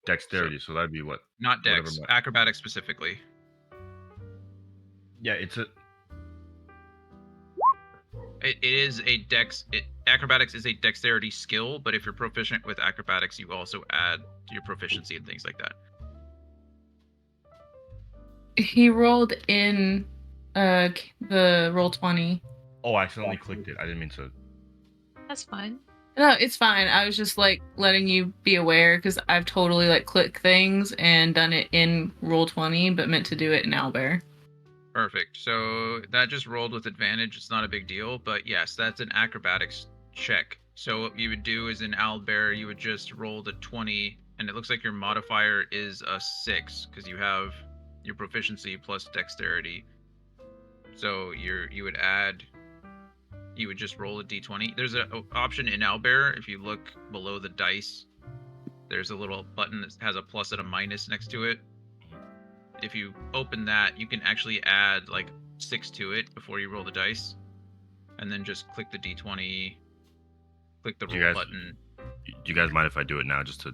Dexterity, so that'd be what? Not Whatever Dex, my... acrobatics specifically. Yeah, it's a... It is a dex. Acrobatics is a dexterity skill, but if you're proficient with acrobatics, you also add your proficiency and things like that. He rolled in the Roll20. Oh, I accidentally clicked it. I didn't mean to. That's fine. No, it's fine. I was just like letting you be aware because I've totally like clicked things and done it in Roll20, but meant to do it in Owlbear. Perfect. So that just rolled with advantage. It's not a big deal, but yes, that's an acrobatics check. So what you would do is in Owlbear, you would just roll the 20, and it looks like your modifier is a 6 because you have your proficiency plus dexterity. So you would just roll a d20. There's an option in Owlbear. If you look below the dice, there's a little button that has a plus and a minus next to it. If you open that, you can actually add like 6 to it before you roll the dice, and then just click the d20, click the roll button. Do you guys mind if I do it now, just to...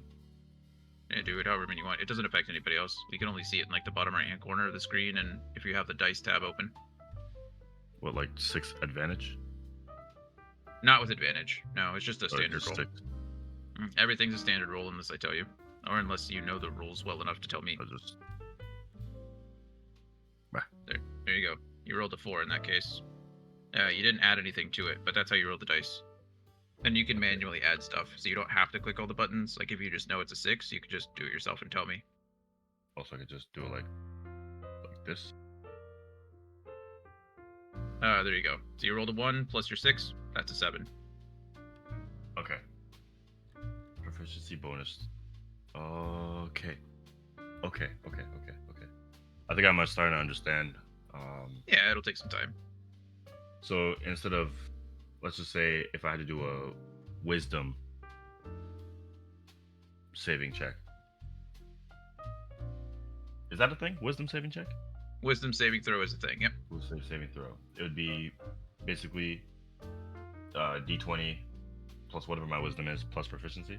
Yeah, do it however many you want. It doesn't affect anybody else. You can only see it in like the bottom right-hand corner of the screen, and if you have the dice tab open. What, like 6 advantage? Not with advantage. No, it's just a standard roll. 6. Everything's a standard roll unless I tell you, or unless you know the rules well enough to tell me. There you go. You rolled a 4 in that case. You didn't add anything to it, but that's how you roll the dice. And you can manually add stuff, so you don't have to click all the buttons. Like if you just know it's a 6, you could just do it yourself and tell me. Also, I could just do it like this. There you go. So you rolled a 1 plus your 6. That's a 7. Okay. Proficiency bonus. Okay. I think I'm starting to understand. Yeah, it'll take some time. So instead of, let's just say, if I had to do a wisdom saving check. Is that a thing? Wisdom saving check? Wisdom saving throw is a thing, yep. Wisdom saving throw. It would be basically d20 plus whatever my wisdom is plus proficiency.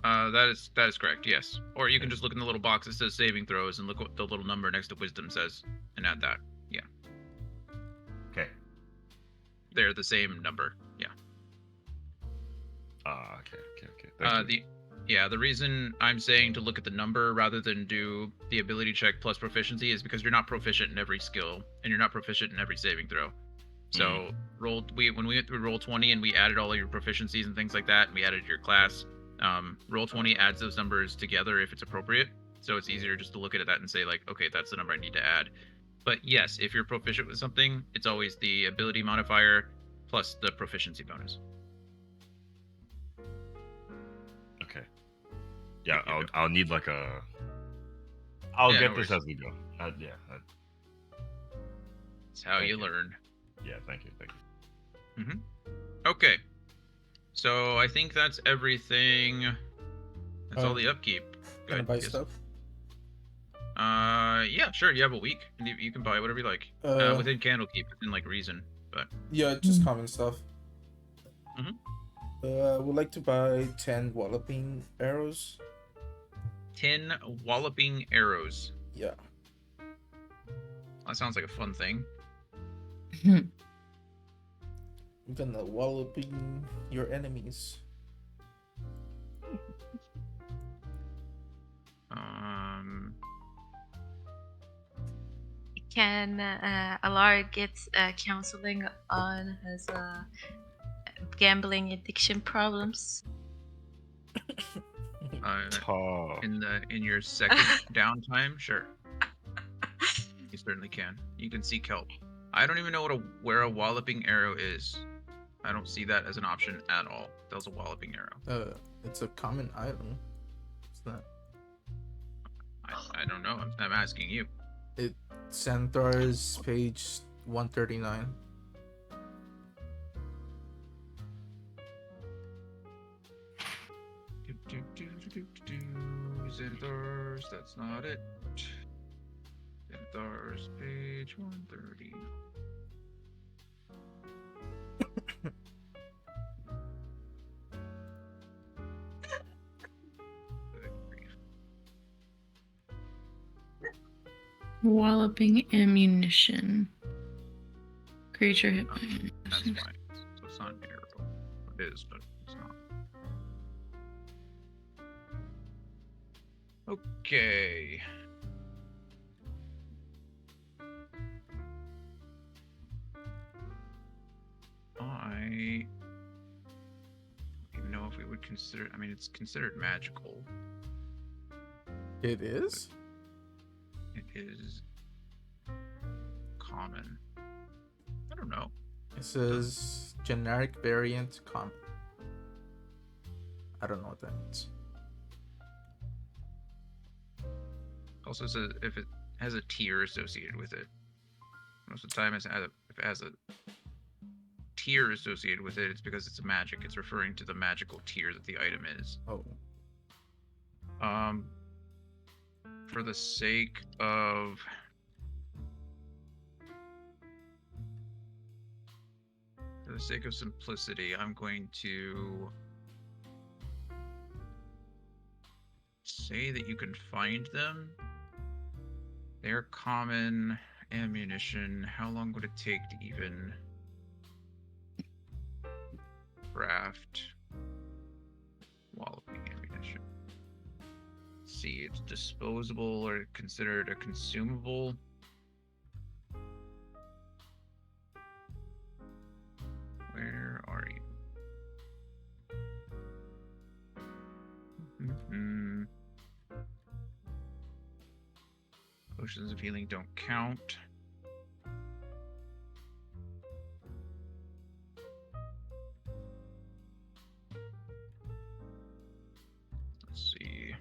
That is correct, yes. Or you can just look in the little box that says saving throws and look what the little number next to wisdom says and add that. Yeah. Okay. They're the same number, yeah. Okay. The reason I'm saying to look at the number rather than do the ability check plus proficiency is because you're not proficient in every skill and you're not proficient in every saving throw. So when we went through Roll20 and we added all of your proficiencies and things like that, and we added your class, Roll20 adds those numbers together if it's appropriate. So it's easier just to look at that and say like, okay, that's the number I need to add. But yes, if you're proficient with something, it's always the ability modifier plus the proficiency bonus. Okay. Yeah, I'll need like a... I'll get this as we go. It's how you learn. Yeah, thank you. Mm-hmm. Okay. So I think that's everything. That's all the upkeep. Can I buy stuff? Yeah, sure. You have a week, and you can buy whatever you like within Candlekeep, within like reason. But yeah, just common stuff. Mm-hmm. Would like to buy 10 walloping arrows. 10 walloping arrows. Yeah. That sounds like a fun thing. I'm gonna walloping your enemies. Can Alaric get counseling on his gambling addiction problems? In your second downtime, sure. You certainly can. You can seek help. I don't even know where a walloping arrow is. I don't see that as an option at all. That was a walloping arrow. It's a common item. It's not. I don't know. I'm asking you. It's Centaur's page 139. Centaurs, that's not it. Centaurs, page 130. Walloping ammunition. Creature hit by That's ammunition. fine. So it's not an arrow. It is, but it's not. Okay. I don't even know if we would consider. I mean, it's considered magical. It is? It is common. I don't know. It says generic variant common. I don't know what that means. Also says if it has a tier associated with it. Most of the time, if it has a tier associated with it, it's because it's a magic. It's referring to the magical tier that the item is. Oh. For the sake of simplicity, I'm going to say that you can find them. They're common ammunition. How long would it take to even craft walloping ammunition? Let's see, it's disposable or considered a consumable. Where are you? Potions of healing don't count. Let's see.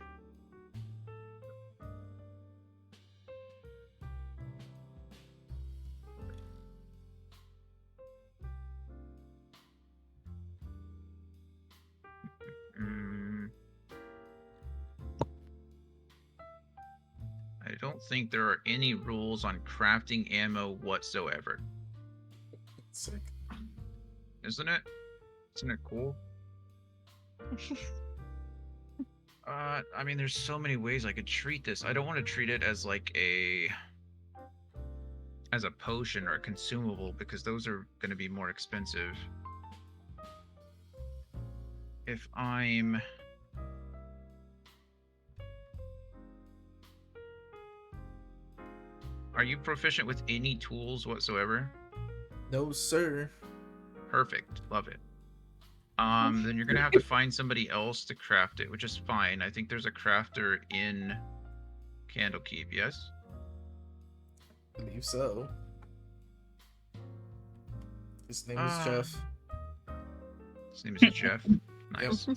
I don't think there are any rules on crafting ammo whatsoever. Sick. Isn't it? Isn't it cool? I mean, there's so many ways I could treat this. I don't want to treat it as like as a potion or a consumable because those are going to be more expensive. If I'm... Are you proficient with any tools whatsoever? No, sir. Perfect. Love it. Then you're gonna have to find somebody else to craft it, which is fine. I think there's a crafter in Candlekeep, yes? I believe so. His name is Jeff. His name is Jeff. Nice.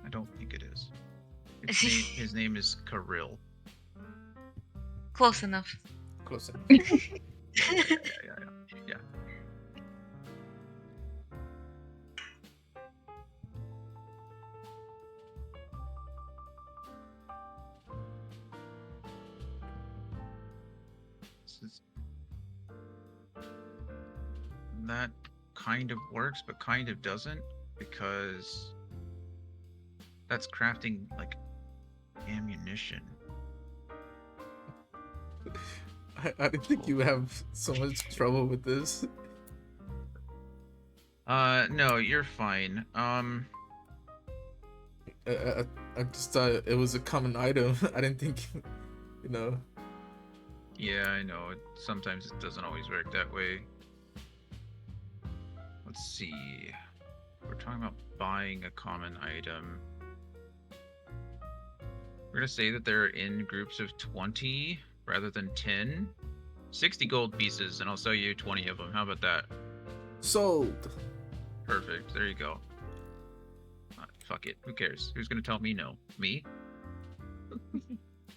I don't think it is. His name is Kirill. Close enough. Close enough. Yeah. That kind of works, but kind of doesn't, because that's crafting like ammunition. I didn't think you have so much trouble with this. No, you're fine. I just thought it was a common item. I didn't think, you know. Yeah, I know. Sometimes it doesn't always work that way. Let's see. We're talking about buying a common item. We're gonna say that they're in groups of 20 rather than 10. 60 gold pieces, and I'll sell you 20 of them. How about that? Sold. Perfect. There you go. Fuck it. Who cares? Who's gonna tell me no? Me?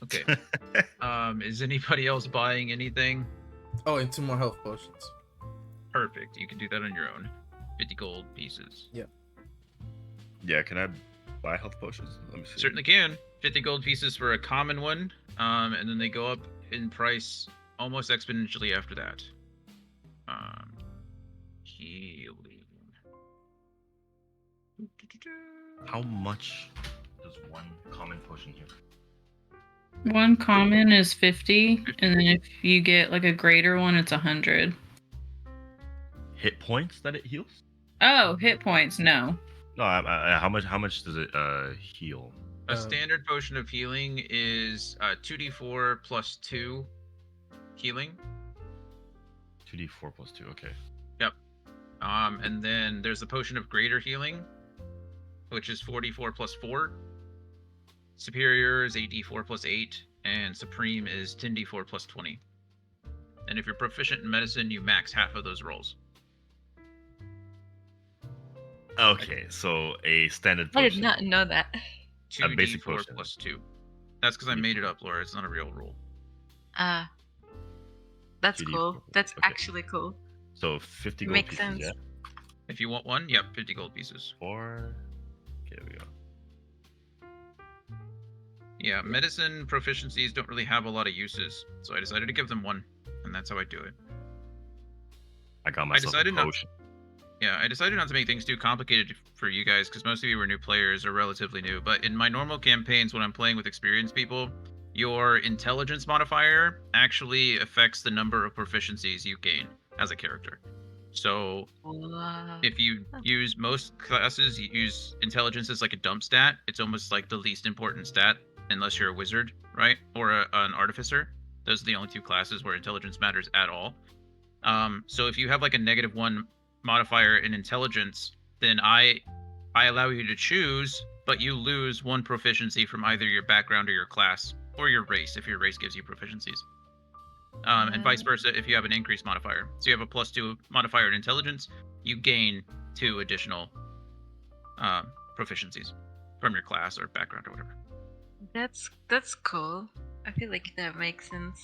Okay. Is anybody else buying anything? Oh, and 2 more health potions. Perfect. You can do that on your own. 50 gold pieces. Yeah, can I buy health potions? Let me see. Certainly can. 50 gold pieces for a common one, and then they go up in price almost exponentially after that. Healing. How much does one common potion give? One common is 50, and then if you get like a greater one, it's 100. Hit points that it heals? Oh, hit points, no. No, how much does it heal? A standard potion of healing is 2d4 plus 2 healing. 2d4 plus 2, okay. Yep. And then there's the potion of greater healing, which is 4d4 plus 4. Superior is 8d4 plus 8, and Supreme is 10d4 plus 20. And if you're proficient in medicine, you max half of those rolls. Okay, so a standard I potion. did not know that. 2d4 basic potion. plus 2. That's because I made it up, Laura. It's not a real rule. That's 2D4, cool. That's okay. actually cool. So 50 gold Makes pieces, sense. yeah? If you want one, yep, 50 gold pieces. 4. Okay, there we go. Yeah, medicine proficiencies don't really have a lot of uses, so I decided to give them one, and that's how I do it. I got myself a decided not- potion. Yeah, I decided not to make things too complicated for you guys, because most of you are new players or relatively new, but in my normal campaigns when I'm playing with experienced people, your intelligence modifier actually affects the number of proficiencies you gain as a character. So Wow. if you use most classes, you use intelligence as like a dump stat. It's almost like the least important stat, unless you're a wizard, right? Or an artificer. Those are the only two classes where intelligence matters at all. So if you have like a -1 modifier in intelligence, then I allow you to choose, but you lose one proficiency from either your background or your class, or your race, if your race gives you proficiencies. And vice versa if you have an increased modifier. So you have a +2 modifier in intelligence, you gain 2 additional proficiencies from your class or background or whatever. That's cool. I feel like that makes sense.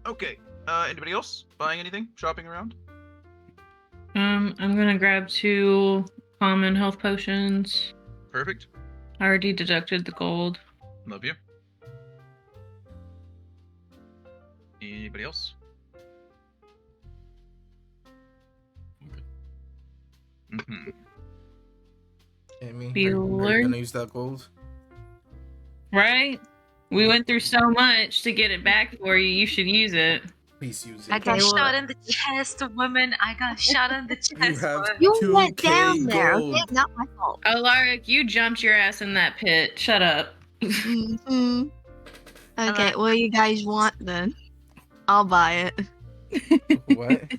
Okay. Anybody else buying anything? Shopping around? I'm gonna grab 2 common health potions. Perfect. I already deducted the gold. Love you. Anybody else? Mm-hmm. Emmi, are Bueller? you gonna use that gold? Right? We went through so much to get it back for you. You should use it. Please use I it. got Okay, well- shot in the chest, woman. I got shot in the chest. You have woman. You went 2K down there, gold. okay? Not my fault. Alaric, you jumped your ass in that pit. Shut up. Hmm. Okay, what do you guys want then? I'll buy it. What?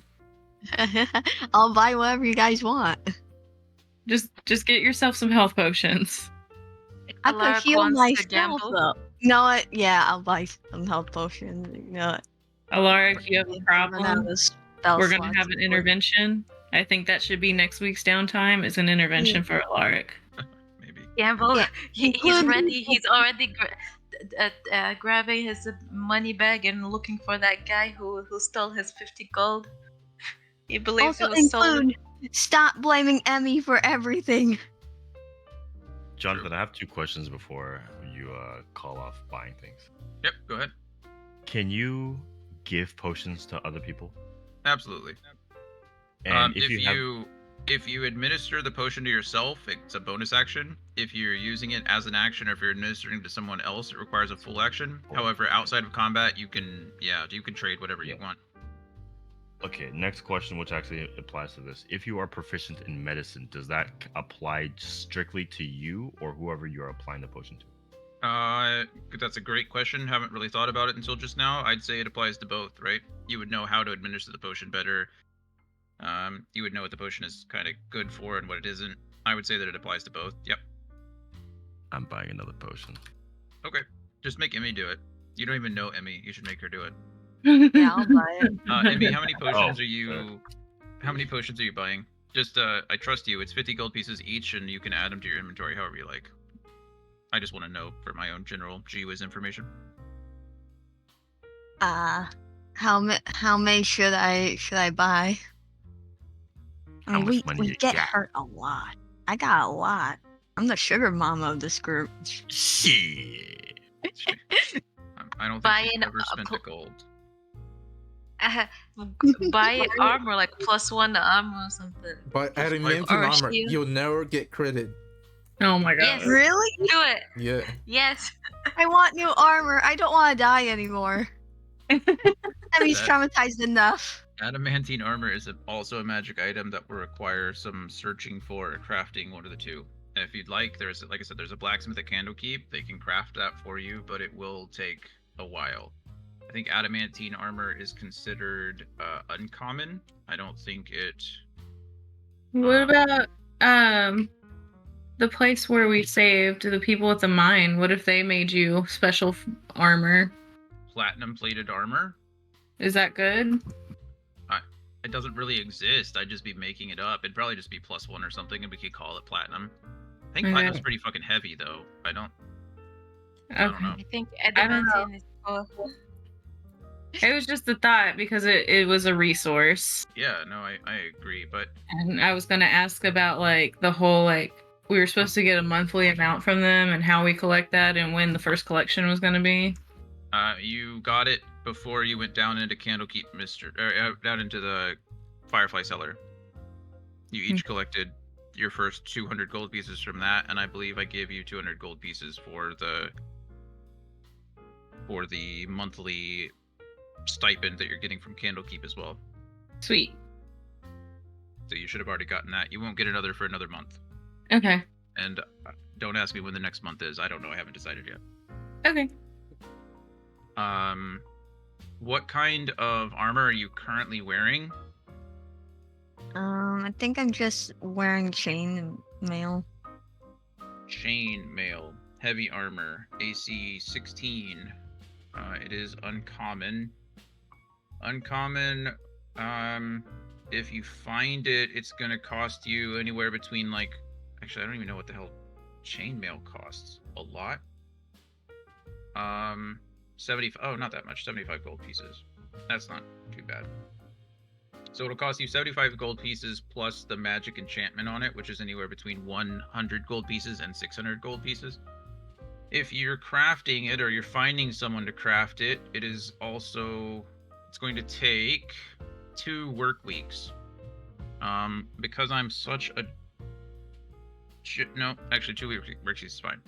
I'll buy whatever you guys want. Just get yourself some health potions. I could Alaric heal wants to myself gamble. though. You know what? Yeah, I'll buy some health potions. You know what? Alaric, you have a Run out problem. of spell We're gonna slots have an before- intervention. I think that should be next week's downtime. Is an intervention for Alaric. Maybe. Gamble. Yeah, He's include- ready. He's already grabbing his money bag and looking for that guy who stole his 50 gold. He believes Also it was stolen. include stop blaming Emmi for everything. Jonathan, I have 2 questions before you call off buying things. Yep, go ahead. Can you give potions to other people? Absolutely. And If you administer the potion to yourself, it's a bonus action. If you're using it as an action, or if you're administering it to someone else, it requires a full action. However, outside of combat, you can trade whatever you want. Okay, next question, which actually applies to this. If you are proficient in medicine, does that apply strictly to you or whoever you are applying the potion to? That's a great question. Haven't really thought about it until just now. I'd say it applies to both, right? You would know how to administer the potion better. You would know what the potion is kind of good for and what it isn't. I would say that it applies to both. Yep. I'm buying another potion. Okay. Just make Emmi do it. You don't even know Emmi. You should make her do it. Yeah, I'll buy it. Emmi, how many potions Oh, are you? How many potions are you buying? Just, I trust you. It's 50 gold pieces each, and you can add them to your inventory however you like. I just want to know for my own general GWiz information. How many should I buy? How much we money you get got? hurt a lot. I got a lot. I'm the sugar mama of this group. Shit. I don't think Buy you've an ever spent a apple. gold. Buy armor, like +1 to armor or something. But adding Or infant armor, shield. you'll never get critted. Oh my god. Yes. Really? Do it. Yeah. Yes. I want new armor. I don't want to die anymore. Emmy's That- traumatized enough. Adamantine armor is also a magic item that will require some searching for or crafting, one of the two. And if you'd like, like I said, there's a blacksmith at Candlekeep. They can craft that for you, but it will take a while. I think adamantine armor is considered uncommon. I don't think it. What about the place where we saved the people at the mine? What if they made you special armor? Platinum plated armor? Is that good? It doesn't really exist. I'd just be making it up. It'd probably just be +1 or something, and we could call it platinum. I think Okay. platinum's pretty fucking heavy, though. I don't Okay. know. I think I don't know. adamantine is powerful. It was just a thought because it was a resource. Yeah, no, I agree, but And I was gonna ask about like the whole like we were supposed to get a monthly amount from them and how we collect that and when the first collection was gonna be. you got it before you went down into Candlekeep Mysteries, or down into the Firefly Cellar. You each collected your first 200 gold pieces from that, and I believe I gave you 200 gold pieces for the monthly stipend that you're getting from Candlekeep as well. Sweet. So you should have already gotten that. You won't get another for another month. Okay. And don't ask me when the next month is. I don't know. I haven't decided yet. Okay. What kind of armor are you currently wearing? I think I'm just wearing chain mail. Chain mail, heavy armor, AC 16. It is uncommon. Uncommon. If you find it, it's gonna cost you anywhere between like. Actually, I don't even know what the hell chainmail costs. A lot. 70. Oh, not that much. 75 gold pieces. That's not too bad. So it'll cost you 75 gold pieces plus the magic enchantment on it, which is anywhere between 100 gold pieces and 600 gold pieces. If you're crafting it or you're finding someone to craft it, it's going to take 2 work weeks. Because I'm such a no, actually 2 work weeks is fine.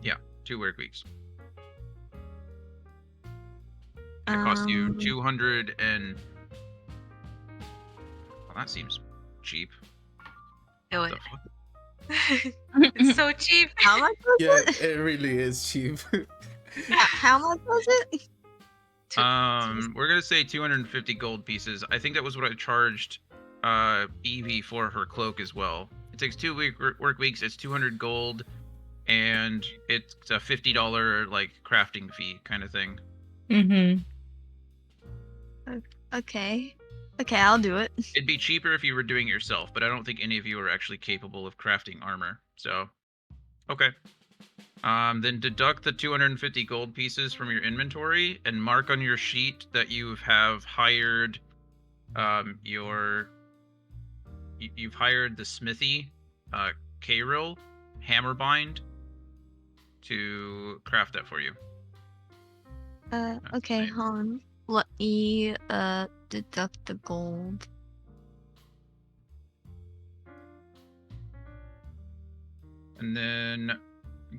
Yeah, 2 work weeks. It costs you 200 and. Well, that seems cheap. Do The it. fuck? It's so cheap. How much was Yeah, it? it really is cheap. How much was it? We're gonna say 250 gold pieces. I think that was what I charged Eevee for her cloak as well. It takes 2 work weeks. It's 200 gold, and it's a $50 like crafting fee kind of thing. Mm-hmm. Okay, I'll do it. It'd be cheaper if you were doing it yourself, but I don't think any of you are actually capable of crafting armor. So, okay. Then deduct the 250 gold pieces from your inventory and mark on your sheet that you have hired you've hired the smithy K-Rill Hammerbind to craft that for you. Okay, same. hold on. Let me deduct the gold. And then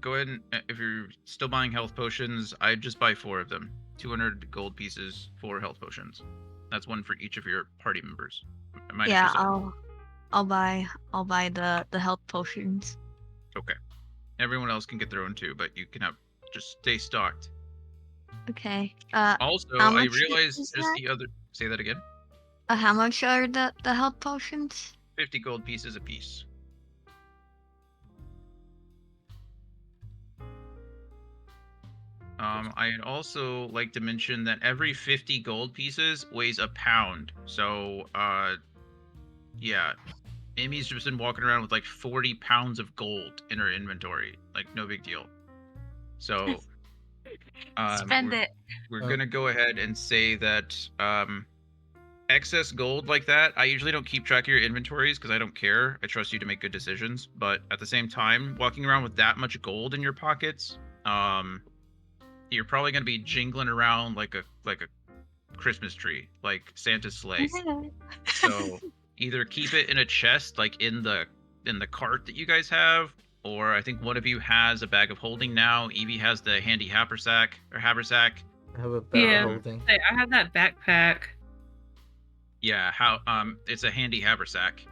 go ahead and if you're still buying health potions, I'd just buy 4 of them. 200 gold pieces, 4 health potions. That's 1 for each of your party members. Yeah, I'll buy the health potions. Okay. Everyone else can get their own too, but you can just stay stocked. Okay. Also, how I much realized is just that? the other. Say that again. How much are the health potions? 50 gold pieces a piece. I'd also like to mention that every 50 gold pieces weighs a pound. So, yeah. Amy's just been walking around with like 40 pounds of gold in her inventory. Like, no big deal. So, Spend it. we're gonna go ahead and say that excess gold like that, I usually don't keep track of your inventories because I don't care. I trust you to make good decisions. But at the same time, walking around with that much gold in your pockets, you're probably gonna be jingling around like a Christmas tree, like Santa's sleigh. So either keep it in a chest, like in the cart that you guys have, or I think one of you has a bag of holding now. Eevee has the handy haversack. I have a bag Yeah. of holding. Hey, I have that backpack. Yeah, it's a handy haversack.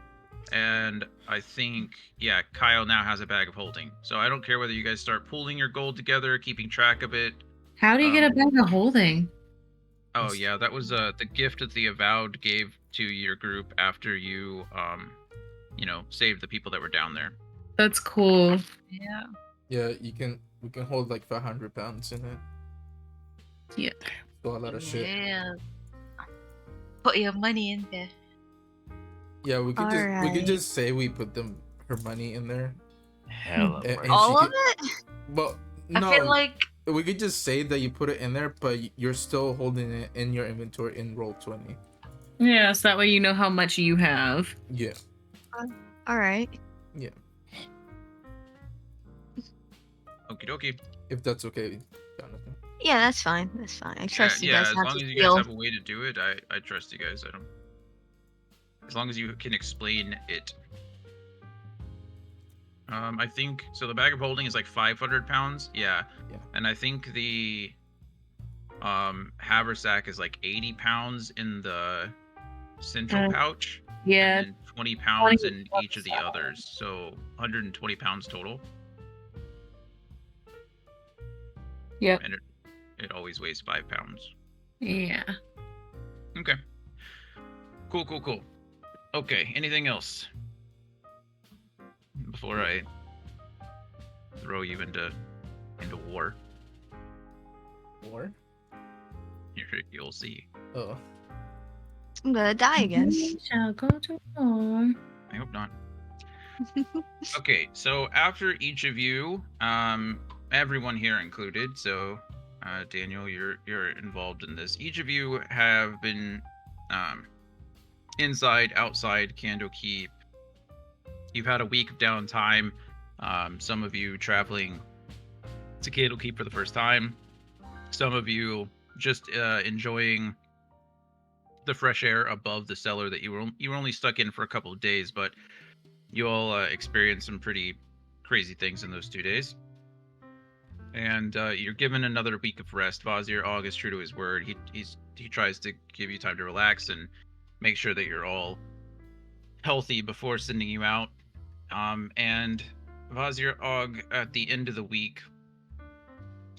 And I think, yeah, Kyle now has a bag of holding. So I don't care whether you guys start pooling your gold together, keeping track of it. How do you get a bag of holding? Oh yeah, that was the gift that the Avowed gave to your group after you saved the people that were down there. That's cool. Yeah. Yeah, we can hold like 500 pounds in it. Yeah. Still a lot of shit. Yeah. Put your money in there. Yeah, we could Alright. just say we put her money in there. Hella And work. she All of could- it? But I no, feel like we could just say that you put it in there, but you're still holding it in your inventory in roll 20. Yeah, so that way you know how much you have. Yeah. Alright. Okie dokie. If that's okay, Jonathan. Yeah, that's fine. That's fine. I trust you Yeah, guys as not long to as you steal. guys have a way to do it, I trust you guys. I don't. As long as you can explain it. I think so. The bag of holding is like 500 pounds. Yeah. Yeah. And I think the haversack is like 80 pounds in the central pouch. Yeah. And then 20 pounds 20 in each of the others. So 120 pounds total. Yep. And it always weighs 5 pounds. Yeah. Okay. Cool. Okay, anything else? Before I throw you into war. War? You'll see. Oh. I'm gonna die again. We shall go to war. I hope not. Okay, so after each of you, everyone here included, so Daniel, you're involved in this. Each of you have been inside, outside Candlekeep. You've had a week of downtime. Some of you traveling to Candlekeep for the first time. Some of you just enjoying the fresh air above the cellar that you were only stuck in for a couple of days, but you all experienced some pretty crazy things in those 2 days. And you're given another week of rest. Vazir Og is true to his word. He tries to give you time to relax and make sure that you're all healthy before sending you out. And Vazir Og, at the end of the week,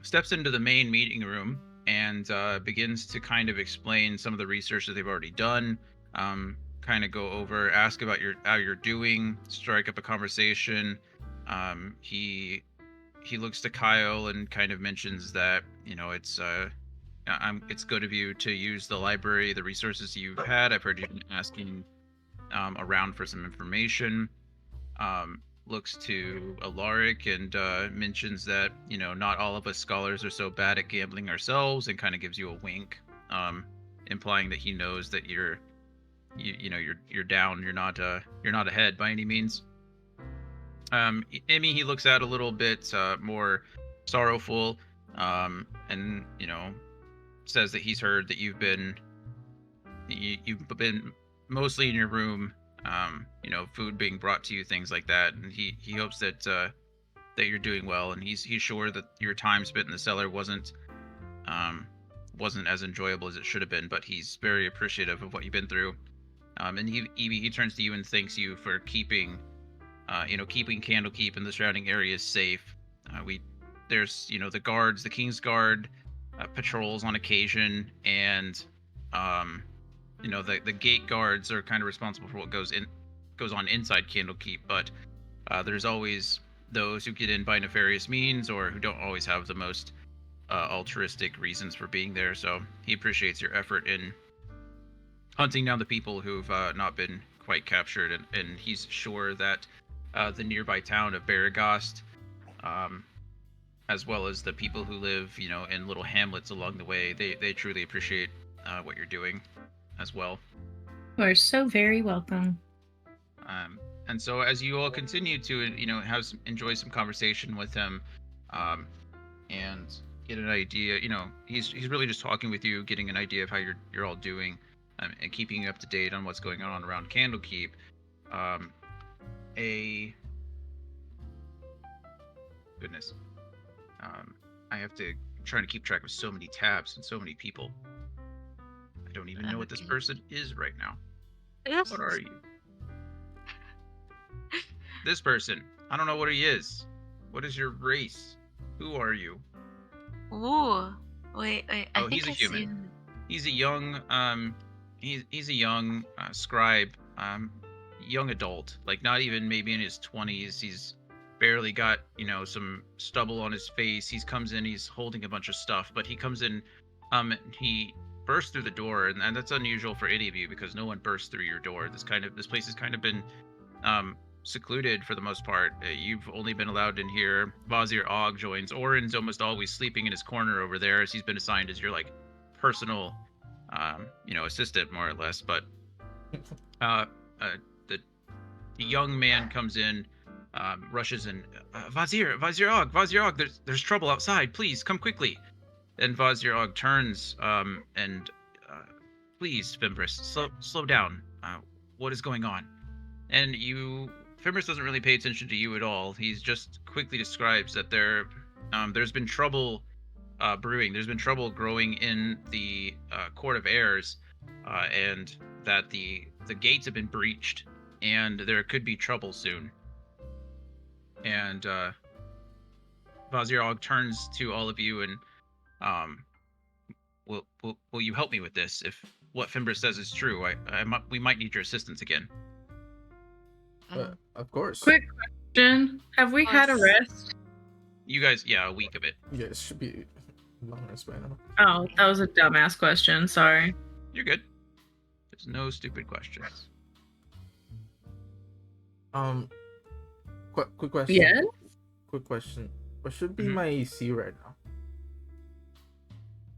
steps into the main meeting room and begins to kind of explain some of the research that they've already done. Kind of go over, ask about how you're doing, strike up a conversation. He looks to Kyle and kind of mentions that it's good of you to use the library, the resources you've had. I've heard you've been asking around for some information. Looks to Alaric and mentions that not all of us scholars are so bad at gambling ourselves, and kind of gives you a wink, implying that he knows that you're down, you're not ahead by any means. Emmi he looks at a little bit more sorrowful, and says that he's heard that you've been mostly in your room, food being brought to you, things like that, and he hopes that you're doing well, and he's sure that your time spent in the cellar wasn't as enjoyable as it should have been, but he's very appreciative of what you've been through. And Eevee, he turns to you and thanks you for keeping Candlekeep and the surrounding areas safe. There's the guards, the King's Guard patrols on occasion, and the gate guards are kind of responsible for what goes on inside Candlekeep, but there's always those who get in by nefarious means or who don't always have the most altruistic reasons for being there. So he appreciates your effort in hunting down the people who've not been quite captured, and he's sure that the nearby town of Barragost, as well as the people who live in little hamlets along the way, they truly appreciate what you're doing as well. You are so very welcome. And so as you all continue to enjoy some conversation with him, and get an idea, he's really just talking with you, getting an idea of how you're all doing. and keeping you up to date on what's going on around Candlekeep. Goodness. I have to. I'm trying to keep track of so many tabs and so many people. I don't even know what this person is right now. What are you? This person. I don't know what he is. What is your race? Who are you? Ooh. Wait. Oh, he's a human. He's a young he's a young scribe, young adult, like not even maybe in his 20s. He's barely got, some stubble on his face. He comes in, he's holding a bunch of stuff, but he comes in, he bursts through the door, and that's unusual for any of you because no one bursts through your door. This place has kind of been secluded for the most part. You've only been allowed in here. Vazir Og joins. Orin's almost always sleeping in his corner over there, as he's been assigned as your personal assistant, more or less. But the young man comes in, rushes in. Vazir Og, there's trouble outside. Please come quickly. And Vazir Og turns and please, Fimbris, slow down. What is going on? And Fimbris doesn't really pay attention to you at all. He's just quickly describes that there's been trouble brewing. There's been trouble growing in the Court of Airs, and that the gates have been breached, and there could be trouble soon. And Vazir Og turns to all of you and will you help me with this? If what Fimbris says is true, we might need your assistance again. Of course. Quick question: have we had a rest? You guys, yeah, a week of it. Yeah, it should be a long rest by now. Oh, that was a dumbass question. Sorry. You're good. There's no stupid questions. Quick question. Yes. Quick question. What should be my AC right now?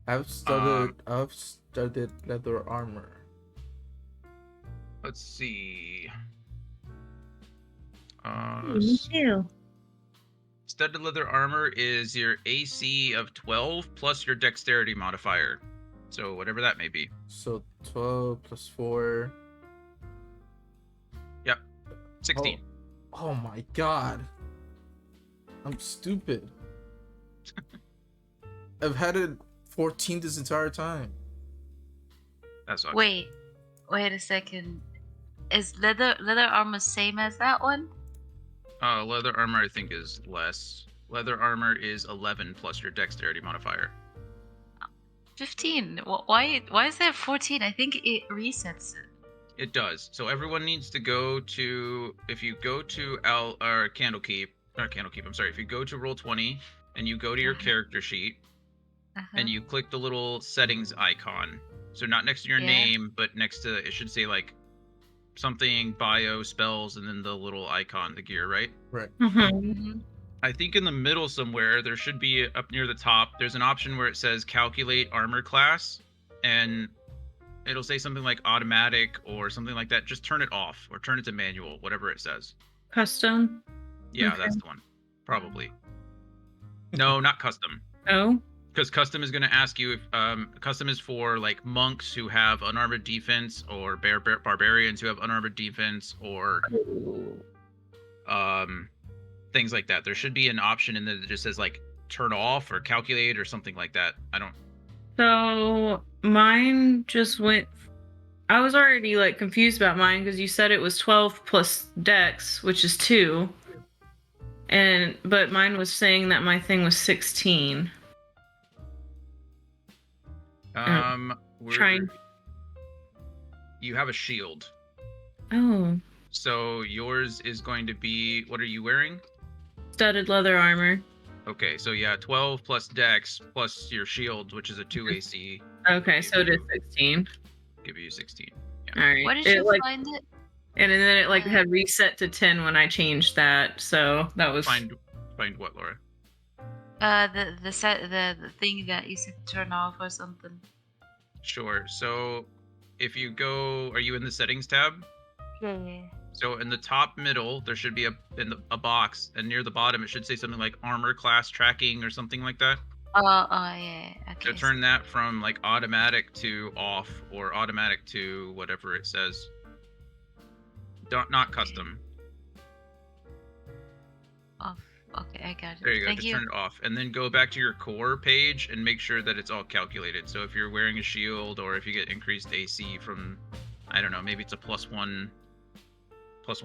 I've studied leather armor. Let's see. Me too. Studded leather armor is your AC of 12 plus your dexterity modifier. So whatever that may be. So 12 plus 4. Yep. 16. Oh my god. I'm stupid. I've had it 14 this entire time. That's okay. Wait a second. Is leather armor same as that one? Leather armor I think is less. Leather armor is 11 plus your dexterity modifier. 15. Why is that 14? I think it resets it. It does. So everyone needs to go to, if you go to Candlekeep, if you go to Roll20 and you go to your character sheet and you click the little settings icon. So not next to your name, but next to, it should say something, bio, spells, and then the little icon, the gear, right? Right. Mm-hmm. I think in the middle somewhere, there should be up near the top, there's an option where it says calculate armor class, and it'll say something like automatic or something like that. Just turn it off or turn it to manual, whatever it says. Custom. Yeah, Okay. that's the one. Probably. No, not custom. Oh. Because custom is going to ask you if custom is for monks who have unarmored defense, or barbarians who have unarmored defense, or things like that. There should be an option in there that just says turn off or calculate or something like that. I don't. So mine just went. I was already confused about mine because you said it was 12 plus dex, which is 2, but mine was saying that my thing was 16. Trying. You have a shield. Oh. So yours is going to be, what are you wearing? Studded leather armor. Okay, so yeah, 12 plus dex plus your shield, which is a 2 AC. Okay, so it is 16. Give you 16. All right. Where did you find it? And then it had reset to 10 when I changed that. So that was. Find what, Laura? The thing that you said turn off or something. Sure. So if you go, are you in the settings tab? Yeah. So in the top middle, there should be a box, and near the bottom, it should say something like armor class tracking or something like that. Yeah. So Okay. turn that from like automatic to off or automatic to whatever it says. Not custom. Off. Okay, I got it. There you go. Thank Just you. turn it off, and then go back to your core page and make sure that it's all calculated. So if you're wearing a shield, or if you get increased AC from, I don't know, maybe it's a +1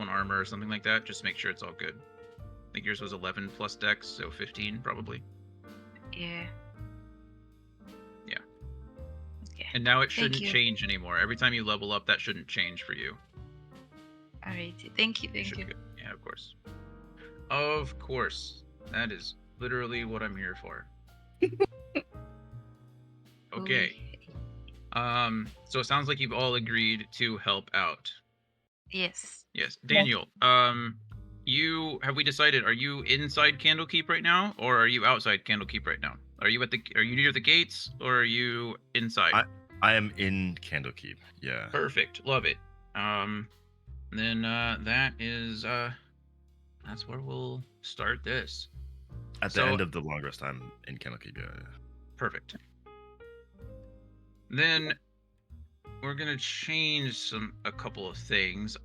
armor or something like that. Just make sure it's all good. I think yours was 11 plus dex, so 15 probably. Yeah. Yeah. Okay. And now it Thank shouldn't you. change anymore. Every time you level up, that shouldn't change for you. Alright. Thank you. It Thank should you. be good. Yeah, of course. Of course. That is literally what I'm here for. Okay. So it sounds like you've all agreed to help out. Yes. Yes. Daniel, have we decided, are you inside Candlekeep right now, or are you outside Candlekeep right now? Are you near the gates, or are you inside? I am in Candlekeep. Yeah. Perfect. Love it. Then that's where we'll start this. At the end of the long rest, I'm in Candlekeep. Yeah. Perfect. Then we're gonna change a couple of things.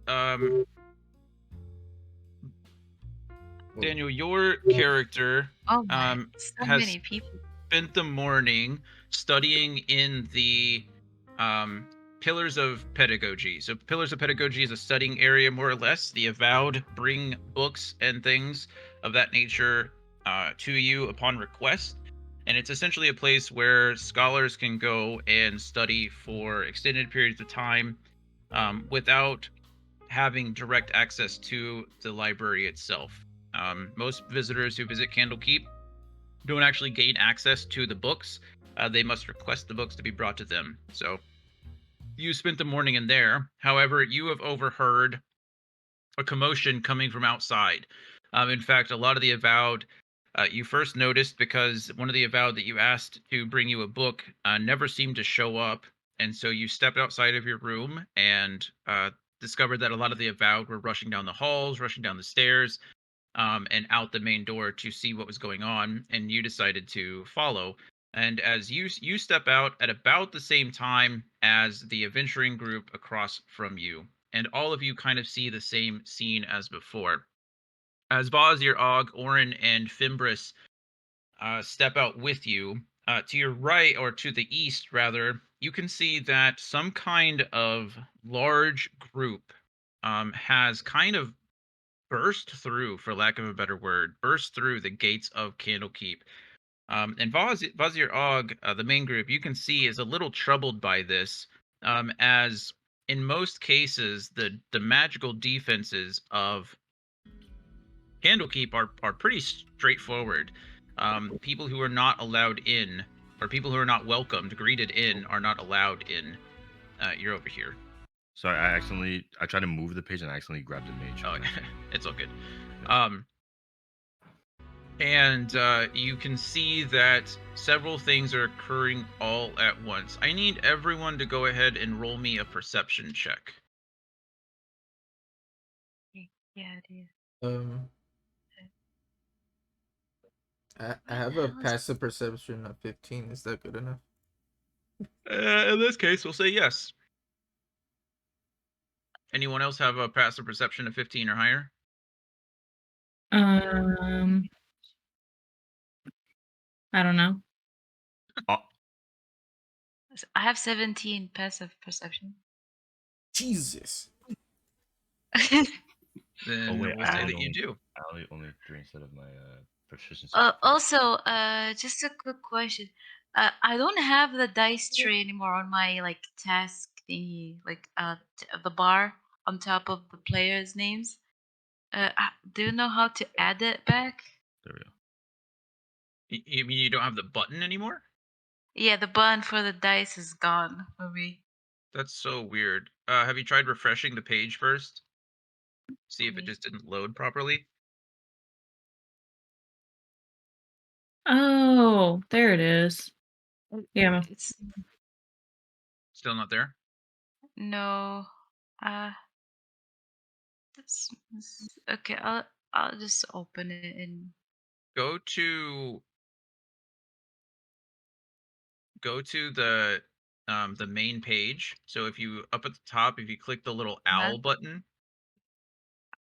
Daniel, your character Oh my. So has many people. spent the morning studying in the Pillars of Pedagogy. So Pillars of Pedagogy is a studying area, more or less. The Avowed bring books and things of that nature to you upon request. And it's essentially a place where scholars can go and study for extended periods of time without having direct access to the library itself. Most visitors who visit Candlekeep don't actually gain access to the books. They must request the books to be brought to them. So you spent the morning in there. However, you have overheard a commotion coming from outside. In fact, a lot of the Avowed you first noticed because one of the Avowed that you asked to bring you a book never seemed to show up. And so you stepped outside of your room and discovered that a lot of the Avowed were rushing down the halls, rushing down the stairs, and out the main door to see what was going on. And you decided to follow. And as you step out at about the same time as the adventuring group across from you, and all of you kind of see the same scene as before. As Vazir, Og, Orin, and Fimbris step out with you, to your right, or to the east rather, you can see that some kind of large group has kind of burst through, for lack of a better word, burst through the gates of Candlekeep. And Vazir Og, the main group, you can see is a little troubled by this, as in most cases, the magical defenses of Candlekeep are pretty straightforward. People who are not allowed in, or people who are not welcomed, greeted in, are not allowed in. You're over here. Sorry, I tried to move the page and I accidentally grabbed a mage. Oh, it's all good. And you can see that several things are occurring all at once. I need everyone to go ahead and roll me a perception check. Yeah, it is. I have a passive perception of 15. Is that good enough? In this case, we'll say yes. Anyone else have a passive perception of 15 or higher? I don't know. I have 17 passive perception. Jesus. Then we'll say that you do. I only 3 instead of my proficiency. Also, just a quick question. I don't have the dice tray anymore on my like task thingy, like the bar on top of the players' names. Do you know how to add it back? There we go. You mean you don't have the button anymore? Yeah, the button for the dice is gone for me. That's so weird. Have you tried refreshing the page first? See if it just didn't load properly. Oh, there it is. Yeah. It's Still not there? no. Okay. I'll just open it and Go to go to the main page. So if you up at the top, if you click the little owl button.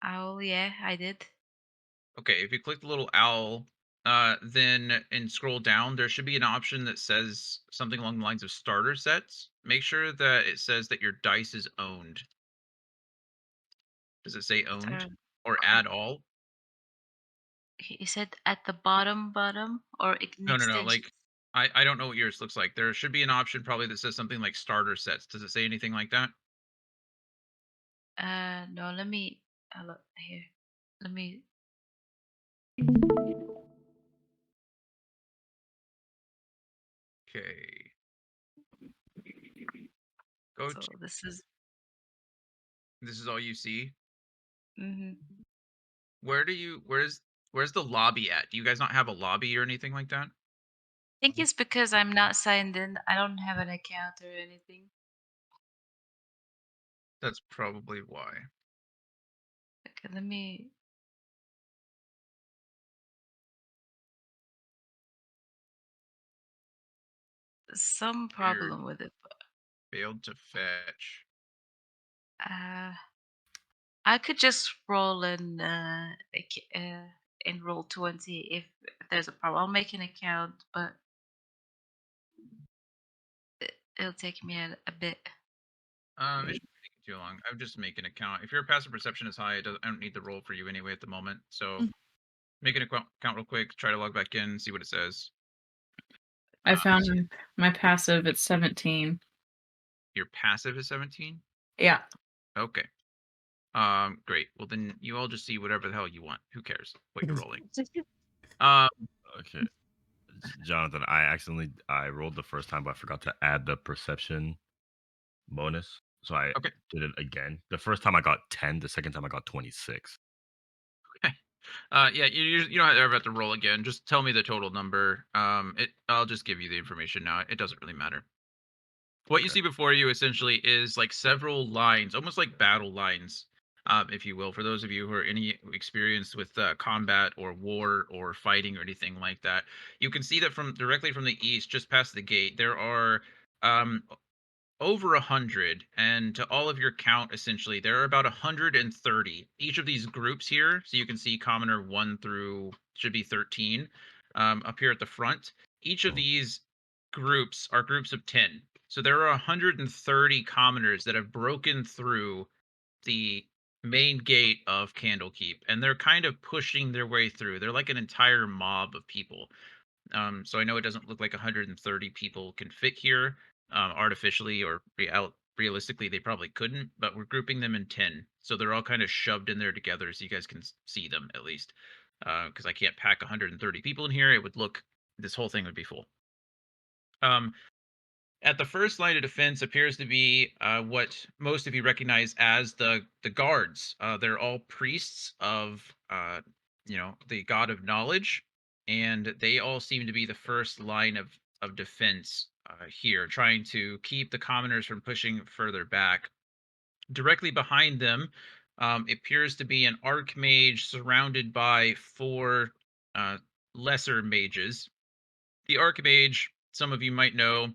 Oh yeah, I did. Okay, if you click the little owl, then and scroll down, there should be an option that says something along the lines of starter sets. Make sure that it says that your dice is owned. Does it say owned or add all? You said at the bottom, or an No, no, no. extension. Like I don't know what yours looks like. There should be an option probably that says something like starter sets. Does it say anything like that? No. Let me look here. Let me. Okay. Go So to this is. this is all you see. Mhm. Where's the lobby at? Do you guys not have a lobby or anything like that? I think it's because I'm not signed in. I don't have an account or anything. That's probably why. Okay, let me. Some Weird. problem with it. Failed to fetch. Uh, I could just roll in roll 20 if there's a problem. I'll make an account, but it'll take me a bit. It shouldn't take too long. I'm just making an account. If your passive perception is high, I don't need the roll for you anyway at the moment. So make an account real quick. Try to log back in, see what it says. I found my passive at 17. Your passive is 17. Yeah. Okay. Great. Well, then you all just see whatever the hell you want. Who cares what you're rolling? Okay. Jonathan, I rolled the first time, but I forgot to add the perception bonus. So I did it again. The first time I got 10, the second time I got 26. Okay. Yeah, you don't ever have to roll again. Just tell me the total number. I'll just give you the information now. It doesn't really matter. What you see before you essentially is like several lines, almost like battle lines, if you will. For those of you who are any experienced with combat or war or fighting or anything like that, you can see that from directly from the east, just past the gate, there are over 100, and to all of your count, essentially, there are about 130. Each of these groups here, so you can see commoner 1 through should be 13, up here at the front. Each of these groups are groups of 10. So there are 130 commoners that have broken through the main gate of Candlekeep, and they're kind of pushing their way through. They're like an entire mob of people. So I know it doesn't look like 130 people can fit here artificially, or realistically they probably couldn't, but we're grouping them in 10. So they're all kind of shoved in there together so you guys can see them at least. Because I can't pack 130 people in here. It would look, this whole thing would be full. At the first line of defense appears to be what most of you recognize as the guards. They're all priests of the god of knowledge, and they all seem to be the first line of defense here, trying to keep the commoners from pushing further back. Directly behind them appears to be an archmage surrounded by 4 lesser mages. The archmage, some of you might know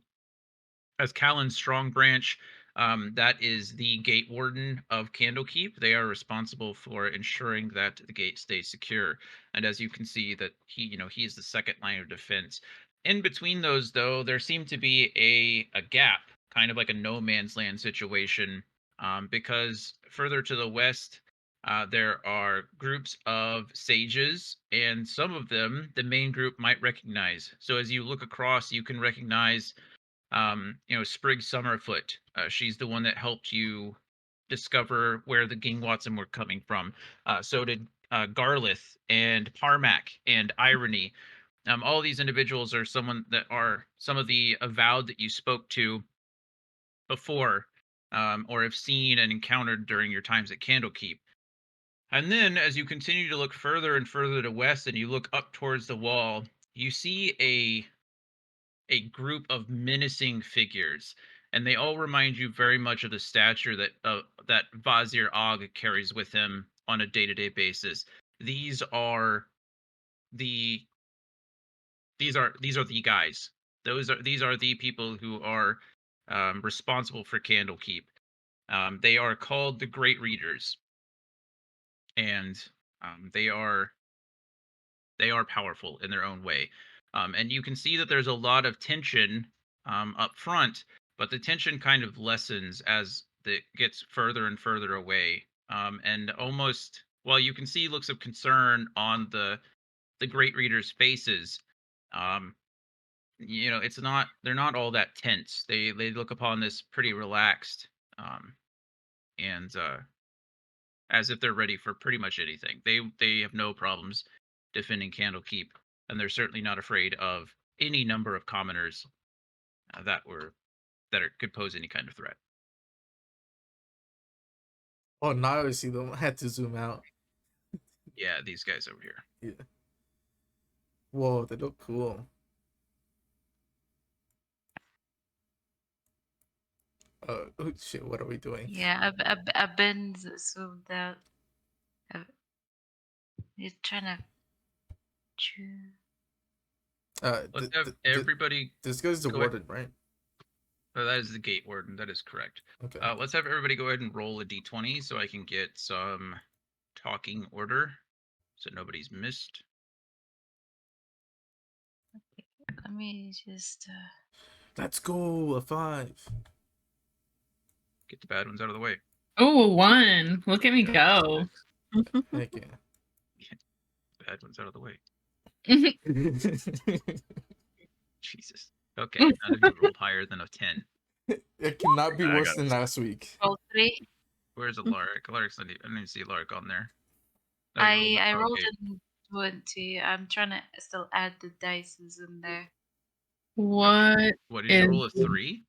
as Callan's Strong Branch, that is the gate warden of Candlekeep. They are responsible for ensuring that the gate stays secure. And as you can see, that he is the second line of defense. In between those, though, there seemed to be a gap, kind of like a no man's land situation, because further to the west, there are groups of sages, and some of them the main group might recognize. So as you look across, you can recognize Sprig Summerfoot. She's the one that helped you discover where the Gingwatson were coming from. So did Garlith and Parmac and Irony. All these individuals are some of the avowed that you spoke to before, or have seen and encountered during your times at Candlekeep. And then, as you continue to look further and further to west, and you look up towards the wall, you see a group of menacing figures, and they all remind you very much of the stature that Vazir Og carries with him on a day-to-day basis. These are the guys. these are the people who are responsible for Candlekeep. They are called the Great Readers, and they are powerful in their own way. And you can see that there's a lot of tension up front, but the tension kind of lessens as it gets further and further away. And almost, well, you can see looks of concern on the Great Readers' faces. It's not, they're not all that tense. They look upon this pretty relaxed, and as if they're ready for pretty much anything. They have no problems defending Candlekeep, and they're certainly not afraid of any number of commoners could pose any kind of threat. Oh, now I see them. I had to zoom out. Yeah, these guys over here. Yeah. Whoa, they look cool. Oh shit! What are we doing? Yeah, I've been zoomed out. You're trying to choose. Let's have everybody. This guy's the go warden, right? Oh, that is the gate warden. That is correct. Okay. Let's have everybody go ahead and roll a d20 so I can get some talking order, so nobody's missed. Let me just. Let's go, a 5. Get the bad ones out of the way. Oh, a 1. Look at me go. Heck yeah. Get the bad ones out of the way. Jesus. Okay, none of you rolled higher than a 10. It cannot be worse than last week. Roll 3. Where's Alaric? Alaric's not even, I didn't see Alaric on there. I rolled in 20. I'm trying to still add the dices in there. What did you roll, a 3?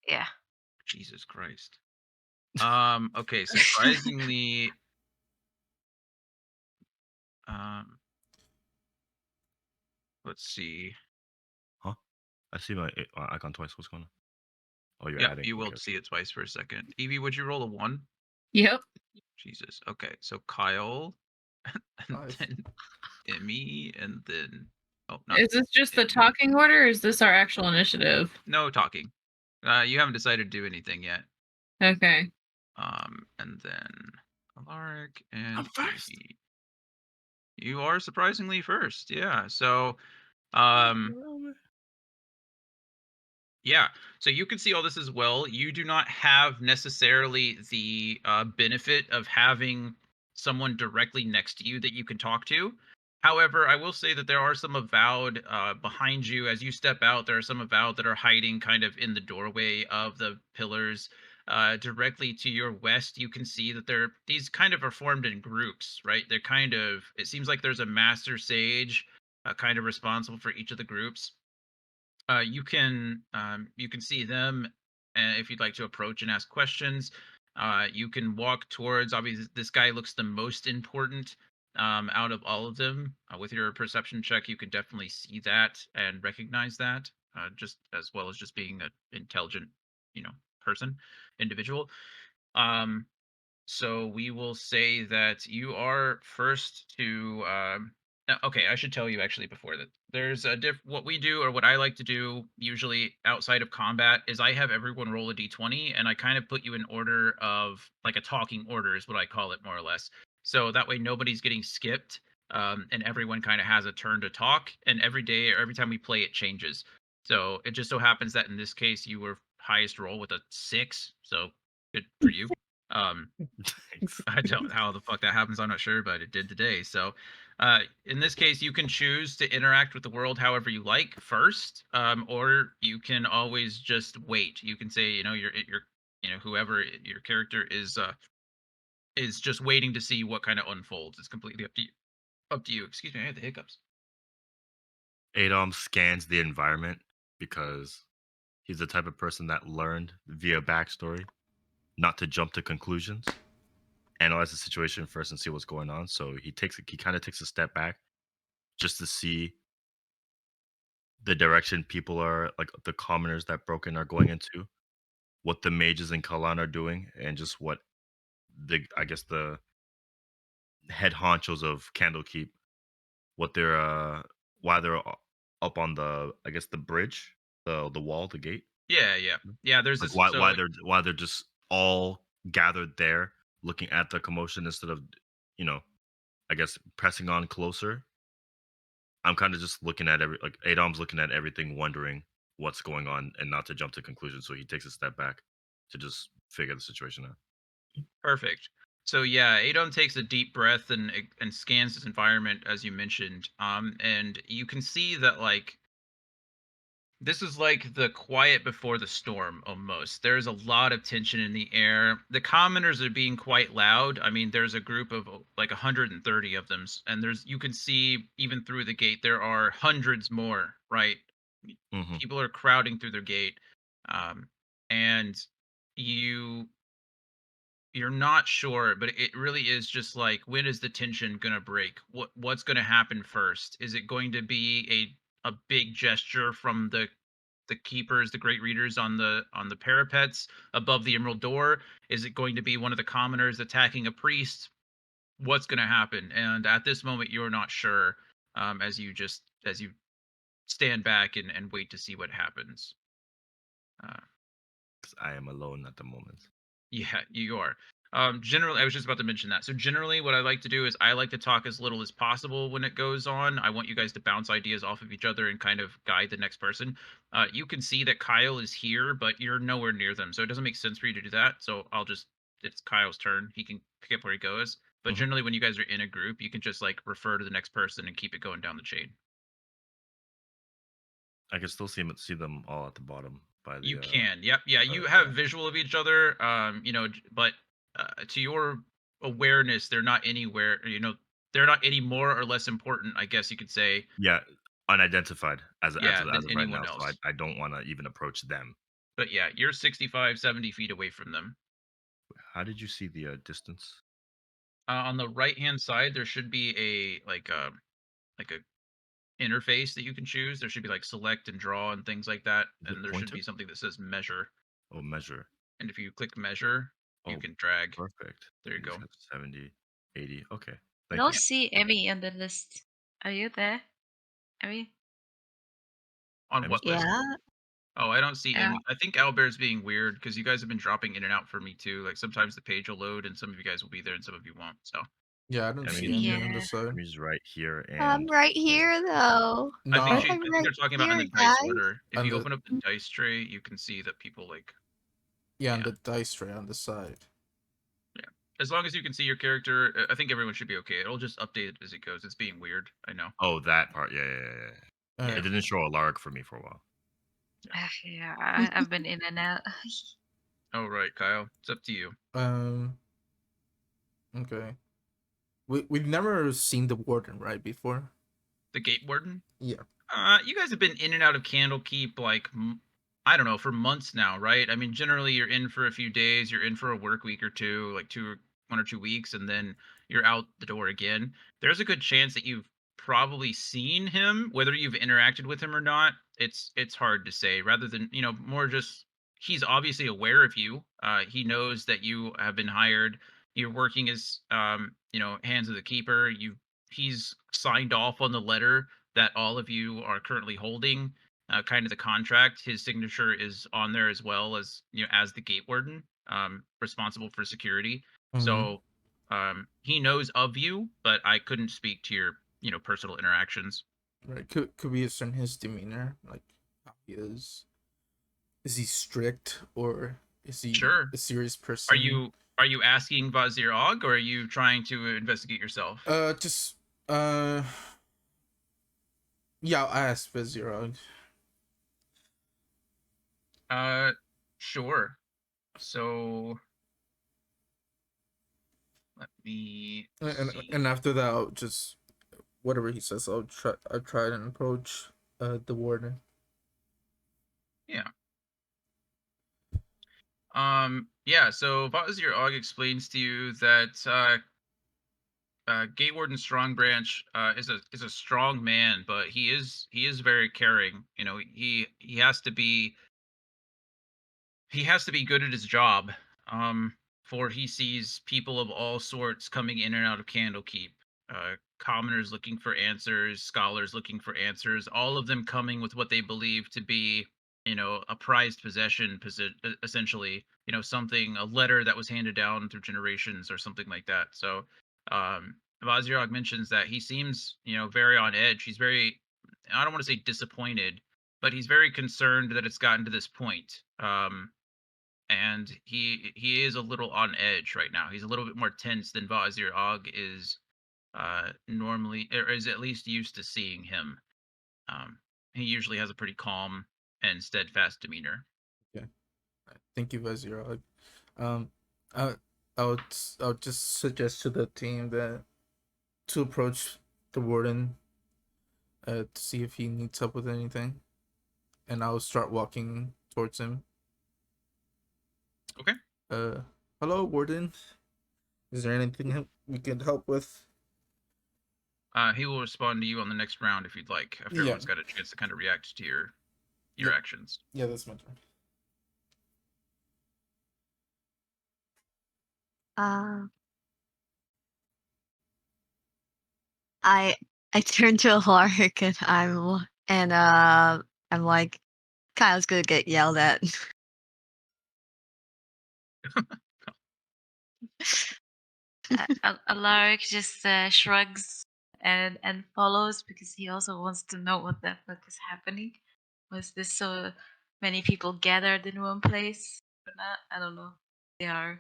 Yeah. Jesus Christ. Okay, surprisingly, let's see. Huh? I see my icon twice. What's going on? Oh, you're yeah, adding. You will see it twice for a second. Eevee, would you roll a 1? Yep. Jesus. Okay, so Kyle, and Nice. then Emmi, and then not Is this just the talking order, or is this our actual initiative? no talking. You haven't decided to do anything yet. Okay. And then Alaric and I'm first. Eevee. You are surprisingly first, yeah. So, yeah. So you can see all this as well. You do not have necessarily the benefit of having someone directly next to you that you can talk to. However, I will say that there are some avowed behind you. As you step out, there are some avowed that are hiding kind of in the doorway of the pillars. Directly to your west, you can see that these kind of are formed in groups, right? They're kind of, it seems like there's a master sage kind of responsible for each of the groups. You can see them if you'd like to approach and ask questions. You can walk towards, obviously this guy looks the most important out of all of them. With your perception check, you can definitely see that and recognize that, just as well as just being an intelligent, individual. So we will say that you are first to okay, I should tell you actually before that. There's a what we do, or what I like to do usually outside of combat, is I have everyone roll a d20 and I kind of put you in order of, like, a talking order is what I call it, more or less. So that way nobody's getting skipped, and everyone kind of has a turn to talk, and every day or every time we play it changes. So it just so happens that in this case you were highest roll with a 6, so good for you. I don't know how the fuck that happens. I'm not sure, but it did today. So, in this case, you can choose to interact with the world however you like first, or you can always just wait. You can say, whoever your character is just waiting to see what kind of unfolds. It's completely up to you. Up to you. Excuse me, I had the hiccups. Adom scans the environment because he's the type of person that learned via backstory not to jump to conclusions. Analyze the situation first and see what's going on. So he kind of takes a step back just to see the direction people are, like the commoners that broken are going into, what the mages in Kalan are doing, and just what the head honchos of Candlekeep, what they're why they're up on the, I guess, the bridge, the wall, the gate. Yeah. There's Like this. So why they're just all gathered there, looking at the commotion instead of, you know, I guess pressing on closer. I'm kind of just looking at Adom's looking at everything, wondering what's going on, and not to jump to conclusions. So he takes a step back to just figure the situation out. perfect. So yeah, Adon takes a deep breath and scans his environment as you mentioned. And you can see that like this is like the quiet before the storm almost. There's a lot of tension in the air. The commoners are being quite loud. I mean, there's a group of like 130 of them, and you can see even through the gate there are hundreds more, right? Mm-hmm. People are crowding through their gate. And you're not sure, but it really is just like, when is the tension gonna break? What's gonna happen first? Is it going to be a big gesture from the keepers, the great readers on the parapets above the emerald door? Is it going to be one of the commoners attacking a priest? What's going to happen? And at this moment, you're not sure. As you stand back and wait to see what happens. 'Cause I am alone at the moment. Yeah, you are. Generally, I was just about to mention that. So generally, what I like to do is I like to talk as little as possible when it goes on. I want you guys to bounce ideas off of each other and kind of guide the next person. You can see that Kyle is here, but you're nowhere near them, so it doesn't make sense for you to do that. So it's Kyle's turn. He can pick up where he goes. But Mhm. generally, when you guys are in a group, you can just like refer to the next person and keep it going down the chain. I can still see them all at the bottom by the. You can. Yep. Yeah. You Okay. have visual of each other. But to your awareness, they're not anywhere. They're not any more or less important, I guess you could say. Yeah, unidentified Yeah, as than of right anyone now. So else. I don't want to even approach them. But yeah, you're 65, 70 feet away from them. How did you see the distance? On the right hand side, there should be a interface that you can choose. There should be like select and draw and things like that, Is it and there should pointer? be something that says measure. Oh, measure. And if you click measure, you Oh, can drag. perfect. There you You go. said 70, 80. Okay. I Thank don't you. see Emmy on the list. Are you there, Emmy? On Emmy's what list? Yeah. Oh, I don't see Yeah. Emmy. I think Owlbear's being weird because you guys have been dropping in and out for me too. Like sometimes the page will load and some of you guys will be there and some of you won't. So Yeah, I don't see Emmy's, any on the Yeah. side. Emmy's right here, I'm and right here though. I think No, I'm they're right talking about in here, the dice guys. order. If on you the open up the dice tray, you can see that people like yeah, on yeah. the dice tray on the side. Yeah. As long as you can see your character, I think everyone should be okay. It'll just update it as it goes. It's being weird. I know. oh, that part. Yeah. Yeah. It didn't show Alaric for me for a while. Yeah, I've been in and out. Oh right, Kyle. It's up to you. Okay. We've never seen the warden, right, before? The gate warden? Yeah. You guys have been in and out of Candlekeep like I don't know, for months now, right? I mean, generally you're in for a few days, you're in for a work week or two, like 1 or 2 weeks, and then you're out the door again. There's a good chance that you've probably seen him, whether you've interacted with him or not. It's hard to say. Rather than more just he's obviously aware of you. He knows that you have been hired. You're working as hands of the keeper. He's signed off on the letter that all of you are currently holding, kind of the contract. His signature is on there as well as as the gate warden, responsible for security. Mm-hmm. So he knows of you, but I couldn't speak to your personal interactions. Right. Could we discern his demeanor, like how he is? Is he strict or is he Sure. a serious Are person? you asking Vazir Og, or are you trying to investigate yourself? Just yeah, I'll ask Vizirog. Sure. So let me see. And after that, I'll just whatever he says, I'll try and approach the warden. Yeah. Yeah, so Vazir Og explains to you that Gate Warden Strong Branch is a strong man, but he is very caring. He has to be good at his job. For he sees people of all sorts coming in and out of Candlekeep. commoners looking for answers, scholars looking for answers, all of them coming with what they believe to be, a prized possession, essentially, a letter that was handed down through generations or something like that. So, Vazirog mentions that he seems, very on edge. He's very, I don't want to say disappointed, but he's very concerned that it's gotten to this point. And he is a little on edge right now. He's a little bit more tense than Vazirog is normally, or is at least used to seeing him. He usually has a pretty calm and steadfast demeanor. Okay, thank you, Vazirog. I I'll just suggest to the team that to approach the warden to see if he needs help with anything, and I'll start walking towards him. Okay. Hello, warden. Is there anything we can help with? He will respond to you on the next round if you'd like, after everyone's got a chance to kind of react to your actions. Yeah, that's my turn. I turn to Alaric and I'm like, Kyle's gonna get yelled at. Alaric just shrugs and follows because he also wants to know what the fuck is happening. Was this so many people gathered in one place or not? I don't know. They are.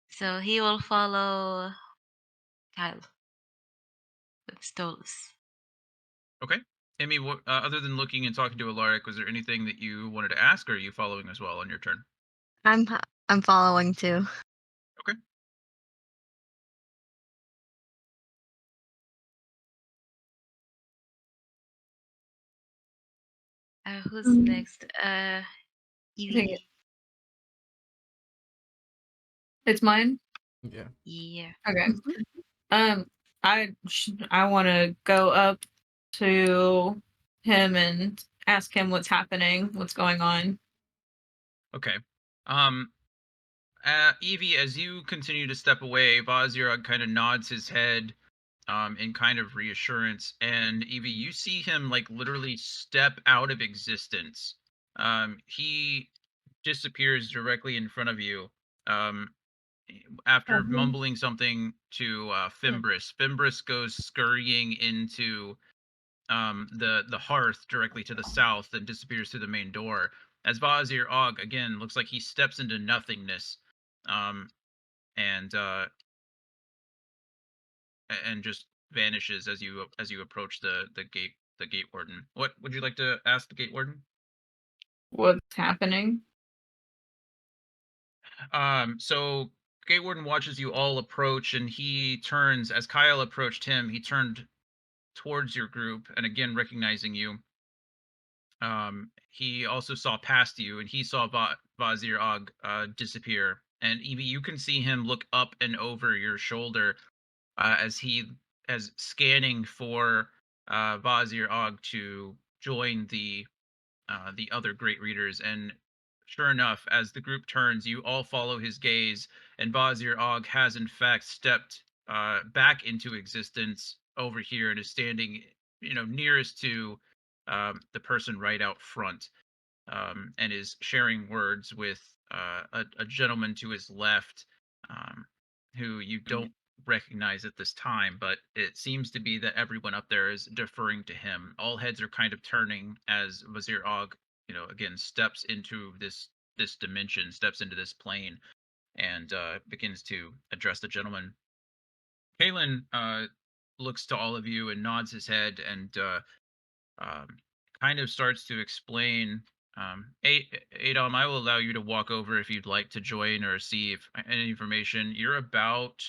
So he will follow Kyle with Stolas. Okay. Emmi, other than looking and talking to Alaric, was there anything that you wanted to ask, or are you following as well on your turn? I'm following too. Okay. Who's next? Eevee. It's mine. Yeah. Yeah. Okay. I want to go up to him and ask him what's happening, what's going on. Okay. Eevee, as you continue to step away, Vazirog kind of nods his head in kind of reassurance. And Eevee, you see him like literally step out of existence. He disappears directly in front of you. After mumbling something to Fimbris. Fimbris goes scurrying into the hearth directly to the south and disappears through the main door. As Vazirog again looks like he steps into nothingness, and just vanishes as you approach the gate warden. What would you like to ask the gate warden? What's happening? So gate warden watches you all approach, and he turns as Kyle approached him. He turned towards your group, and again recognizing you. He also saw past you, and he saw Vazirog disappear. And Eevee, you can see him look up and over your shoulder as scanning for Vazirog to join the other great readers. And sure enough, as the group turns, you all follow his gaze, and Vazirog has in fact stepped back into existence over here and is standing, nearest to the person right out front, and is sharing words with a gentleman to his left, who you don't recognize at this time, but it seems to be that everyone up there is deferring to him. All heads are kind of turning as Vazirog, again steps into this dimension, steps into this plane, and begins to address the gentleman. Kalen looks to all of you and nods his head and kind of starts to explain. Adom, I will allow you to walk over if you'd like to join or see if any information. You're about,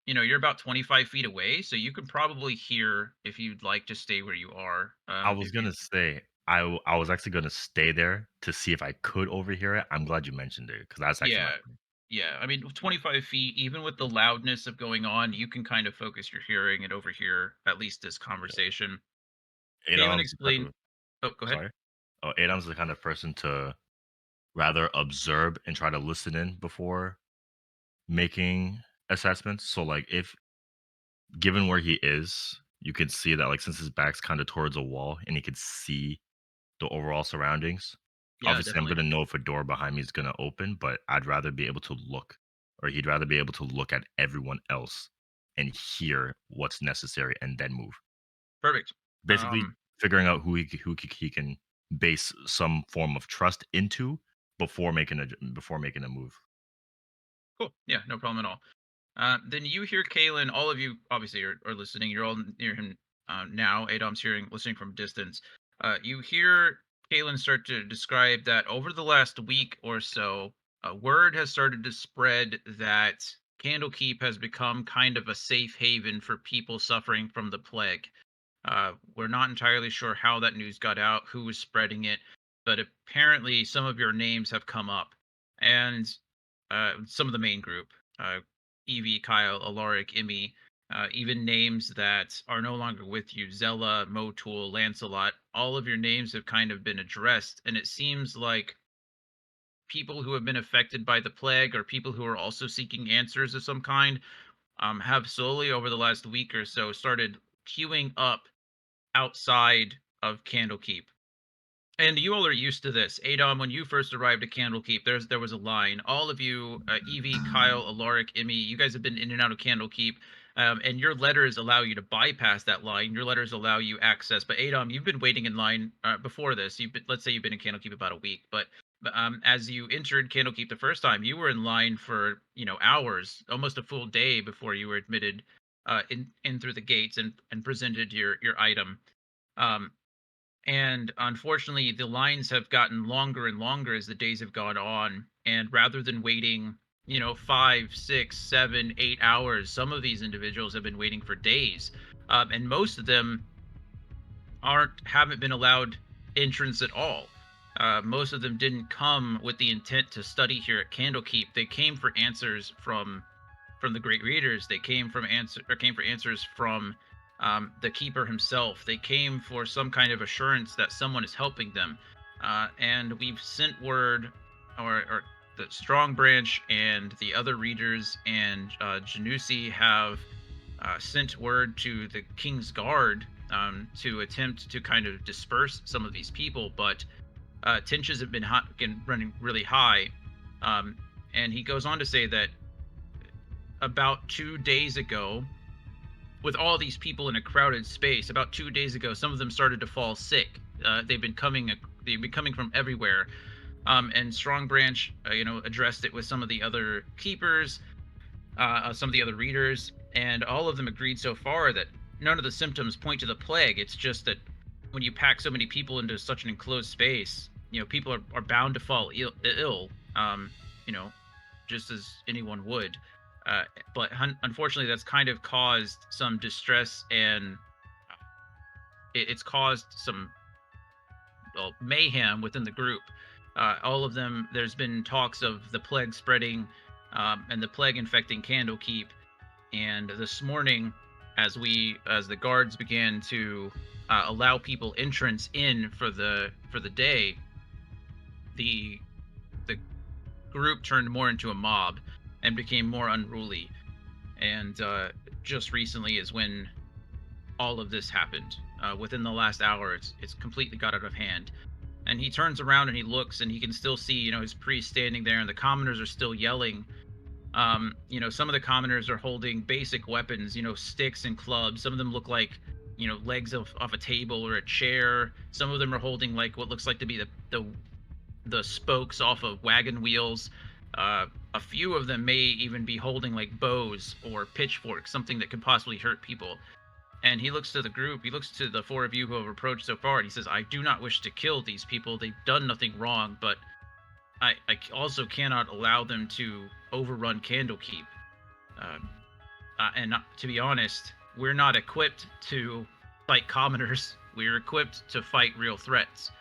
you're about 25 feet away, so you can probably hear if you'd like to stay where you are. I was gonna say I was actually gonna stay there to see if I could overhear it. I'm glad you mentioned it because that's actually my plan. Yeah. I mean, 25 feet, even with the loudness of going on, you can kind of focus your hearing and overhear at least this conversation. Kalen explained. Oh, go ahead. Sorry. Oh, Adam's the kind of person to rather observe and try to listen in before making assessments. So like if given where he is, you can see that like since his back's kind of towards a wall and he could see the overall surroundings. Yeah, Obviously, I'm definitely. gonna know if a door behind me is gonna open, but I'd rather be able to look, or he'd rather be able to look at everyone else and hear what's necessary and then move. Perfect. Basically, figuring out he can base some form of trust into before making a move. Cool. Yeah, no problem at all. Then you hear Kalen. All of you obviously are listening. You're all near him now. Adom's listening from distance. You hear Kalen start to describe that over the last week or so, word has started to spread that Candlekeep has become kind of a safe haven for people suffering from the plague. We're not entirely sure how that news got out, who was spreading it, but apparently some of your names have come up, and some of the main group, uh, Eevee, Kyle, Alaric, Emmi, even names that are no longer with you, Zella, Motul, Lancelot. All of your names have kind of been addressed, and it seems like people who have been affected by the plague or people who are also seeking answers of some kind have slowly over the last week or so started queuing up outside of Candlekeep. And you all are used to this. Adom, when you first arrived at Candlekeep, there was a line. All of you, Eevee, Kyle, Alaric, Emmi, you guys have been in and out of Candlekeep, and your letters allow you to bypass that line. Your letters allow you access. But Adom, you've been waiting in line before this. Let's say you've been in Candlekeep about a week, but as you entered Candlekeep the first time, you were in line for hours, almost a full day before you were admitted in through the gates and presented your item. Um, and unfortunately, the lines have gotten longer and longer as the days have gone on. And rather than waiting, 5, 6, 7, 8 hours, some of these individuals have been waiting for days. And most of them haven't been allowed entrance at all. Most of them didn't come with the intent to study here at Candlekeep. They came for answers from the great readers. They came for answers from the keeper himself. They came for some kind of assurance that someone is helping them. And we've sent word, or the Strong Branch and the other readers and Janusi have sent word to the King's Guard to attempt to kind of disperse some of these people, but tensions have been running really high. And he goes on to say that about 2 days ago, with all these people in a crowded space, about 2 days ago, some of them started to fall sick. They've been coming from everywhere. And Strong Branch, addressed it with some of the other keepers, some of the other readers, and all of them agreed so far that none of the symptoms point to the plague. It's just that when you pack so many people into such an enclosed space, people are bound to fall ill, just as anyone would. But unfortunately, that's kind of caused some distress, and it's caused some mayhem within the group. All of them, there's been talks of the plague spreading and the plague infecting Candlekeep. And this morning, as the guards began to allow people entrance in for the day, the group turned more into a mob and became more unruly. And just recently is when all of this happened. Within the last hour, it's completely got out of hand. And he turns around and he looks, and he can still see, his priest standing there, and the commoners are still yelling. Some of the commoners are holding basic weapons, sticks and clubs. Some of them look like, legs off a table or a chair. Some of them are holding like what looks like to be the spokes off of wagon wheels. A few of them may even be holding like bows or pitchforks, something that could possibly hurt people. And he looks to the group, he looks to the four of you who have approached so far, and he says, I do not wish to kill these people. They've done nothing wrong, but I also cannot allow them to overrun Candlekeep. And to be honest, we're not equipped to fight commoners. We're equipped to fight real threats.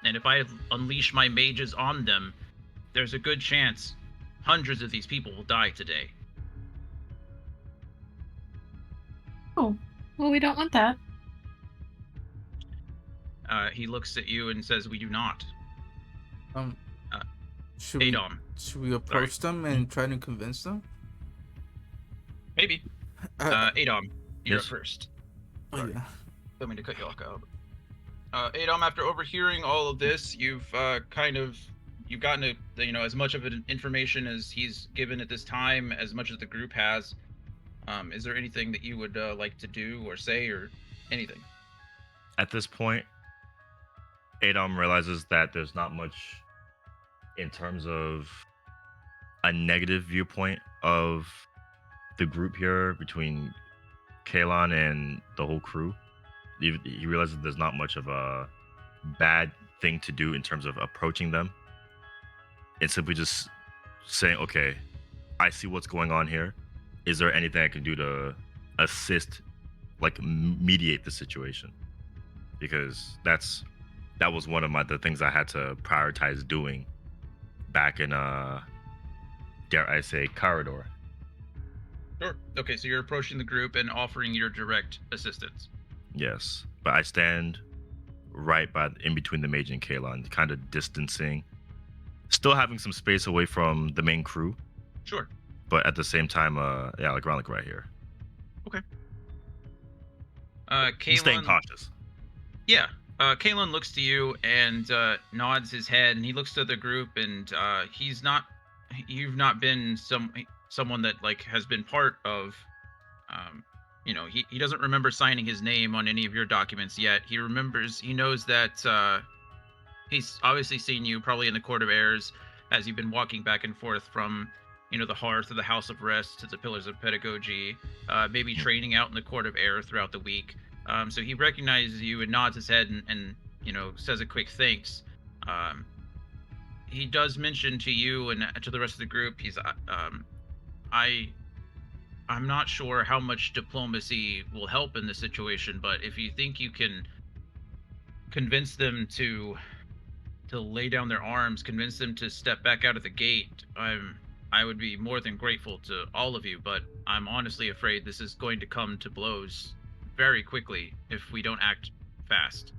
And if I unleash my mages on them, there's a good chance hundreds of these people will die today. Oh, well, we don't want that. He looks at you and says, we do not. Should Adom. we approach them and try to convince them? Maybe. Uh, Adom, you're Yes. up first. oh, Sorry. yeah. Don't mean to cut you off, Kyle. Adom, after overhearing all of this, you've you've gotten as much of an information as he's given at this time, as much as the group has. Is there anything that you would like to do or say or anything? At this point, Adom realizes that there's not much in terms of a negative viewpoint of the group here between Kalon and the whole crew. He realizes there's not much of a bad thing to do in terms of approaching them. It's simply just saying, okay, I see what's going on here. Is there anything I can do to assist, like mediate the situation? Because that was one of the things I had to prioritize doing back in dare I say corridor. Sure. Okay, so you're approaching the group and offering your direct assistance. Yes, but I stand right in between the mage and Kalon, kind of distancing, still having some space away from the main crew. Sure. But at the same time, like around like right here. Okay. He's staying Kalon, cautious. yeah. Kalon looks to you and nods his head, and he looks to the group, and you've not been someone that like has been part of, he doesn't remember signing his name on any of your documents yet. He knows that he's obviously seen you probably in the Court of Airs as you've been walking back and forth from, the Hearth or the House of Rest to the Pillars of Pedagogy, maybe training out in the Court of Air throughout the week. So he recognizes you and nods his head and says a quick thanks. He does mention to you and to the rest of the group, I'm not sure how much diplomacy will help in this situation, but if you think you can convince them to lay down their arms, convince them to step back out of the gate, I would be more than grateful to all of you, but I'm honestly afraid this is going to come to blows very quickly if we don't act fast.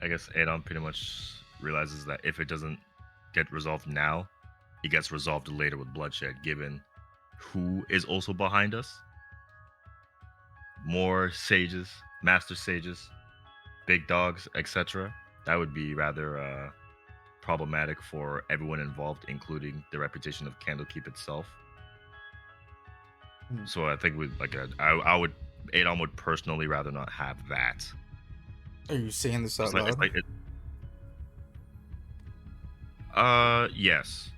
I guess Adom pretty much realizes that if it doesn't get resolved now, it gets resolved later with bloodshed, given who is also behind us. More sages, master sages, big dogs, etc. That would be rather problematic for everyone involved, including the reputation of Candlekeep itself. So I think Adom would personally rather not have that. Are you saying this out loud? Yes.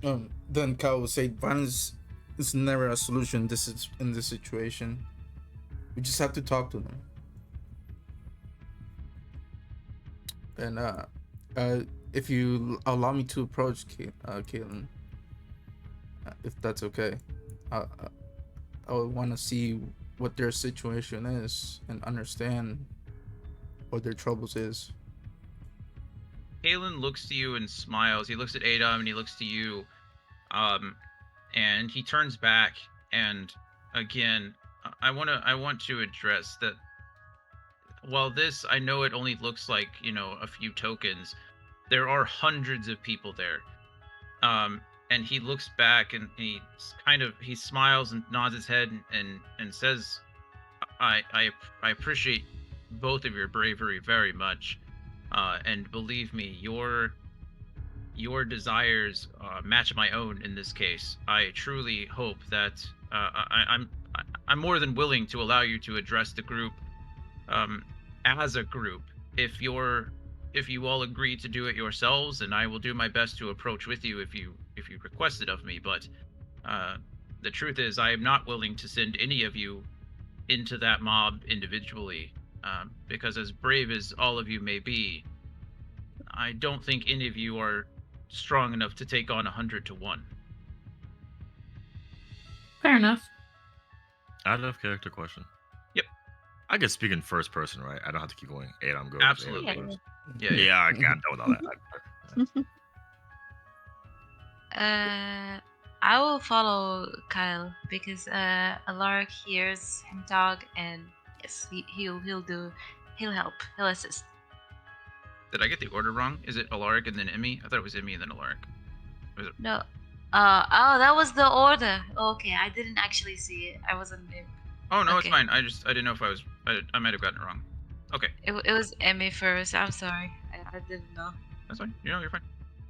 Then Kyle will say violence is never a solution in this situation. We just have to talk to them. And if you allow me to approach Caitlin, if that's okay, I would want to see what their situation is and understand what their troubles is. Kalen looks to you and smiles. He looks at Adom and he looks to you, and he turns back. And again, I want to address that. While this, I know it only looks like a few tokens, there are hundreds of people there. And he looks back and he smiles and nods his head and says, I appreciate both of your bravery very much. And believe me, your desires match my own in this case. I truly hope that I'm more than willing to allow you to address the group as a group. If you all agree to do it yourselves, and I will do my best to approach with you if you request it of me. But the truth is, I am not willing to send any of you into that mob individually. Because as brave as all of you may be, I don't think any of you are strong enough to take on 100 to 1. Fair enough. Out of character question. Yep. I can speak in first person, right? I don't have to keep going. Adom goes. Absolutely. Adom goes. Yeah. I can't know all that. I will follow Kyle because Alaric hears him talk, and yes, he'll help, he'll assist. Did I get the order wrong? Is it Alaric and then Emmi? I thought it was Emmi and then Alaric. No. Oh, that was the order. Okay, I didn't actually see it. I wasn't there. Oh no, it's Okay. fine. I didn't know if I might have gotten it wrong. Okay, It was Emmy first. I'm sorry. I didn't know. that's fine. You're fine.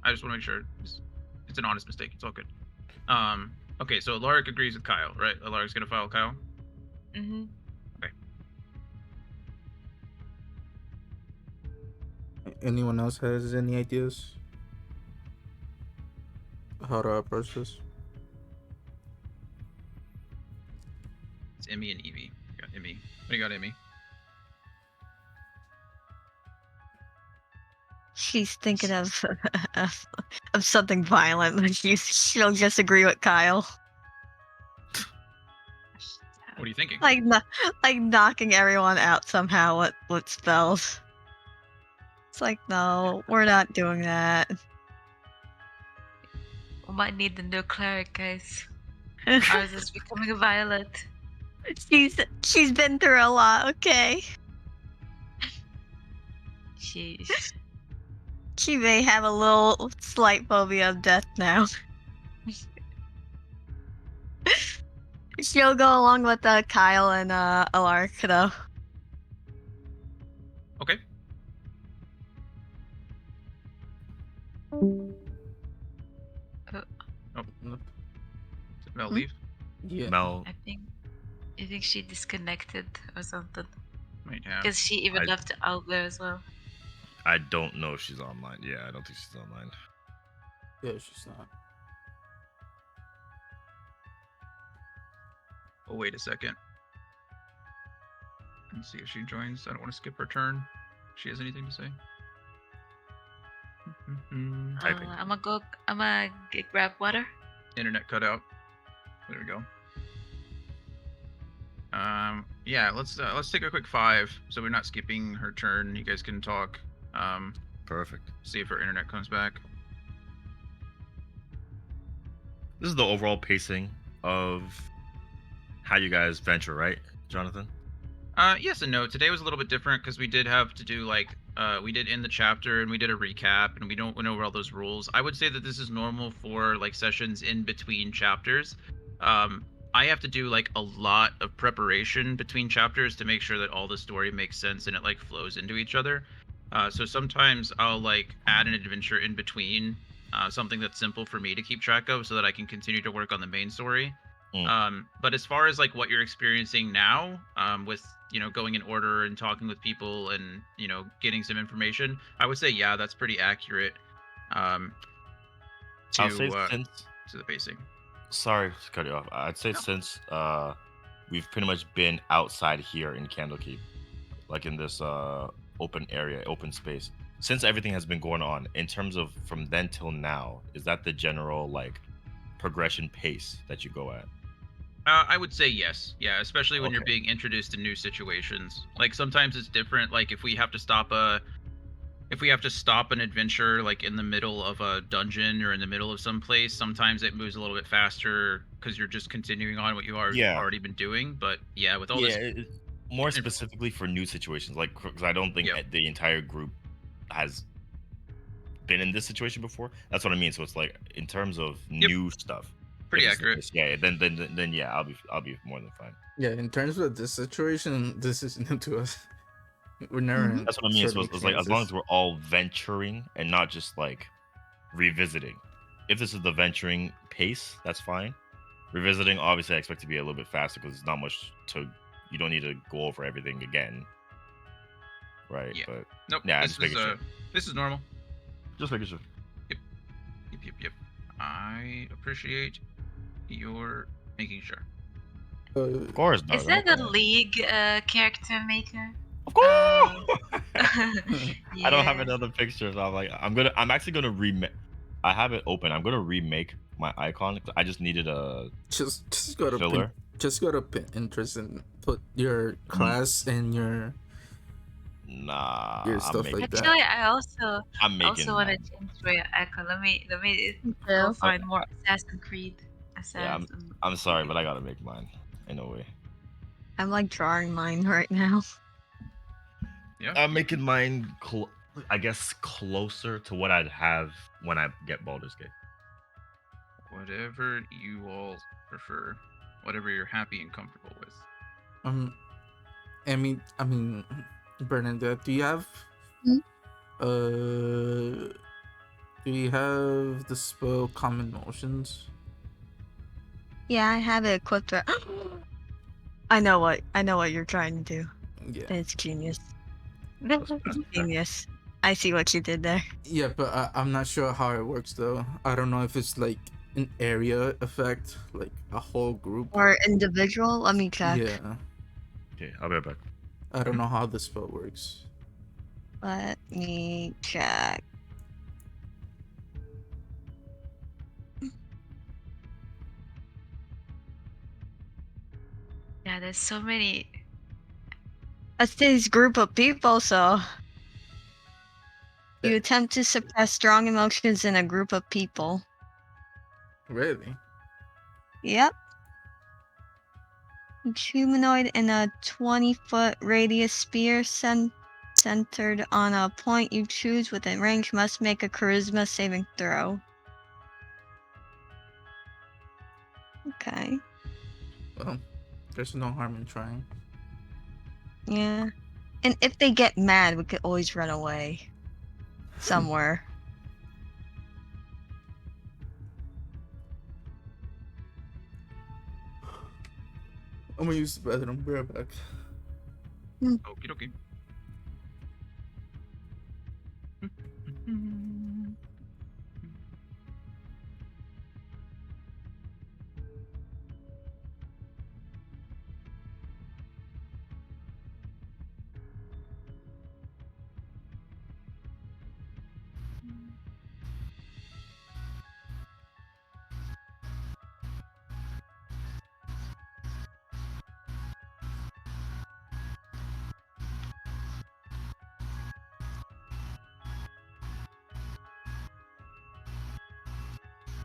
I just want to make sure it's an honest mistake. It's all good. Okay, so Alaric agrees with Kyle, right? Alaric's gonna file Kyle. Mm-hmm. Anyone else has any ideas how to approach this? It's Emmi and Eevee. I got Emmi. What do you got, Emmi? She's thinking of something violent, but she'll just agree with Kyle. What are you thinking? Like knocking everyone out somehow with spells. It's like, no, we're not doing that. We might need the new cleric, guys. Ours is becoming violent. She's been through a lot, okay? Sheesh. She may have a little slight phobia of death now. She'll go along with Kyle and Alaric, though. Okay. Nope. Did Mel leave? Yeah. Mel, I think she disconnected or something. Might have. Because she even left out there as well. I don't know if she's online. Yeah, I don't think she's online. Yeah, she's not. Oh, wait a second. Let's see if she joins. I don't want to skip her turn. If she has anything to say. Typing. I'm gonna grab water. Internet cut out. There we go. Yeah, let's take a quick 5, so we're not skipping her turn. You guys can talk. Perfect. See if her internet comes back. This is the overall pacing of how you guys venture, right, Jonathan? Yes and no. Today was a little bit different because we did have to do we did end the chapter and we did a recap and we went over all those rules. I would say that this is normal for sessions in between chapters. I have to do a lot of preparation between chapters to make sure that all the story makes sense and it flows into each other. So sometimes I'll add an adventure in between, something that's simple for me to keep track of so that I can continue to work on the main story. But as far as what you're experiencing now, with going in order and talking with people and getting some information, I would say yeah, that's pretty accurate. I'll say to the pacing. Sorry to cut you off. I'd say since we've pretty much been outside here in Candlekeep, in this open area, open space. Since everything has been going on, in terms of from then till now, is that the general progression pace that you go at? I would say yes. Yeah, especially when you're being introduced to new situations. Sometimes it's different. If we have to stop an adventure in the middle of a dungeon or in the middle of some place, sometimes it moves a little bit faster because you're just continuing on what you already been doing. But yeah, with all this, more specifically for new situations, because I don't think the entire group has been in this situation before. That's what I mean. So it's in terms of new stuff. Pretty accurate. Yeah, then yeah, I'll be more than fine. Yeah, in terms of this situation, this is new to us. We're never. That's what I mean. So it's as long as we're all venturing and not just revisiting. If this is the venturing pace, that's fine. Revisiting, obviously, I expect to be a little bit faster because it's not much to. You don't need to go over everything again, right? Yeah. But nope. yeah, this is normal. Just making sure. Yep. I appreciate your making sure. Of course. Is that the league character maker? Of course. Yeah. I don't have another picture. So I'm actually gonna remake. I have it open. I'm gonna remake my icon. I just needed a just go to filler. Just go to Pinterest and put your class and your stuff like that. Actually, I also want to mine. change my icon. Let me go find more Assassin's Creed. Yeah, I'm sorry, but I gotta make mine in a way. I'm drawing mine right now. Yeah. I'm making mine I guess closer to what I'd have when I get Baldur's Gate. Whatever you all prefer. Whatever you're happy and comfortable with. I mean, Bernadette, do you have Hmm? do you have the spell Common Motions? Yeah, I have it equipped. I know what you're trying to do. Yeah. It's genius. That's Genius. I see what you did there. Yeah, but I'm not sure how it works though. I don't know if it's like an area effect, like a whole group. Or individual. Let me check. Yeah, Okay, I'll be right back. I don't know how the spell works. Let me check. Yeah, there's so many. That's this group of people, so you Yeah. attempt to suppress strong emotions in a group of people. Really? Yep. Each humanoid in a 20-foot radius sphere centered on a point you choose within range must make a charisma saving throw. Okay. Well, there's no harm in trying. Yeah. And if they get mad, we could always run away somewhere. I'm gonna use the bathroom. Be right back. Okie dokie.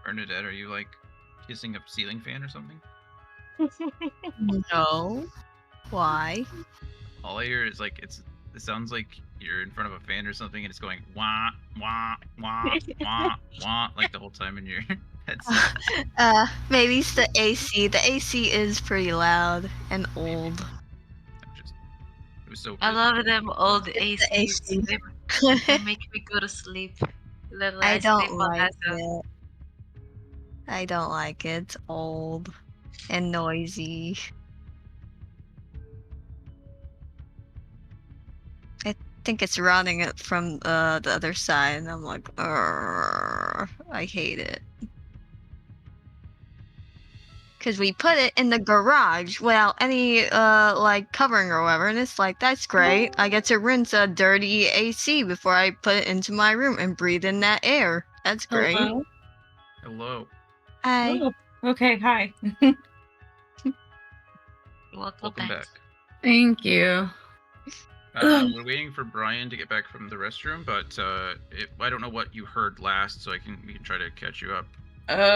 Bernadette, are you like kissing a ceiling fan or something? No. Why? All I hear is like it sounds like you're in front of a fan or something and it's going wah wah wah wah wah like the whole time in your headset. Maybe it's the AC. The AC is pretty loud and old. It was so I love them old It's the ACs. AC. They make me go to sleep. Literally, I sleep don't on like that stuff. it. I don't like it. It's old and noisy. I think it's running it from the other side, and I'm like, I hate it. Because we put it in the garage without any like covering or whatever, and it's like, that's great. I get to rinse a dirty AC before I put it into my room and breathe in that air. That's great. Hello? Hello. Hi. Oh, okay, hi. Welcome back. Thank you. We're waiting for Bryan to get back from the restroom, but I don't know what you heard last, so we can try to catch you up.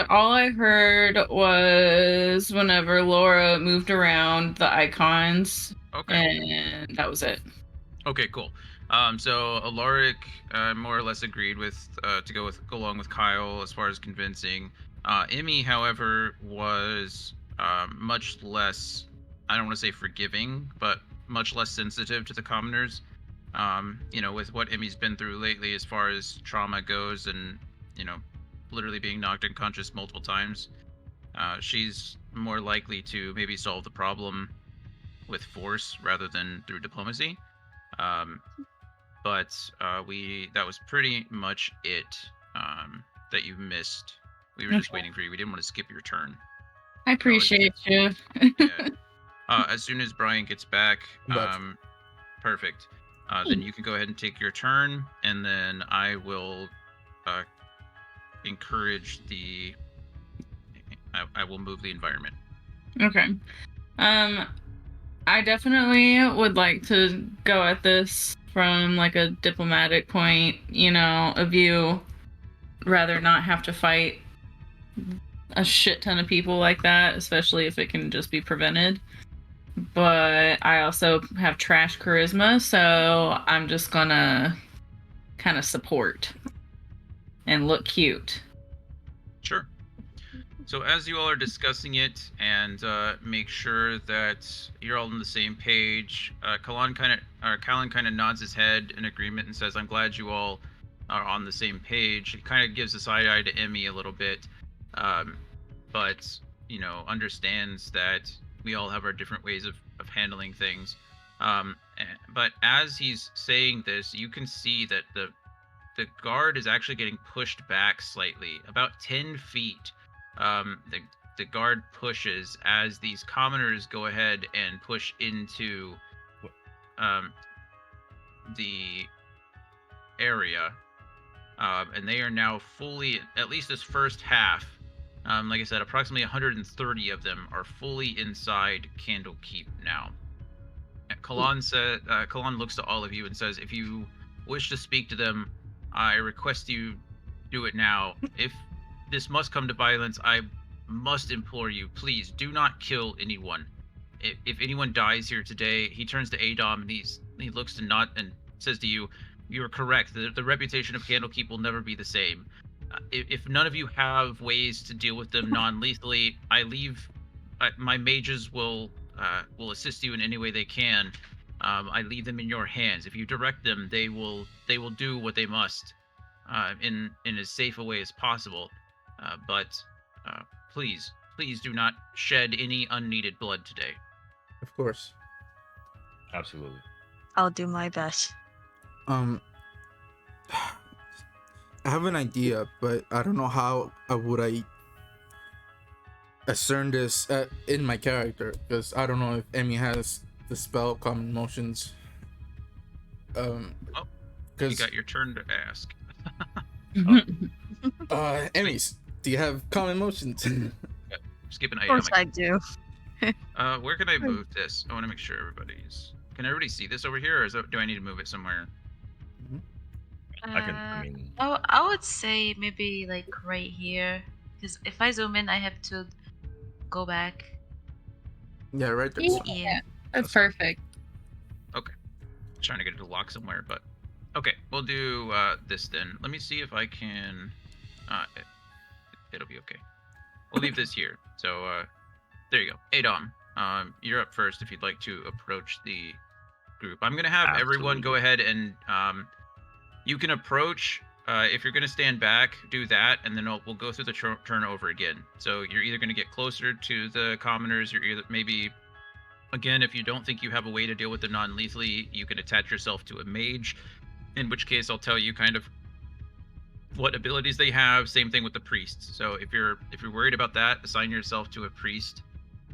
All I heard was whenever Laura moved around the icons, and that was it. Okay, cool. So Alaric more or less agreed with to go along with Kyle as far as convincing. Emmi, however, was much less. I don't want to say forgiving, but much less sensitive to the commoners. With what Emmy's been through lately as far as trauma goes, and literally being knocked unconscious multiple times, she's more likely to maybe solve the problem with force rather than through diplomacy. But that was pretty much it that you missed. We were just waiting for you. We didn't want to skip your turn. I appreciate you. Yeah. As soon as Bryan gets back, perfect. Then you can go ahead and take your turn, and then I will encourage I will move the environment. Okay. I definitely would like to go at this from like a diplomatic point, of view, rather not have to fight a shit ton of people like that, especially if it can just be prevented. But I also have trash charisma, so I'm just gonna kind of support and look cute. Sure. So as you all are discussing it and make sure that you're all on the same page, Callan kind of nods his head in agreement and says, "I'm glad you all are on the same page." He kind of gives a side eye to Emmi a little bit, but understands that we all have our different ways of handling things. But as he's saying this, you can see that the guard is actually getting pushed back slightly, about 10 feet. The guard pushes as these commoners go ahead and push into the area, and they are now fully, at least this first half, like I said, approximately 130 of them are fully inside Candlekeep now. Callan looks to all of you and says, "If you wish to speak to them, I request you do it now. If this must come to violence, I must implore you, please do not kill anyone. If anyone dies here today," he turns to Adom and he looks to Nut and says to you, "You are correct. The reputation of Candlekeep will never be the same. If none of you have ways to deal with them non-lethally, my mages will assist you in any way they can. I leave them in your hands. If you direct them, they will do what they must in as safe a way as possible. But please do not shed any unneeded blood today." Of course. Absolutely. I'll do my best. I have an idea, but I don't know how would I discern this in my character, because I don't know if Emmi has the spell Common Motions. You Because got your turn to ask. Emmys, do you have Common Motions? Skip an Of item. course I do. Where can I move this? I want to make sure Can everybody see this over here, or do I need to move it somewhere? I would say maybe like right here, because if I zoom in, I have to go back. Yeah, right there. Yeah, that's perfect. Okay. Trying to get it to lock somewhere, but okay, we'll do this then. Let me see if I can. It'll be okay. We'll leave this here. So there you go. Adom, you're up first if you'd like to approach the group. I'm gonna have everyone go ahead and you can approach. If you're gonna stand back, do that, and then we'll go through the turn over again. So you're either gonna get closer to the commoners, you're either maybe. Again, if you don't think you have a way to deal with them non-lethally, you can attach yourself to a mage, in which case I'll tell you kind of what abilities they have. Same thing with the priests. So if you're worried about that, assign yourself to a priest,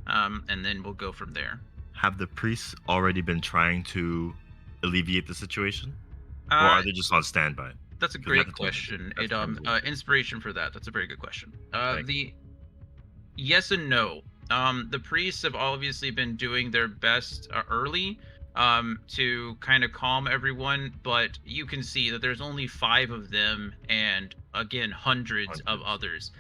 and then we'll go from there. Have the priests already been trying to alleviate the situation, or are they just on standby? That's a great question, Adom. Inspiration for that. That's a very good question. The yes and no. The priests have obviously been doing their best early to kind of calm everyone, but you can see that there's only 5 of them and again hundreds of others.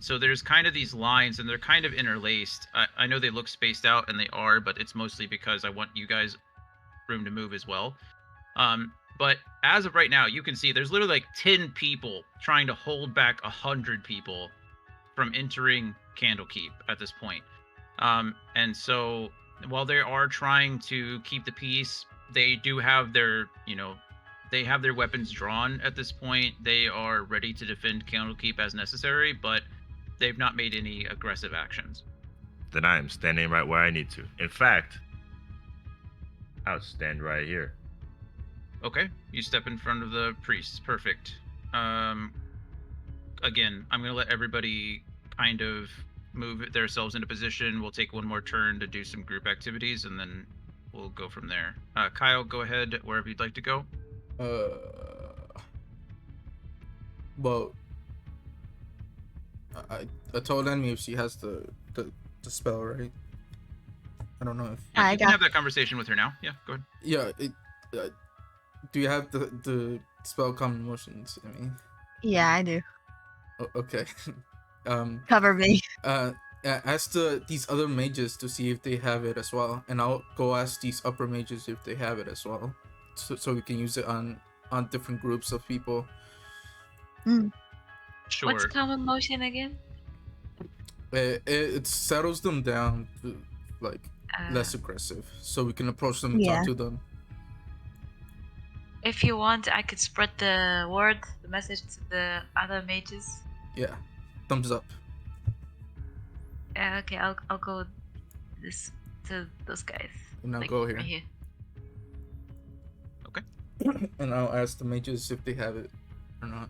So there's kind of these lines and they're kind of interlaced. I know they look spaced out and they are, but it's mostly because I want you guys room to move as well. But as of right now, you can see there's literally like 10 people trying to hold back 100 people from entering Candlekeep at this point. And so while they are trying to keep the peace, they do have their, they have their weapons drawn at this point. They are ready to defend Candlekeep as necessary, but they've not made any aggressive actions. Then I am standing right where I need to. In fact, I'll stand right here. Okay, you step in front of the priests. Perfect. Again, I'm going to let everybody kind of move themselves into position. We'll take one more turn to do some group activities, and then we'll go from there. Kyle, go ahead wherever you'd like to go. Well, I told Emmi if she has the spell, right? I don't know if you can have that conversation with her now. Yeah, go ahead. Yeah. Do you have the spell Common Motions? I mean. Yeah, I do. Okay. Cover me. Ask these other mages to see if they have it as well, and I'll go ask these upper mages if they have it as well, so we can use it on different groups of people. Sure. What's Common Motion again? It settles them down to, like, less Uh, aggressive, so we can approach them and Yeah. talk to them. if you want, I could spread the word, the message to the other mages. Yeah, thumbs up. Okay, I'll go this to those guys. And I'll Like, go here. right here. And I'll ask the mages if they have it or not.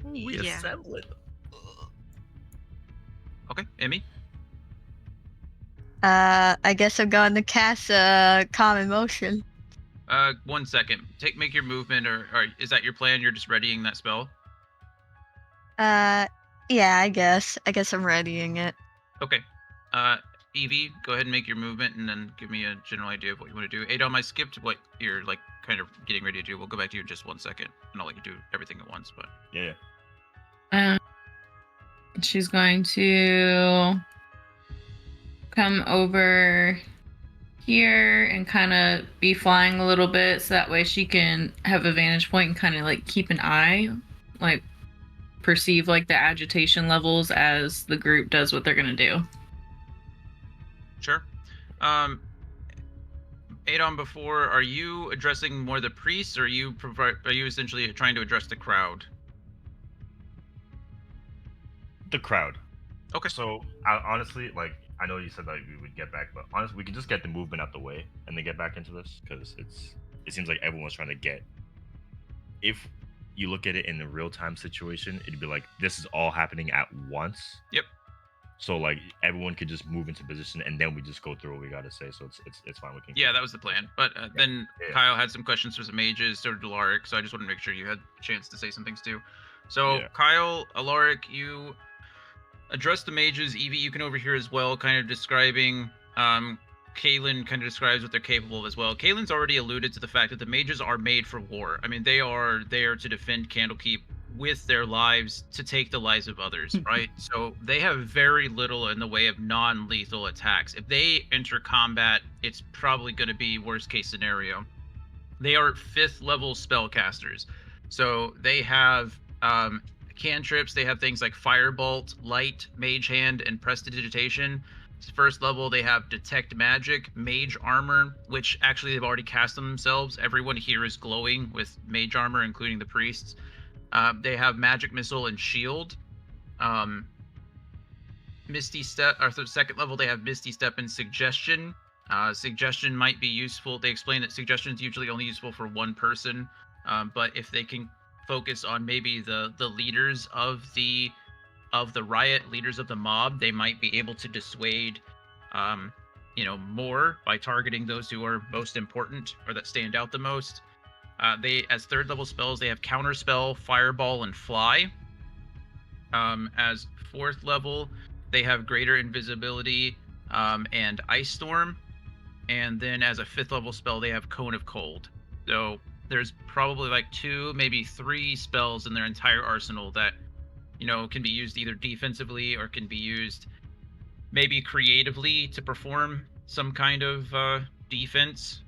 We Yeah. assemble it. Okay, Emmy. I guess I'm going to cast Common Motion. 1 second. Make your movement, or is that your plan? You're just readying that spell. Yeah, I guess I'm readying it. Okay. Eevee, go ahead and make your movement, and then give me a general idea of what you want to do. Adom, I skipped what you're like kind of getting ready to do. We'll go back to you in just 1 second, and I'll let you do everything at once. But Yeah. She's going to come over here and kind of be flying a little bit, so that way she can have a vantage point and kind of like keep an eye, like perceive like the agitation levels as the group does what they're gonna do. Sure. Adom, before, are you addressing more the priests, or are you essentially trying to address the crowd? The crowd. Okay. So honestly, like, I know you said that we would get back, but honestly, we can just get the movement out the way and then get back into this, because it seems like everyone's trying to get. If you look at it in the real time situation, it'd be like this is all happening at once. Yep. So like everyone could just move into position and then we just go through what we gotta say. So it's fine. We can. Yeah, that was the plan. But then Kyle had some questions for some mages, so did Alaric. So I just want to make sure you had a chance to say some things too. So Kyle, Alaric, you address the mages. Eevee, you can overhear as well, kind of describing. Kaylin kind of describes what they're capable of as well. Kaylin's already alluded to the fact that the mages are made for war. I mean, they are there to defend Candlekeep with their lives, to take the lives of others, right? So they have very little in the way of non-lethal attacks. If they enter combat, it's probably going to be worst case scenario. They are 5th level spellcasters. So they have cantrips. They have things like Firebolt, Light, Mage Hand, and Prestidigitation. 1st level, they have Detect Magic, Mage Armor, which actually they've already cast them themselves. Everyone here is glowing with Mage Armor, including the priests. They have Magic Missile and Shield. Misty Step, or 2nd level, they have Misty Step and Suggestion. Suggestion might be useful. They explain that Suggestion is usually only useful for one person, but if they can focus on maybe the leaders of the riot, leaders of the mob, they might be able to dissuade more by targeting those who are most important or that stand out the most. They, as 3rd level spells, they have Counterspell, Fireball, and Fly. As 4th level, they have Greater Invisibility and Ice Storm. And then as a 5th level spell, they have Cone of Cold. So there's probably like 2, maybe 3 spells in their entire arsenal that can be used either defensively or can be used maybe creatively to perform some kind of defense.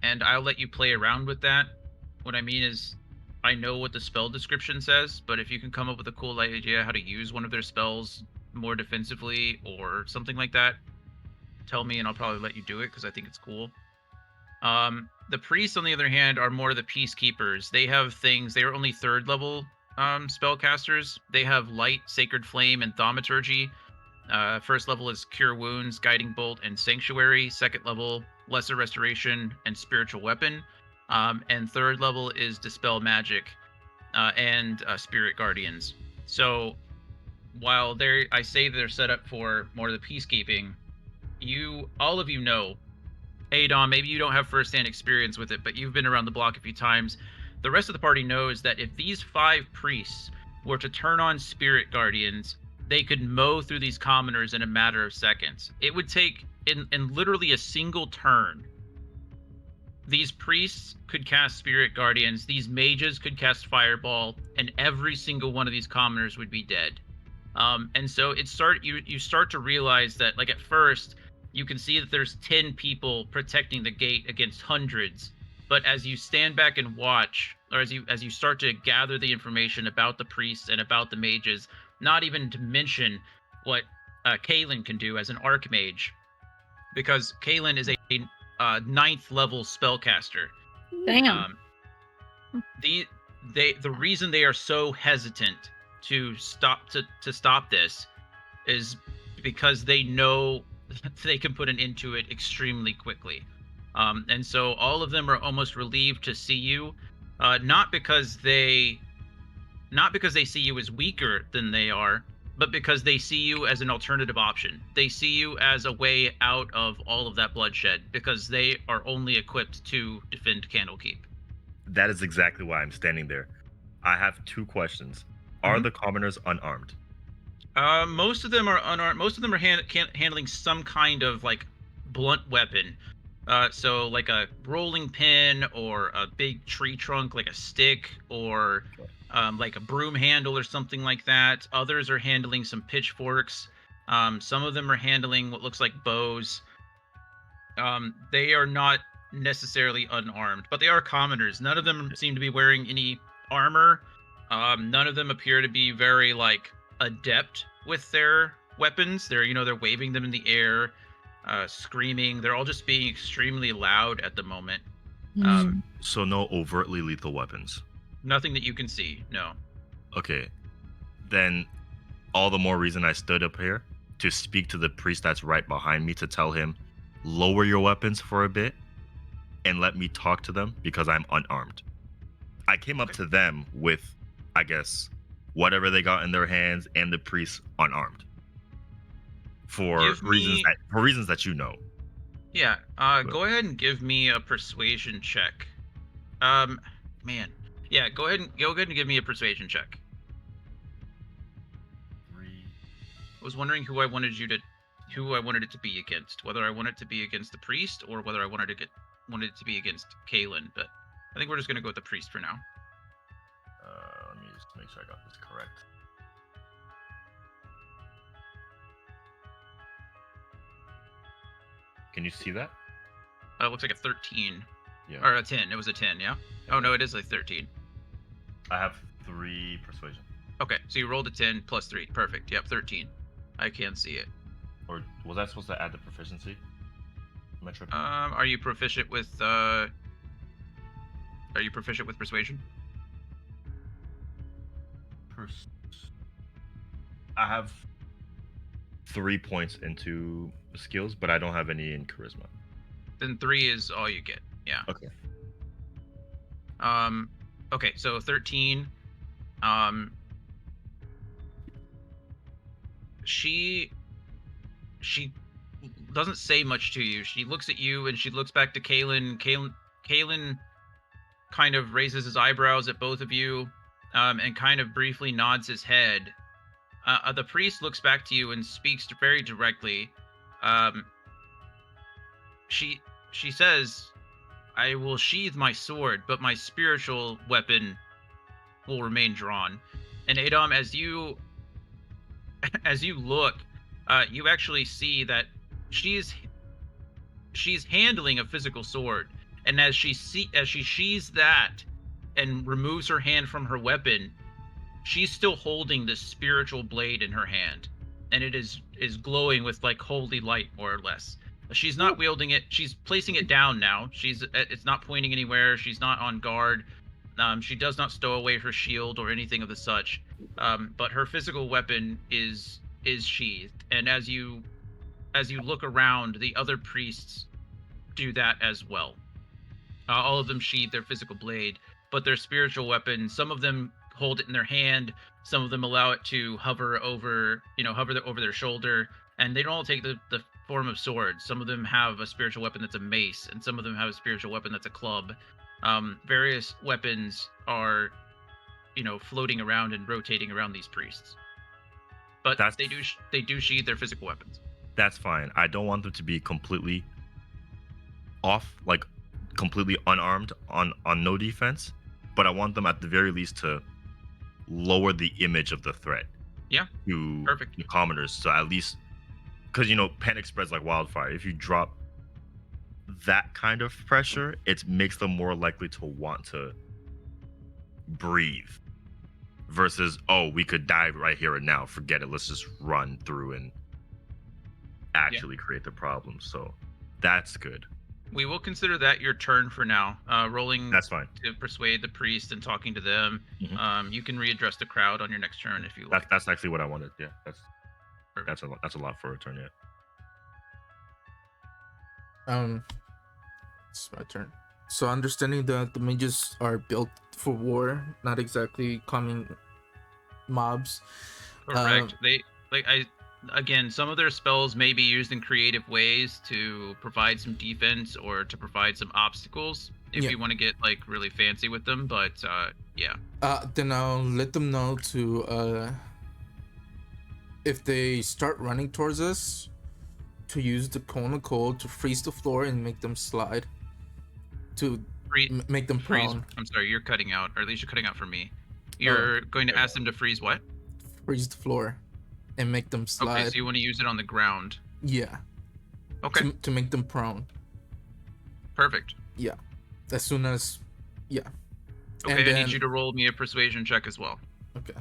And I'll let you play around with that. What I mean is, I know what the spell description says, but if you can come up with a cool idea how to use one of their spells more defensively or something like that, tell me and I'll probably let you do it because I think it's cool. The priests, on the other hand, are more the peacekeepers. They have things, they are only 3rd level spellcasters. They have Light, Sacred Flame, and Thaumaturgy. 1st level is Cure Wounds, Guiding Bolt, and Sanctuary. 2nd level, Lesser Restoration and Spiritual Weapon. And 3rd level is Dispel Magic and Spirit Guardians. So while I say they're set up for more of the peacekeeping, all of you know, Adom, maybe you don't have firsthand experience with it, but you've been around the block a few times. The rest of the party knows that if these 5 priests were to turn on Spirit Guardians, they could mow through these commoners in a matter of seconds. It would take, in literally a single turn, these priests could cast Spirit Guardians, these mages could cast Fireball, and every single one of these commoners would be dead. And so you start to realize that, like, at first, you can see that there's 10 people protecting the gate against hundreds. But as you stand back and watch, or as you start to gather the information about the priests and about the mages, Not even to mention what Kaylin can do as an Archmage, because Kaylin is a 9th level spellcaster. Damn. The reason they are so hesitant to stop this is because they know they can put an end to it extremely quickly. And so all of them are almost relieved to see you, not because they see you as weaker than they are, but because they see you as an alternative option. They see you as a way out of all of that bloodshed, because they are only equipped to defend Candlekeep. That is exactly why I'm standing there. I have 2 questions. Are the commoners unarmed? Most of them are unarmed. Most of them are handling some kind of like blunt weapon. So like a rolling pin or a big tree trunk, like a stick, or like a broom handle or something like that. Others are handling some pitchforks. Some of them are handling what looks like bows. They are not necessarily unarmed, but they are commoners. None of them seem to be wearing any armor. None of them appear to be very like adept with their weapons. They're waving them in the air, screaming. They're all just being extremely loud at the moment. So no overtly lethal weapons. Nothing that you can see. No. Okay, then all the more reason I stood up here to speak to the priest that's right behind me, to tell him, lower your weapons for a bit and let me talk to them, because I'm unarmed. I came up to them with, I guess, whatever they got in their hands, and the priest unarmed. For reasons that you know. Yeah. Go ahead and give me a persuasion check. Man. Yeah, go ahead and give me a persuasion check. 3. I was wondering who I wanted it to be against. Whether I want it to be against the priest, or whether I wanted it to be against Kaylin, but I think we're just gonna go with the priest for now. Let me just make sure I got this correct. Can you see that? It looks like a 13. Yeah. Or a 10. It was a 10, yeah? Oh, no, it is a 13. I have 3 persuasion. Okay, so you rolled a 10 plus 3. Perfect. Yep, 13. I can see it. Or was I supposed to add the proficiency? Am I tripping? Are you proficient with persuasion? I have 3 points into skills, but I don't have any in charisma. Then 3 is all you get. Yeah. Okay. Okay, so 13. She doesn't say much to you. She looks at you and she looks back to Kaylin. Kaylin kind of raises his eyebrows at both of you, and kind of briefly nods his head. The priest looks back to you and speaks very directly. She says, "I will sheathe my sword, but my spiritual weapon will remain drawn." And Adom, as you look, you actually see that she's handling a physical sword, and as she sheathes that and removes her hand from her weapon, she's still holding this spiritual blade in her hand, and it is glowing with like holy light, more or less. She's not wielding it. She's placing it down now. It's not pointing anywhere. She's not on guard. She does not stow away her shield or anything of the such. But her physical weapon is sheathed. And as you look around, the other priests do that as well. All of them sheathe their physical blade, but their spiritual weapon, some of them hold it in their hand. Some of them allow it to hover over their shoulder, and they don't all take the form of swords. Some of them have a spiritual weapon that's a mace, and some of them have a spiritual weapon that's a club. Various weapons are, floating around and rotating around these priests. But they do sheathe their physical weapons. That's fine. I don't want them to be completely off, like completely unarmed on no defense, but I want them at the very least to lower the image of the threat. Yeah. To Perfect. the commoners, so at least, because panic spreads like wildfire. If you drop that kind of pressure, it makes them more likely to want to breathe versus, oh, we could die right here and now. Forget it. Let's just run through and actually create the problem. So that's good. We will consider that your turn for now. Rolling That's fine. to persuade the priest and talking to them. You can readdress the crowd on your next turn if you like. That's actually what I wanted. Yeah, that's a lot for a turn. Yeah. It's my turn. So understanding that the mages are built for war, not exactly calming mobs. Correct. Again, some of their spells may be used in creative ways to provide some defense or to provide some obstacles if you want to get like really fancy with them, but yeah. Then I'll let them know to if they start running towards us, to use the cone of cold to freeze the floor and make them slide, to make them prone. I'm sorry, you're cutting out, or at least you're cutting out for me. You're going to ask them to freeze what? Freeze the floor and make them slide. Okay, so you want to use it on the ground. Yeah. Okay. To make them prone. Perfect. Yeah. As soon as, yeah. Okay, and then, I need you to roll me a persuasion check as well. Okay.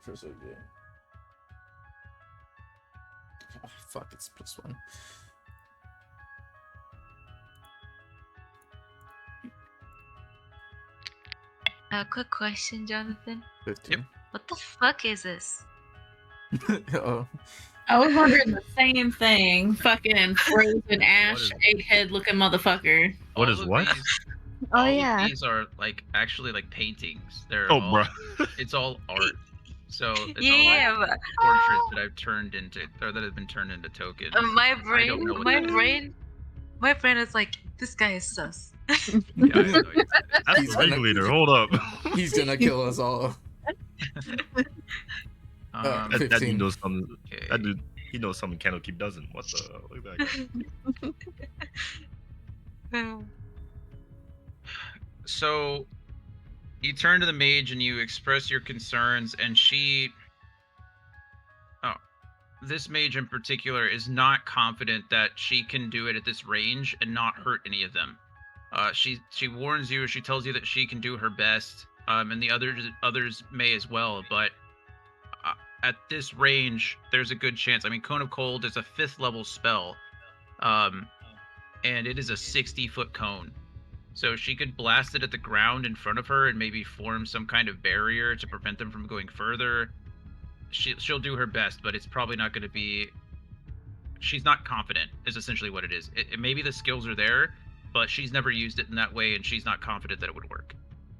Persuasion. Oh, fuck, it's +1. Quick question, Jonathan. 15. Yep. What the fuck is this? Oh. I was wondering the same thing. Fucking frozen ash, egghead looking motherfucker. What is what? Oh all yeah. of these are like actually like paintings. They're bro. It's all art. So it's Yeah, all like portraits that I've turned into, or that have been turned into tokens. my I don't know what that is. my brain is like, this guy is sus. Yeah, I have no idea. That's He's the gonna- regulator. Hold up. He's gonna kill us all. That dude 15. knows something. Okay. That dude, he knows something Candlekeep doesn't. What the? Look at that guy. So you turn to the mage and you express your concerns, and this mage in particular is not confident that she can do it at this range and not hurt any of them. She warns you, she tells you that she can do her best, and the others may as well, but at this range, there's a good chance. I mean, Cone of Cold is a 5th level spell, and it is a 60-foot cone. So she could blast it at the ground in front of her and maybe form some kind of barrier to prevent them from going further. She'll do her best, but it's probably not going to be... She's not confident, is essentially what it is. Maybe the skills are there, but she's never used it in that way, and she's not confident that it would work.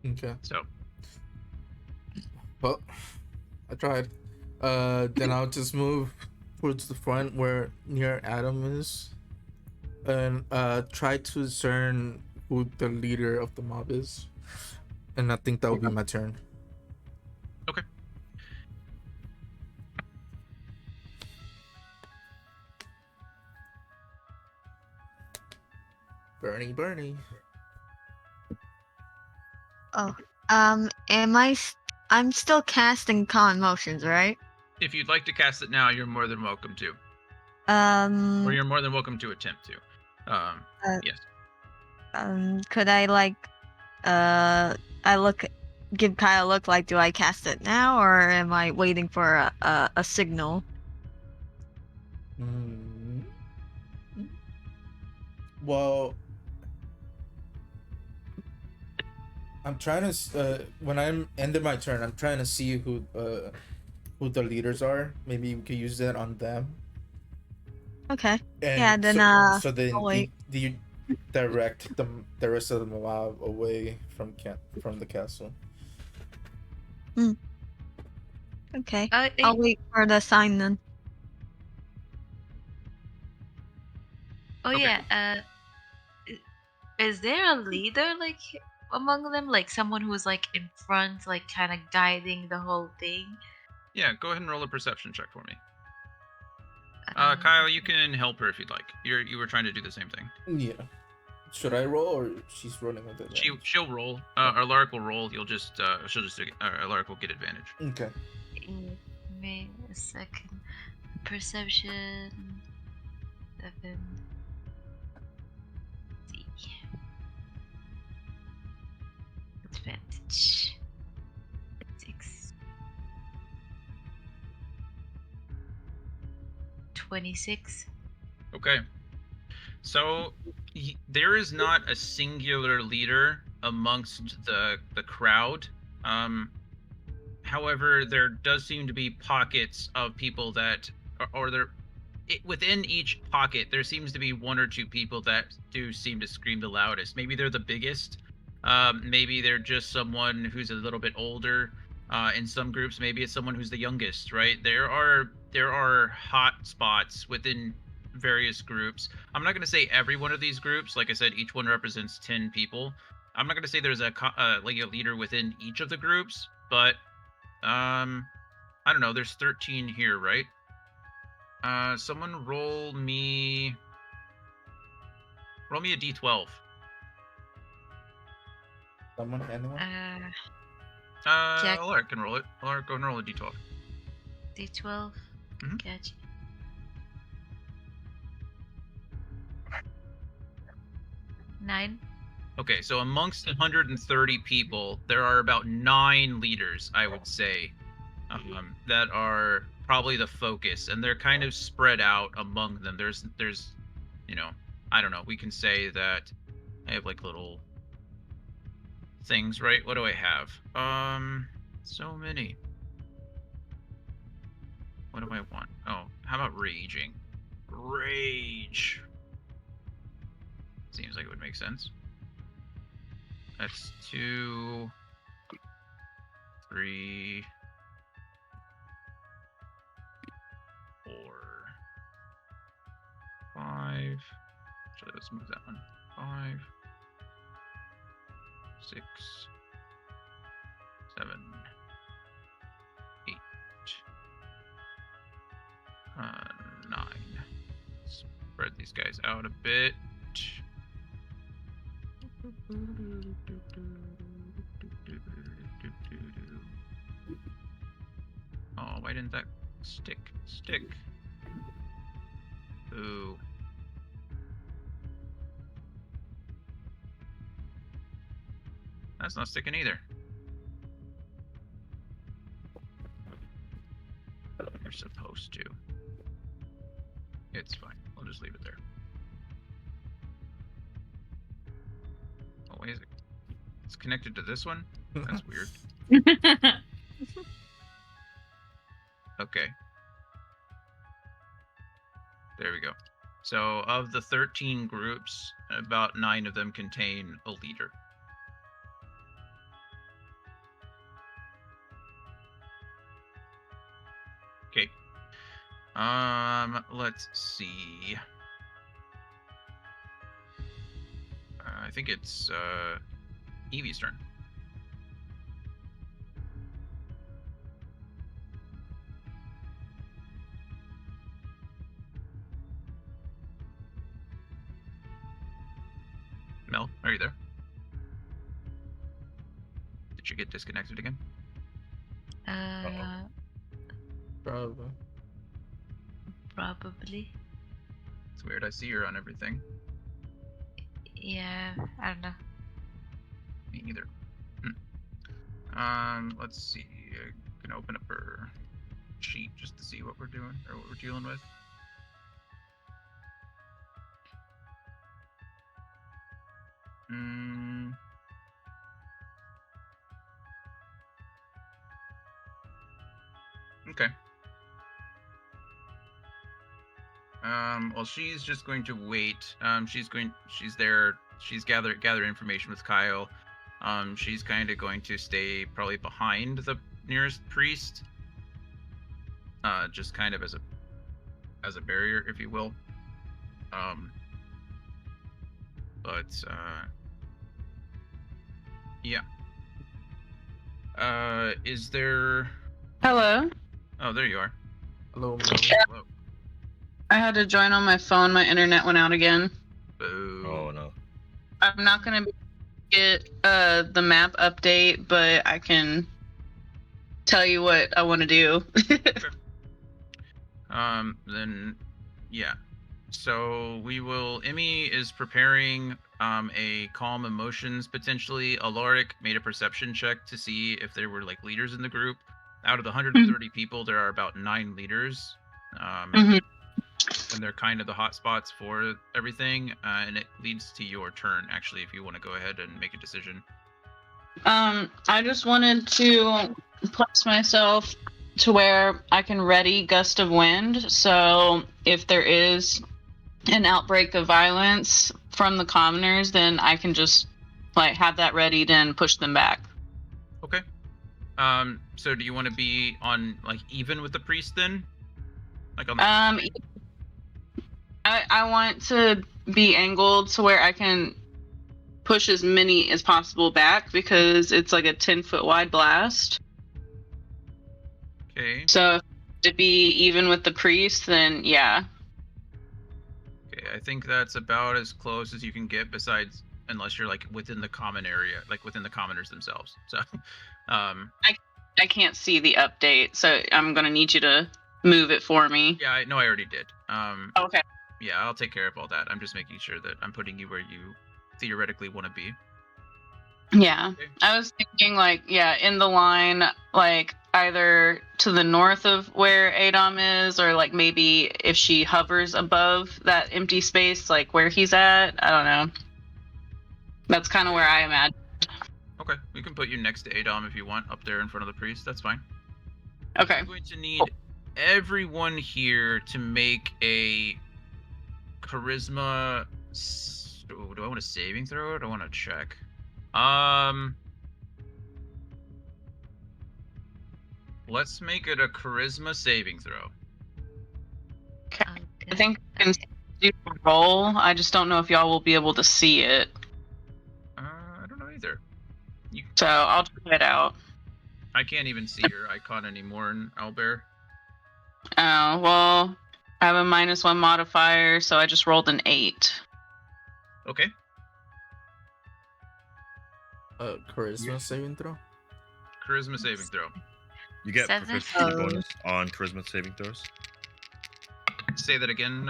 Okay. So. Well, I tried. Then I'll just move towards the front where near Adom is, and try to discern who the leader of the mob is. And I think that will be my turn. Okay. Bernie. Oh. I'm still casting Con Motions, right? If you'd like to cast it now, you're more than welcome to. Or you're more than welcome to attempt to. Yes. Could I give Kyle a look, like, do I cast it now, or am I waiting for a signal? Well, I'm trying to when I'm ending my turn, I'm trying to see who the leaders are. Maybe we could use that on them. Okay. And yeah, then so then I'll wait. you direct the rest of the mob away from the castle. Okay. I'll wait for the sign then. Oh Okay. yeah. Is there a leader like among them, like someone who's like in front, like kind of guiding the whole thing? Yeah, go ahead and roll a perception check for me. Kyle, you can help her if you'd like. You were trying to do the same thing. Yeah. Should I roll, or she's rolling with it? She'll roll. Alaric will roll. You'll just Alaric will get advantage. Okay. Give me a second. Perception. 7. 26. Okay. So there is not a singular leader amongst the crowd. However, there does seem to be pockets of people that, within each pocket, there seems to be one or two people that do seem to scream the loudest. Maybe they're the biggest. Maybe they're just someone who's a little bit older. In some groups, maybe it's someone who's the youngest. Right? There are hot spots within various groups. I'm not going to say every one of these groups. Like I said, each one represents 10 people. I'm not going to say there's a leader within each of the groups, but I don't know. There's 13 here, right? Someone roll me a d12. Someone, anyone? Jack. Alaric can roll it. Alaric, go and roll a d12. D12. Mhm. Gotcha. 9. Okay, so amongst 130 people, there are about 9 leaders, I would say, that are probably the focus, and they're kind of spread out among them. There's, I don't know. We can say that I have like little things, right? What do I have? So many. What do I want? Oh, how about raging? Rage. Seems like it would make sense. That's 2, 3, 4, 5. Actually, let's move that one. 5, 6, 7, 8, 9. Spread these guys out a bit. Oh, why didn't that stick? Ooh. That's not sticking either. You're supposed to. It's fine. I'll just leave it there. Oh, wait, is it? It's connected to this one? That's weird. Okay. There we go. So, of the 13 groups, about 9 of them contain a leader. Okay. Let's see. I think it's Eevee's turn. Mel, are you there? Did you get disconnected again? Probably. Probably. It's weird. I see you're on everything. Yeah, I don't know. Me neither. Let's see. I'm gonna open up her sheet just to see what we're doing or what we're dealing with. Okay. Well, she's just going to wait. She's there. She's gather information with Kyle. She's kind of going to stay probably behind the nearest priest. Just kind of as a barrier, if you will. Yeah. Is there? Hello. Oh, there you are. Hello, Mel. Hello. I had to join on my phone. My internet went out again. Boo. Oh no. I'm not gonna get the map update, but I can tell you what I want to do. Then, yeah. So we will. Emmi is preparing a calm emotions potentially. Alaric made a perception check to see if there were like leaders in the group. Out of the 130 people, there are about 9 leaders. and they're kind of the hot spots for everything. And it leads to your turn, actually, if you want to go ahead and make a decision. I just wanted to place myself to where I can ready gust of wind. So if there is an outbreak of violence from the commoners, then I can just like have that readied and push them back. Okay. So do you want to be on like even with the priest then? Like on the I want to be angled to where I can push as many as possible back because it's like a 10-foot wide blast. Okay. So to be even with the priest, then yeah. Okay, I think that's about as close as you can get, besides unless you're like within the common area, like within the commoners themselves. So I can't see the update, so I'm gonna need you to move it for me. yeah, I already did. Okay. Yeah, I'll take care of all that. I'm just making sure that I'm putting you where you theoretically want to be. Yeah. Okay. I was thinking like, yeah, in the line, like either to the north of where Adom is, or like maybe if she hovers above that empty space, like where he's at. I don't know. That's kind of where I imagine. Okay, we can put you next to Adom if you want, up there in front of the priest. That's fine. Okay. I'm going to need everyone here to make a charisma. Do I want a saving throw or do I want to check? Let's make it a charisma saving throw. Okay. I think I can do the roll. I just don't know if y'all will be able to see it. I don't know either. So I'll try it out. I can't even see your icon anymore in Owlbear. Oh, well, I have a -1 modifier, so I just rolled an 8. Okay. Charisma saving throw? Charisma saving throw. You get 7. proficiency bonus on charisma saving throws. Say that again.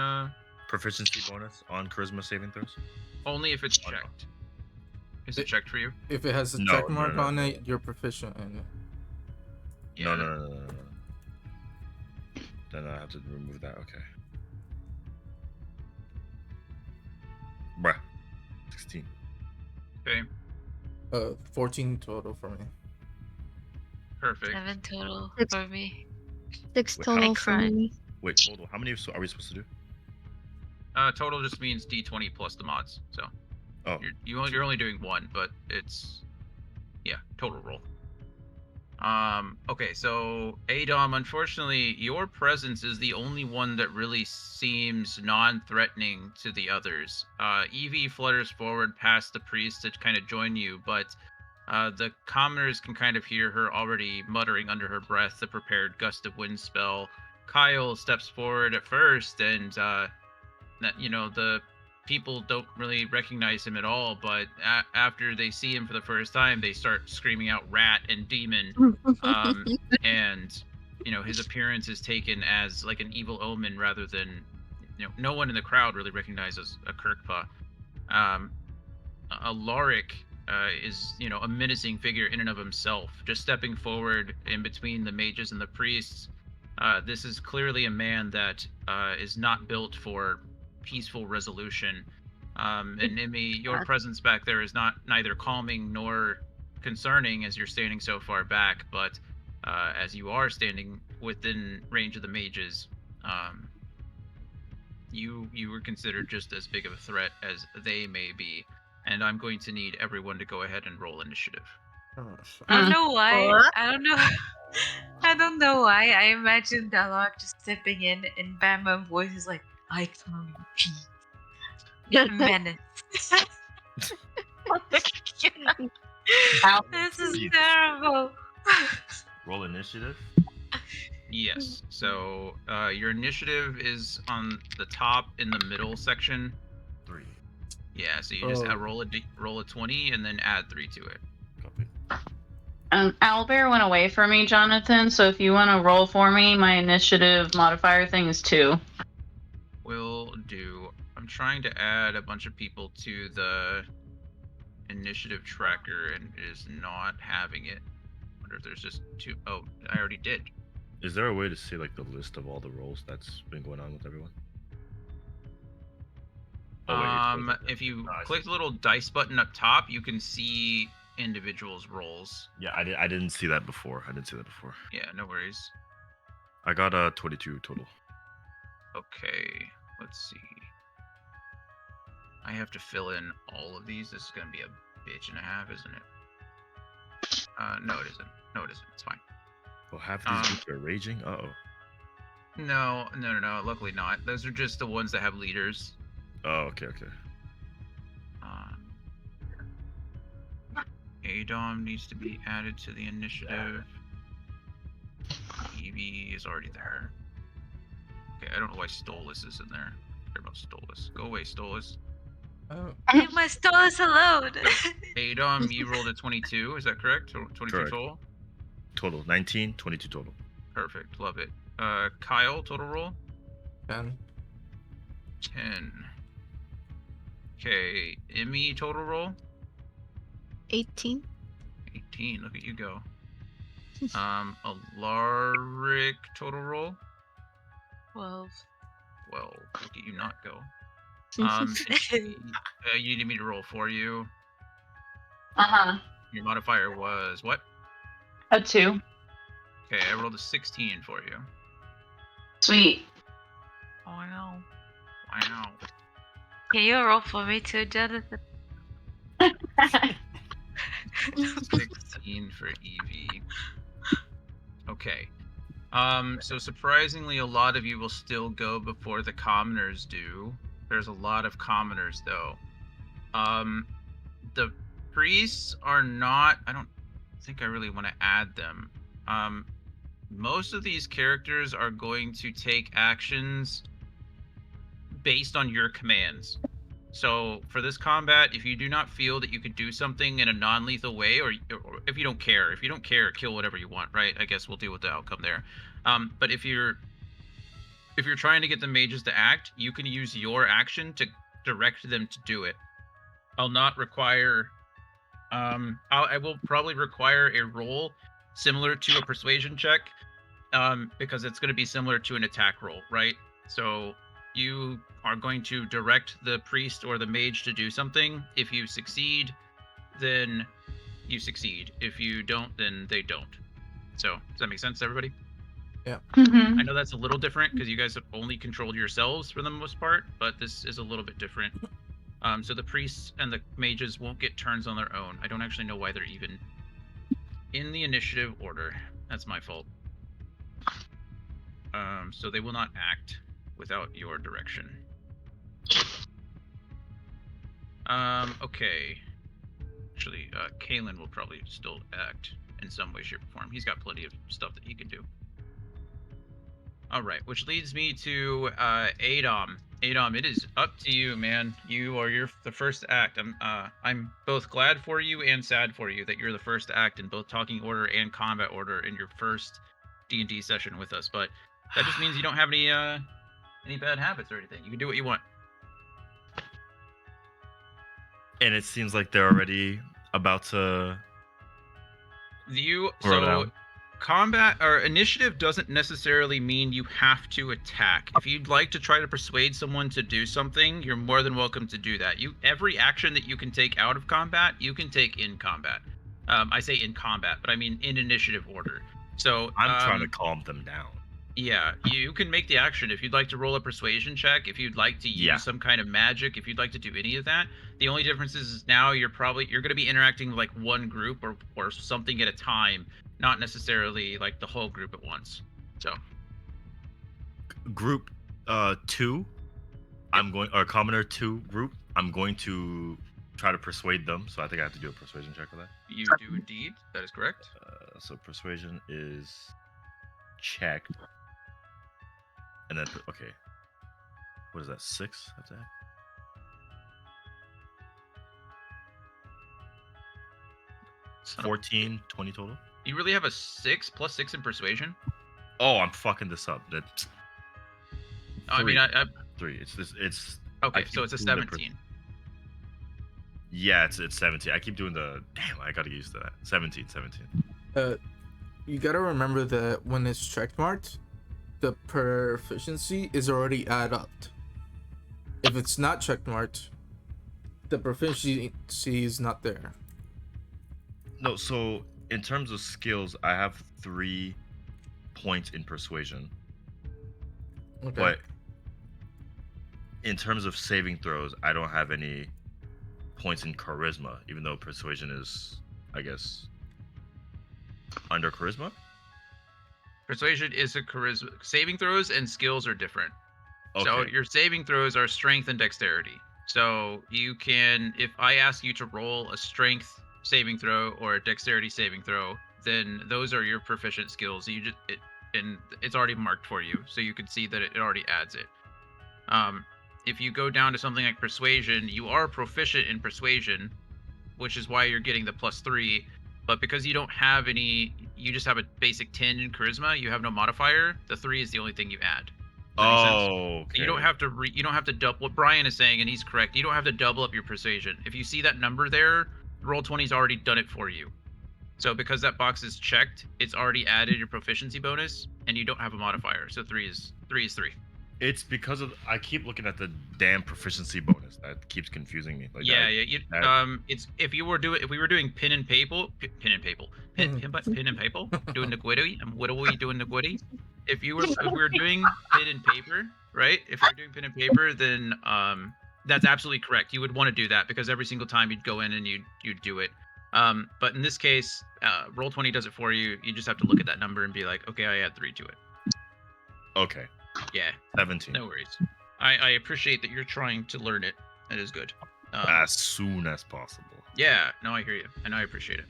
Proficiency bonus on charisma saving throws. Only if it's checked. Is it checked for you? If it has a No, check no, mark no. on it, you're proficient in it. Yeah. No. Then I have to remove that. Okay. Bruh. 16. Okay. 14 total for me. Perfect. 7 total Six. for me. 6 Wait, total how- for me. Wait, total. How many are we supposed to do? Total just means D20 plus the mods. So Oh. you're only doing 1, but it's total roll. Okay, so Adom, unfortunately, your presence is the only one that really seems non-threatening to the others. Eevee flutters forward past the priest to kind of join you, but the commoners can kind of hear her already muttering under her breath the prepared gust of wind spell. Kyle steps forward at first, and the people don't really recognize him at all, but after they see him for the first time, they start screaming out rat and demon. And his appearance is taken as like an evil omen rather than no one in the crowd really recognizes a Kirkpa. Alaric is a menacing figure in and of himself, just stepping forward in between the mages and the priests. This is clearly a man that is not built for peaceful resolution. And Emmi, your presence back there is neither calming nor concerning as you're standing so far back, but as you are standing within range of the mages, you were considered just as big of a threat as they may be, and I'm going to need everyone to go ahead and roll initiative. I don't know why. What? I don't know. I don't know why. I imagined Alaric just stepping in, and Bam's voice is like, "I come in peace, menace." This is terrible. Roll initiative. Yes. So your initiative is on the top in the middle section. 3. Yeah. So you just roll a 20 and then add 3 to it. Copy. Owlbear went away for me, Jonathan. So if you want to roll for me, my initiative modifier thing is 2. Will do. I'm trying to add a bunch of people to the initiative tracker, and it is not having it. I wonder if there's just 2. Oh, I already did. Is there a way to see like the list of all the roles that's been going on with everyone? Oh wait, it's closed. If you I click see. the little dice button up top, you can see individuals' rolls. Yeah, I didn't see that before. Yeah, no worries. I got a 22 total. Okay, let's see. I have to fill in all of these. This is gonna be a bitch and a half, isn't it? No, it isn't. No, it isn't. It's fine. Oh, half these groups are raging. Uh oh. No. Luckily not. Those are just the ones that have leaders. Oh, okay. Adom needs to be added to the initiative. Eevee is already there. Okay, I don't know why Stolas is in there. Care about Stolas. Go away, Stolas. Oh, Leave my stars alone. Adom, you rolled a 22. Is that correct? 22 Correct. total. Total 19, 22 total. Perfect. Love it. Kyle, total roll. 10. 10. Okay, Emmi, total roll. 18. 18. Look at you go. Alaric, total roll. 12. Well, look at you not go. You needed me to roll for you. Uh-huh. Your modifier was what? A 2. Okay, I rolled a 16 for you. Sweet. Wow. Wow. Can you roll for me too, Jonathan? 16 for Eevee. Okay. So surprisingly, a lot of you will still go before the commoners do. There's a lot of commoners, though. The priests are not... I don't think I really want to add them. Most of these characters are going to take actions based on your commands. So for this combat, if you do not feel that you could do something in a non-lethal way, or if you don't care, kill whatever you want, right? I guess we'll deal with the outcome there. But if you're trying to get the mages to act, you can use your action to direct them to do it. I'll not require. I will probably require a roll similar to a persuasion check, because it's going to be similar to an attack roll, right? So you are going to direct the priest or the mage to do something. If you succeed, then you succeed. If you don't, then they don't. So does that make sense to everybody? yeah. Mm-hmm. I know that's a little different because you guys have only controlled yourselves for the most part, but this is a little bit different. So the priests and the mages won't get turns on their own. I don't actually know why they're even in the initiative order. That's my fault. So they will not act without your direction. Okay. Actually, Kalen will probably still act in some way, shape, or form. He's got plenty of stuff that he can do. All right, which leads me to Adom. Adom, it is up to you, man. You are the first to act. I'm both glad for you and sad for you that you're the first to act in both talking order and combat order in your first D&D session with us. But that just means you don't have any bad habits or anything. You can do what you want. And it seems like they're already about to. Throw down. Combat or initiative doesn't necessarily mean you have to attack. If you'd like to try to persuade someone to do something, you're more than welcome to do that. Every action that you can take out of combat, you can take in combat. I say in combat, but I mean in initiative order. So I'm trying to calm them down. Yeah, you can make the action if you'd like to roll a persuasion check, if you'd like to use some kind of magic, if you'd like to do any of that. The only difference is now you're going to be interacting with like one group or something at a time, not necessarily like the whole group at once. So Group 2, commoner 2 group, I'm going to try to persuade them, so I think I have to do a persuasion check for that. you do indeed. That is correct. So persuasion is checked. And then, okay. What is that, 6? That's that? So 14, 20 total? you really have a 6 plus 6 in persuasion? Oh, I'm fucking this up. That. I mean, I 3. It's okay, so it's a 17. Yeah, it's 17. I keep doing the. Damn, I gotta get used to that. 17. You gotta remember that when it's check marked, the proficiency is already added up. If it's not checkmarked, the proficiency is not there. No, so in terms of skills, I have 3 points in persuasion. Okay. But in terms of saving throws, I don't have any points in charisma, even though persuasion is, I guess, under charisma. Persuasion is a charisma. Saving throws and skills are different. Okay. So your saving throws are strength and dexterity. So you can, if I ask you to roll a strength saving throw or a dexterity saving throw, then those are your proficient skills. And it's already marked for you, so you can see that it already adds it. If you go down to something like persuasion, you are proficient in persuasion, which is why you're getting the +3. But because you don't have any, you just have a basic 10 in charisma. You have no modifier. The 3 is the only thing you add. Okay. You don't have to you don't have to double what Bryan is saying, and he's correct. You don't have to double up your persuasion. If you see that number there, Roll20's already done it for you. So because that box is checked, it's already added your proficiency bonus, and you don't have a modifier. So 3 is 3. It's because of I keep looking at the damn proficiency bonus that keeps confusing me. Like Yeah, that, it's if we were doing pen and paper, doing the gwitty, and what are we doing the gwitty? If we were doing pen and paper, right? If we were doing pen and paper, then that's absolutely correct. You would want to do that because every single time you'd go in and you'd do it. But in this case, Roll20 does it for you. You just have to look at that number and be like, okay, I add 3 to it. Okay. Yeah. 17. No worries. I appreciate that you're trying to learn it. That is good. As soon as possible. Yeah. No, I hear you, and I appreciate it.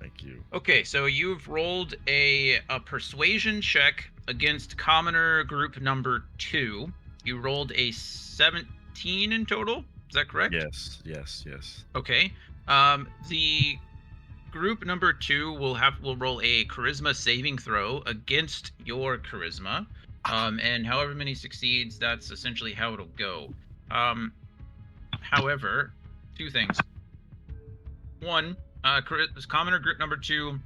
Thank you. Okay, so you've rolled a persuasion check against commoner group number 2. You rolled a 17 in total. Is that correct? Yes. Okay. The group number 2 will roll a charisma saving throw against your charisma. And however many succeeds, that's essentially how it'll go. However, 2 things. One, commoner group number 2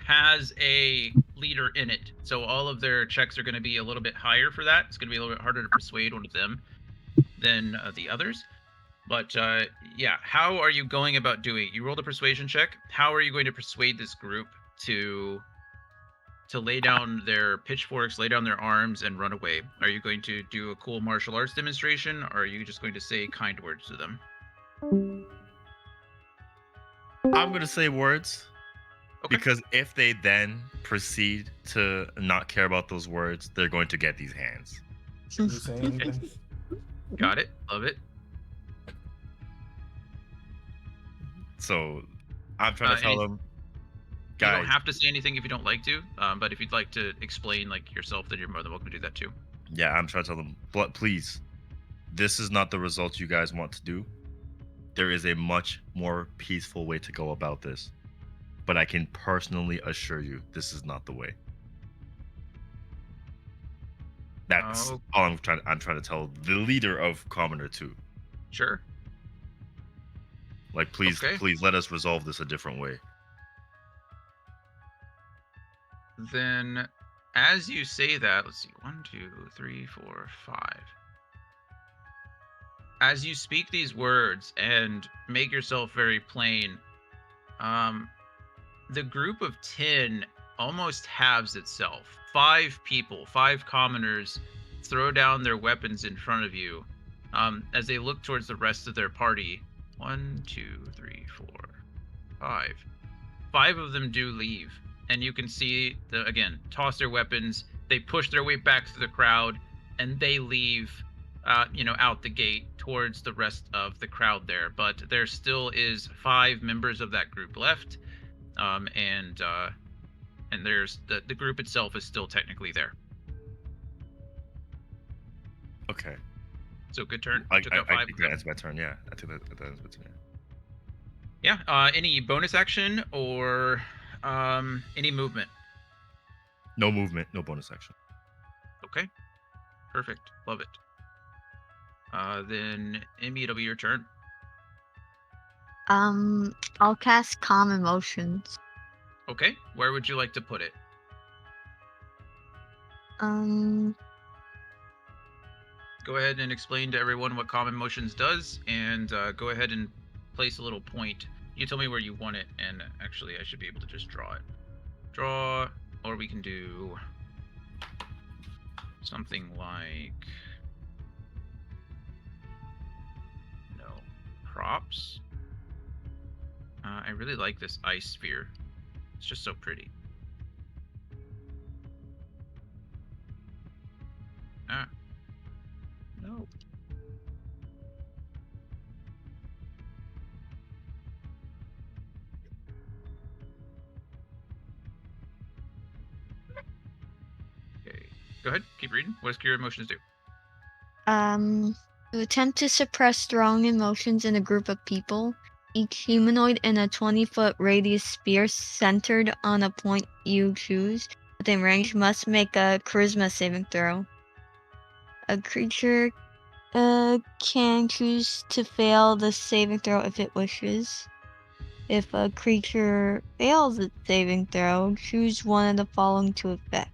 has a leader in it, so all of their checks are going to be a little bit higher for that. It's going to be a little bit harder to persuade one of them than the others. But yeah, how are you going about doing it? You rolled a persuasion check. How are you going to persuade this group to lay down their pitchforks, lay down their arms, and run away? Are you going to do a cool martial arts demonstration, or are you just going to say kind words to them? I'm going to say words. Okay. Because if they then proceed to not care about those words, they're going to get these hands. Can you say anything? Got it. Love it. So I'm trying to tell them, guys. You don't have to say anything if you don't like to, but if you'd like to explain like yourself, then you're more than welcome to do that too. Yeah, I'm trying to tell them, but please, this is not the result you guys want to do. There is a much more peaceful way to go about this. But I can personally assure you, this is not the way. That's all I'm trying to tell the leader of Commoner 2. Sure. Like, please let us resolve this a different way. Then, as you say that, let's see, 1, 2, 3, 4, 5. As you speak these words and make yourself very plain, the group of 10 almost halves itself. 5 people, 5 commoners, throw down their weapons in front of you as they look towards the rest of their party. 1, 2, 3, 4, 5. 5 of them do leave, and you can see, again, toss their weapons. They push their way back through the crowd, and they leave, out the gate towards the rest of the crowd there. But there still is 5 members of that group left. And there's the group itself is still technically there. Okay. So good turn. I think that ends my turn. Yeah, I think that ends my turn. Yeah. Any bonus action or any movement? No movement. No bonus action. Okay. Perfect. Love it. Then Emmi, it'll be your turn. I'll cast Calm Emotions. Okay. Where would you like to put it? go ahead and explain to everyone what Common Motions does, and go ahead and place a little point. You tell me where you want it, and actually I should be able to just draw it. Draw, or we can do something like props. I really like this ice sphere. It's just so pretty. Ah. No. Okay. Go ahead. Keep reading. What does Cure Emotions do? To attempt to suppress strong emotions in a group of people, each humanoid in a 20-foot radius sphere centered on a point you choose within range must make a charisma saving throw. A creature can choose to fail the saving throw if it wishes. If a creature fails its saving throw, choose one of the following to effect.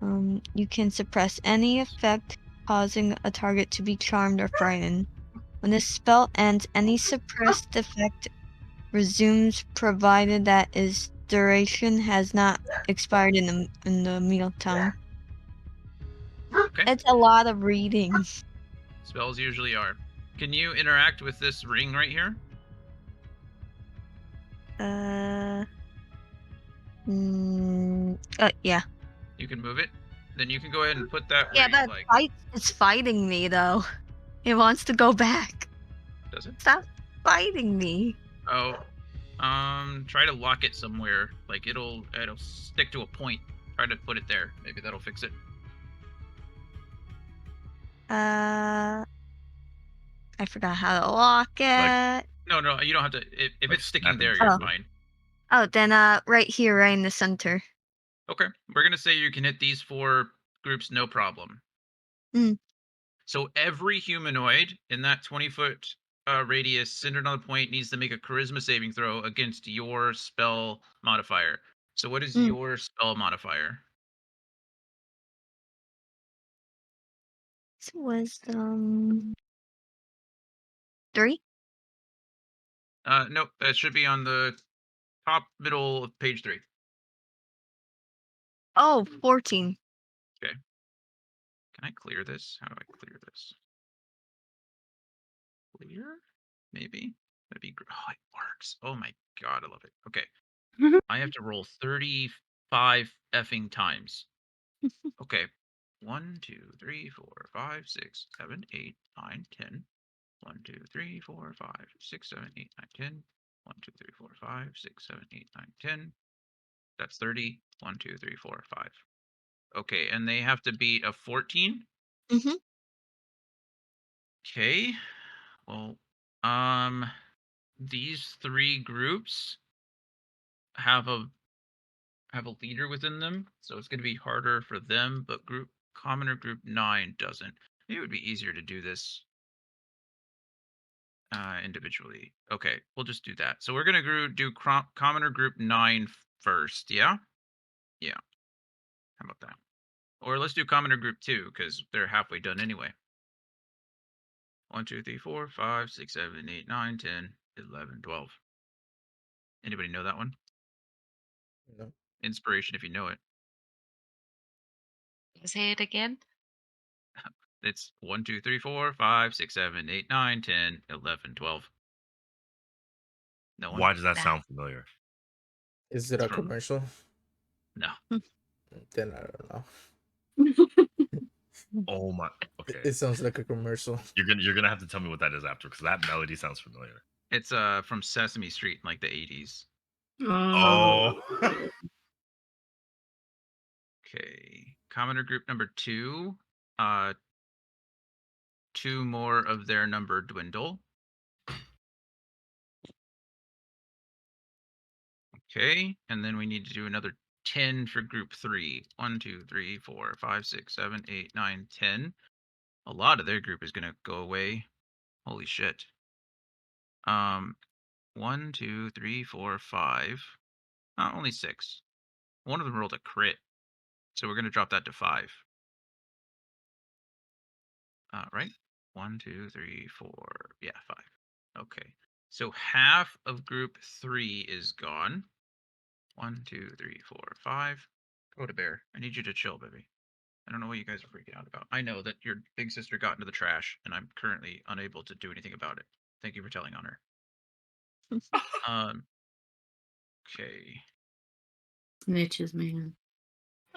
You can suppress any effect causing a target to be charmed or frightened. When the spell ends, any suppressed effect resumes provided that its duration has not expired in the meantime. Okay. It's a lot of reading. Spells usually are. Can you interact with this ring right here? Yeah. You can move it. Then you can go ahead and put that Yeah, where but it's fighting me though. It wants to go back. Does it? Stop fighting me. Oh. Try to lock it somewhere. Like it'll stick to a point. Try to put it there. Maybe that'll fix it. I forgot how to lock it. No, you don't have to. If Like it's sticking there, snapping you're to it. fine. Oh, then right here, right in the center. Okay. We're gonna say you can hit these 4 groups no problem. Mm. So every humanoid in that 20-foot radius centered on the point needs to make a charisma saving throw against your spell modifier. So what is your spell modifier? It's wisdom 3. Nope, that should be on the top middle of page 3. Oh, 14. Okay. Can I clear this? How do I clear this? Clear? Maybe? That'd be great. Oh, it works. Oh my god, I love it. Okay. I have to roll 35 effing times. Okay. 1, 2, 3, 4, 5, 6, 7, 8, 9, 10. 1, 2, 3, 4, 5, 6, 7, 8, 9, 10. 1, 2, 3, 4, 5, 6, 7, 8, 9, 10. That's 30. 1, 2, 3, 4, 5. Okay, and they have to beat a 14? Mm-hmm. Okay. Well, these 3 groups have a leader within them, so it's going to be harder for them, but commoner group 9 doesn't. Maybe it would be easier to do this individually. Okay, we'll just do that. So we're going to do commoner group 9 first, yeah? Yeah. How about that? Or let's do commoner group 2, because they're halfway done anyway. 1, 2, 3, 4, 5, 6, 7, 8, 9, 10, 11, 12. Anybody know that one? No. Inspiration if you know it. Say it again. It's 1, 2, 3, 4, 5, 6, 7, 8, 9, 10, 11, 12. No one? Why does that Nah. sound familiar? Is it It's a from- commercial? No. Then I don't know. Oh my. Okay. It sounds like a commercial. You're gonna have to tell me what that is after, because that melody sounds familiar. It's from Sesame Street in like the 80s. Oh. Okay. Commoner group number 2. 2 more of their number dwindle. Okay, and then we need to do another 10 for group 3. 1, 2, 3, 4, 5, 6, 7, 8, 9, 10. A lot of their group is gonna go away. Holy shit. 1, 2, 3, 4, 5. Only 6. One of them rolled a crit, so we're gonna drop that to 5. Right? 1, 2, 3, 4. Yeah, 5. Okay. So half of group 3 is gone. 1, 2, 3, 4, 5. Go to bear. I need you to chill, baby. I don't know what you guys are freaking out about. I know that your big sister got into the trash, and I'm currently unable to do anything about it. Thank you for telling on her. Okay. Snitches, man.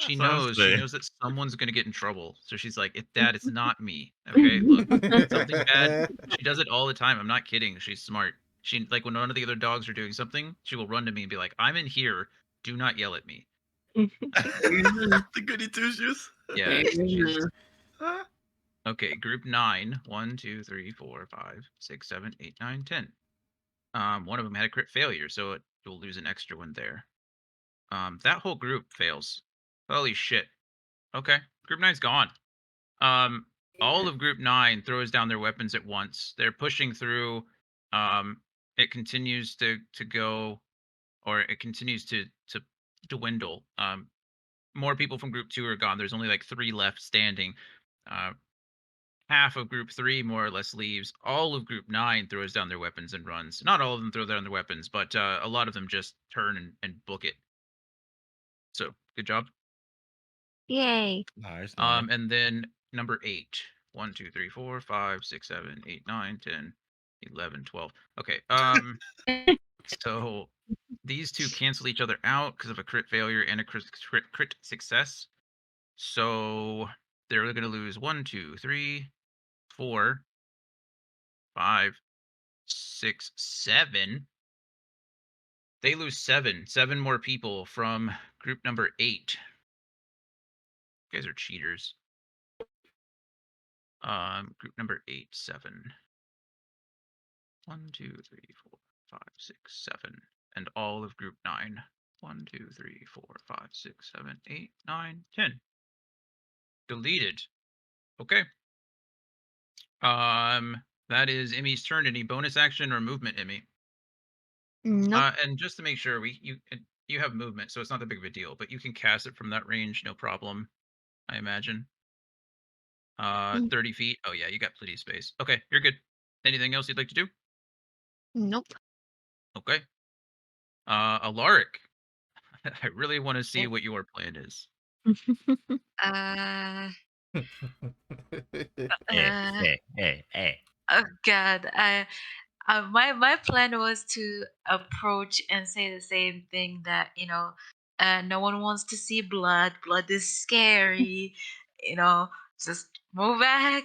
She That's what I'm knows. She saying. knows that someone's gonna get in trouble. So she's like, Dad, it's not me. Okay, look, something bad. She does it all the time. I'm not kidding. She's smart. She like when none of the other dogs are doing something, she will run to me and be like, I'm in here. Do not yell at me. The goody two shoes. Yeah. She's Huh? okay. Group 9. 1, 2, 3, 4, 5, 6, 7, 8, 9, 10. One of them had a crit failure, so you'll lose an extra one there. That whole group fails. Holy shit. Okay, group 9's gone. All of group 9 throws down their weapons at once. They're pushing through. It continues to go, or it continues to dwindle. More people from group 2 are gone. There's only like 3 left standing. Half of group 3 more or less leaves. All of group 9 throws down their weapons and runs. Not all of them throw down their weapons, but a lot of them just turn and book it. So good job. Yay. Nice. And then number 8. 1, 2, 3, 4, 5, 6, 7, 8, 9, 10, 11, 12. Okay. So these two cancel each other out because of a crit failure and a crit success. So they're going to lose 1, 2, 3, 4, 5, 6, 7. They lose 7. 7 more people from group number 8. You guys are cheaters. Group number 8, 7. 1, 2, 3, 4, 5, 6, 7. And all of group 9. 1, 2, 3, 4, 5, 6, 7, 8, 9, 10. Deleted. Okay. That is Emmy's turn. Any bonus action or movement, Emmi? Nope. And just to make sure, you have movement, so it's not that big of a deal, but you can cast it from that range, no problem, I imagine. 30 feet. Oh yeah, you got plenty of space. Okay, you're good. Anything else you'd like to do? Nope. Okay. Alaric. I really want to see what your plan is. Uh, Hey. oh God, my plan was to approach and say the same thing that no one wants to see blood. Blood is scary. Just move back.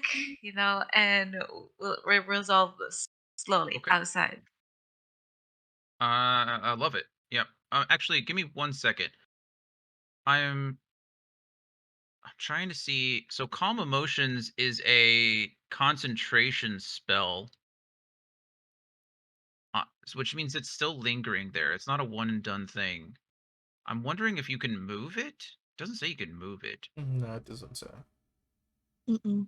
And we'll resolve this slowly Okay. outside. I love it. Yep. Actually, give me 1 second. I'm trying to see. So, calm emotions is a concentration spell, which means it's still lingering there. It's not a one and done thing. I'm wondering if you can move it. It doesn't say you can move it. No, it doesn't say. Mm-mm.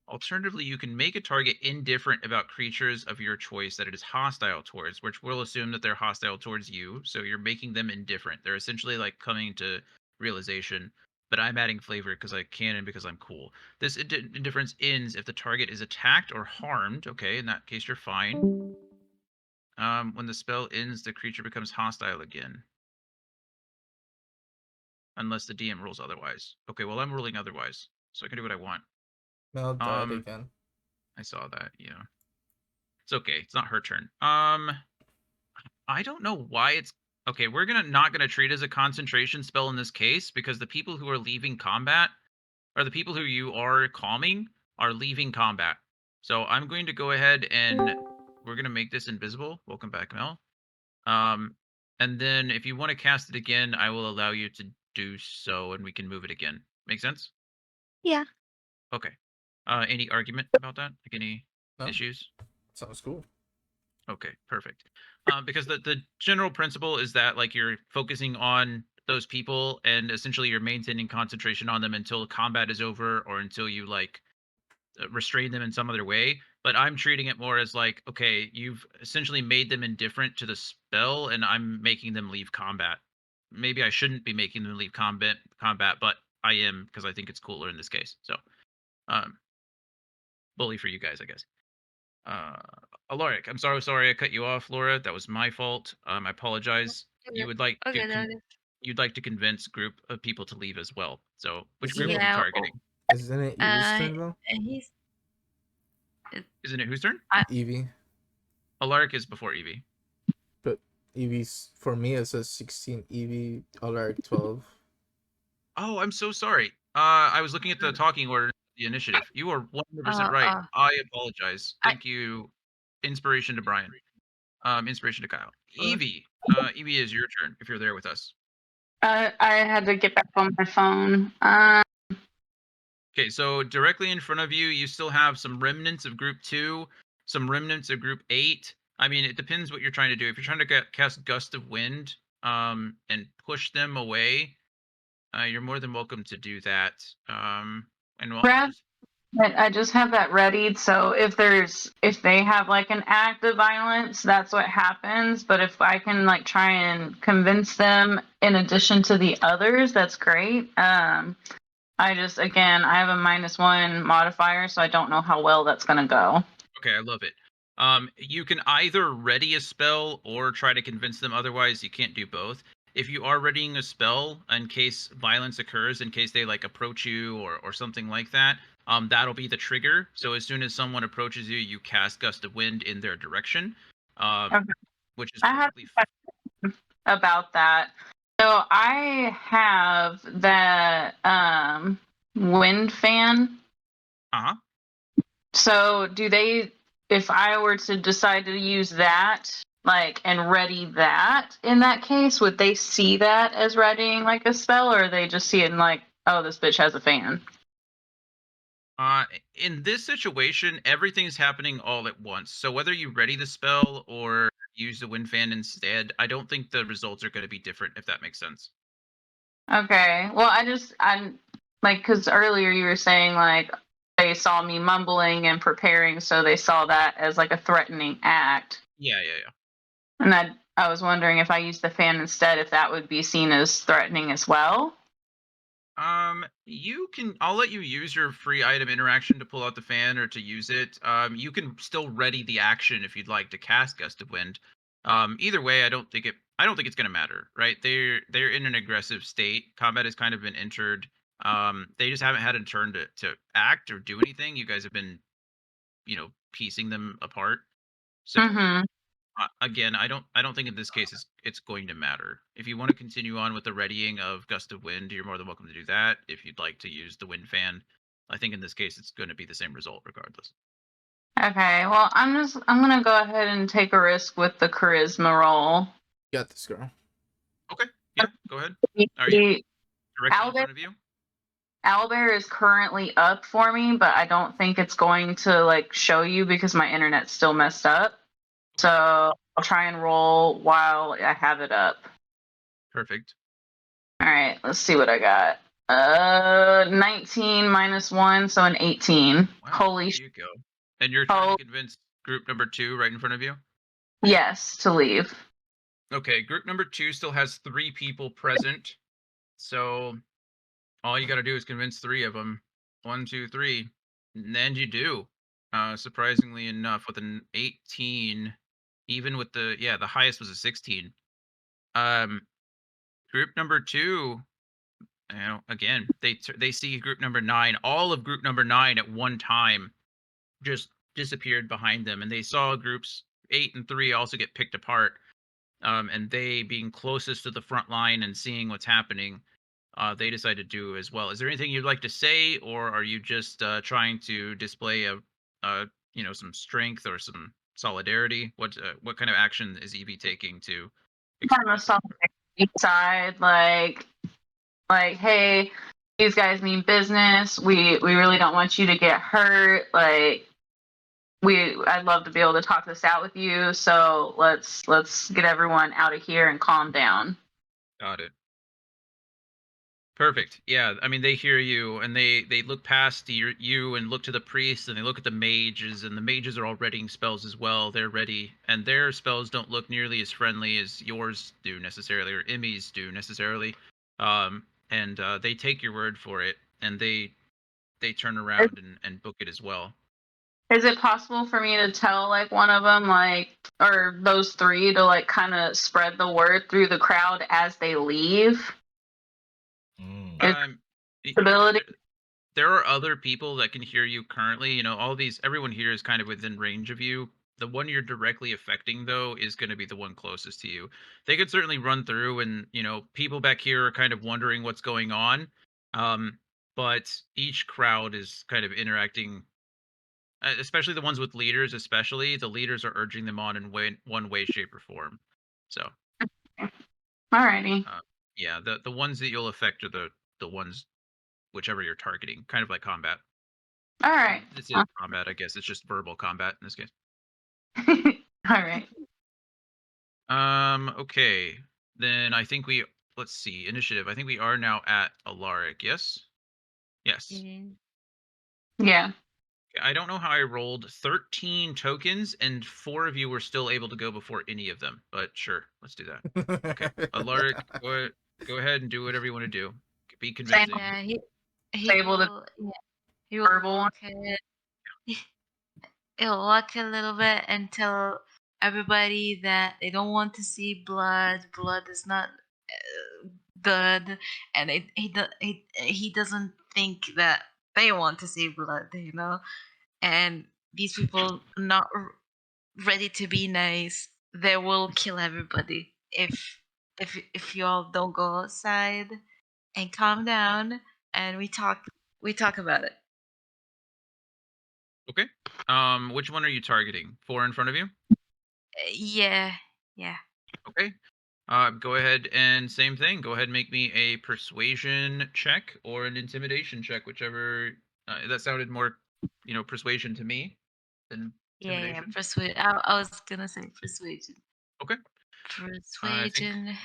Alternatively, you can make a target indifferent about creatures of your choice that it is hostile towards, which will assume that they're hostile towards you. So you're making them indifferent. They're essentially like coming to realization. But I'm adding flavor because I can and because I'm cool. This indifference ends if the target is attacked or harmed. Okay, in that case, you're fine. When the spell ends, the creature becomes hostile again. Unless the DM rules otherwise. Okay, well, I'm ruling otherwise. So I can do what I want. Mel died again. I saw that, yeah. It's okay. It's not her turn. I don't know why it's okay. We're not gonna treat it as a concentration spell in this case because the people who are leaving combat, or the people who you are calming, are leaving combat. So I'm going to go ahead and we're gonna make this invisible. Welcome back, Mel. And then if you want to cast it again, I will allow you to do so, and we can move it again. Make sense? Yeah. Okay. Any argument about that? Like any No? issues? Sounds cool. Okay, perfect. Because the general principle is that like you're focusing on those people and essentially you're maintaining concentration on them until combat is over or until you like restrain them in some other way. But I'm treating it more as like, okay, you've essentially made them indifferent to the spell, and I'm making them leave combat. Maybe I shouldn't be making them leave combat, but I am because I think it's cooler in this case. So, um, bully for you guys, I guess. Alaric, I'm sorry I cut you off, Laura. That was my fault. I apologize. You would like Okay, to you'd like to convince a group of people to leave as well. So, which Isn't group are it- we yeah. targeting? Isn't it Eevee's turn though? He's Isn't it whose turn? Eevee. Alaric is before Eevee. But Eevee's, for me, it says 16. Eevee, Alaric 12. Oh, I'm so sorry. I was looking at the talking order, the initiative. You are 100% right. I apologize. Thank you. Inspiration to Bryan. Inspiration to Kyle. Eevee. Eevee is your turn if you're there with us. I had to get back on my phone. Okay, so directly in front of you, you still have some remnants of Group 2, some remnants of Group 8. I mean, it depends what you're trying to do. If you're trying to cast Gust of Wind and push them away, you're more than welcome to do that. And Brad, I just have that readied, so if they have like an act of violence, that's what happens. But if I can like try and convince them in addition to the others, that's great. I have a -1 modifier, so I don't know how well that's gonna go. Okay, I love it. You can either ready a spell or try to convince them otherwise. You can't do both. If you are readying a spell in case violence occurs, in case they like approach you or something like that, that'll be the trigger. So as soon as someone approaches you, you cast Gust of Wind in their direction, Okay. which is I have perfectly about that. So I have the wind fan. Uh-huh. So do they, if I were to decide to use that, like, and ready that in that case, would they see that as readying like a spell, or they just see it in like, oh, this bitch has a fan? In this situation, everything's happening all at once. So whether you ready the spell or use the wind fan instead, I don't think the results are going to be different, if that makes sense. Okay. Well, I'm like, because earlier you were saying like they saw me mumbling and preparing, so they saw that as like a threatening act. Yeah. And I was wondering if I used the fan instead, if that would be seen as threatening as well. I'll let you use your free item interaction to pull out the fan or to use it. You can still ready the action if you'd like to cast Gust of Wind. Either way, I don't think it's gonna matter, right? They're in an aggressive state. Combat has kind of been entered. They just haven't had a turn to act or do anything. You guys have been, piecing them apart. So again, I don't think in this case it's going to matter. If you want to continue on with the readying of Gust of Wind, you're more than welcome to do that. If you'd like to use the wind fan, I think in this case it's going to be the same result regardless. Okay, well, I'm gonna go ahead and take a risk with the charisma roll. Got this, girl. Okay, yeah, go ahead. Are you directly in front of you? Owlbear is currently up for me, but I don't think it's going to like show you because my internet's still messed up. So I'll try and roll while I have it up. Perfect. All right, let's see what I got. 19 -1, so an 18. Wow, Holy there you go. And you're trying to convince group number 2 right in front of you? Yes, to leave. Okay, group number 2 still has 3 people present. So all you got to do is convince 3 of them. 1, 2, 3. And you do. Surprisingly enough, with an 18, even with the highest was a 16. Group number 2, again, they see group number 9. All of group number 9 at one time just disappeared behind them, and they saw groups 8 and 3 also get picked apart. And they, being closest to the front line and seeing what's happening, they decide to do as well. Is there anything you'd like to say, or are you just trying to display some strength or some solidarity? What kind of action is Eevee taking to? Kind of solidarity side, like, hey, these guys mean business. We really don't want you to get hurt. Like, I'd love to be able to talk this out with you. So let's get everyone out of here and calm down. Got it. Perfect. Yeah, I mean, they hear you, and they look past you and look to the priests, and they look at the mages, and the mages are all readying spells as well. They're ready, and their spells don't look nearly as friendly as yours do necessarily, or Emmy's do necessarily. And they take your word for it, and they turn around and book it as well. Is it possible for me to tell like one of them, like, or those three, to like kind of spread the word through the crowd as they leave? Mm. Ability. There are other people that can hear you currently. You know, everyone here is kind of within range of you. The one you're directly affecting, though, is going to be the one closest to you. They could certainly run through, and people back here are kind of wondering what's going on. But each crowd is kind of interacting, especially the ones with leaders. Especially the leaders are urging them on in one way, shape, or form. So, Alrighty. yeah, the ones that you'll affect are the ones whichever you're targeting, kind of like combat. All right. This is combat, I guess. It's just verbal combat in this case. All right. Okay. Then I think let's see, initiative. I think we are now at Alaric, yes? Yes. Yeah. I don't know how I rolled 13 tokens, and 4 of you were still able to go before any of them, but sure, let's do that. Okay. Alaric, go ahead and do whatever you want to do. Be convincing. Yeah, he Able to will, yeah, he will verbal one. he'll walk a little bit and tell everybody that they don't want to see blood. Blood is not good, and he doesn't think that they want to see blood, And these people are not ready to be nice. They will kill everybody if you all don't go outside and calm down and we talk about it. Okay. Which one are you targeting? 4 in front of you? Yeah. Okay. Go ahead and same thing. Go ahead and make me a persuasion check or an intimidation check, whichever. That sounded more, persuasion to me than intimidation. Yeah. Persuasion. I was gonna say persuasion. Okay. I think Persuasion.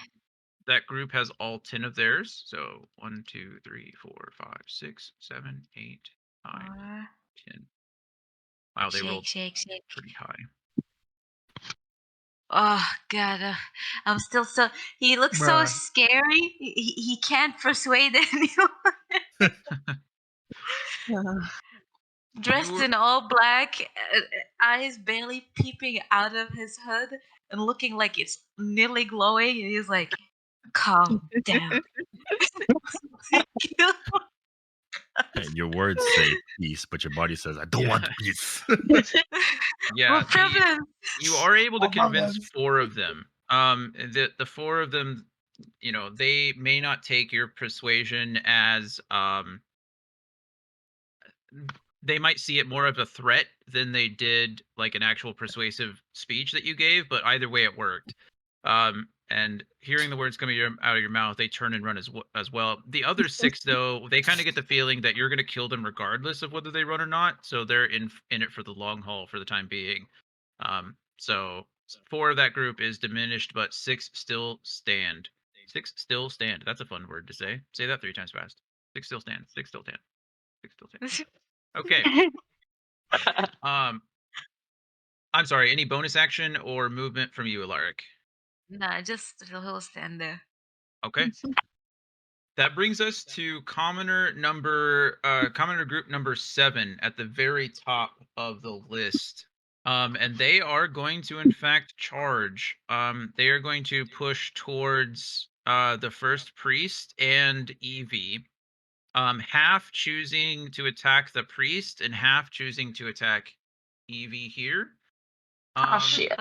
that group has all 10 of theirs. So 1, 2, 3, 4, 5, 6, 7, 8, 9, 10. Wow, they rolled Shake. pretty high. Oh God, I'm still so. He looks so Bruh. scary. He can't persuade anyone. Dressed in all black, eyes barely peeping out of his hood, and looking like it's nearly glowing. And he's like, "Calm down." And your words say peace, but your body says, I don't want peace. Yeah, What problem? you are able to What convince problems? 4 of them. The 4 of them, they may not take your persuasion as they might see it more of a threat than they did like an actual persuasive speech that you gave, but either way it worked. And hearing the words coming out of your mouth, they turn and run as well. The other 6, though, they kind of get the feeling that you're going to kill them regardless of whether they run or not. So they're in it for the long haul for the time being. So 4 of that group is diminished, but 6 still stand. 6 still stand. That's a fun word to say. Say that 3 times fast. 6 still stand. 6 still stand. 6 still stand. Okay. I'm sorry. Any bonus action or movement from you, Alaric? Nah, just he'll stand there. Okay. That brings us to commoner group number 7 at the very top of the list. And they are going to in fact charge. They are going to push towards the first priest and Eevee. Half choosing to attack the priest and half choosing to attack Eevee here. Oh shit.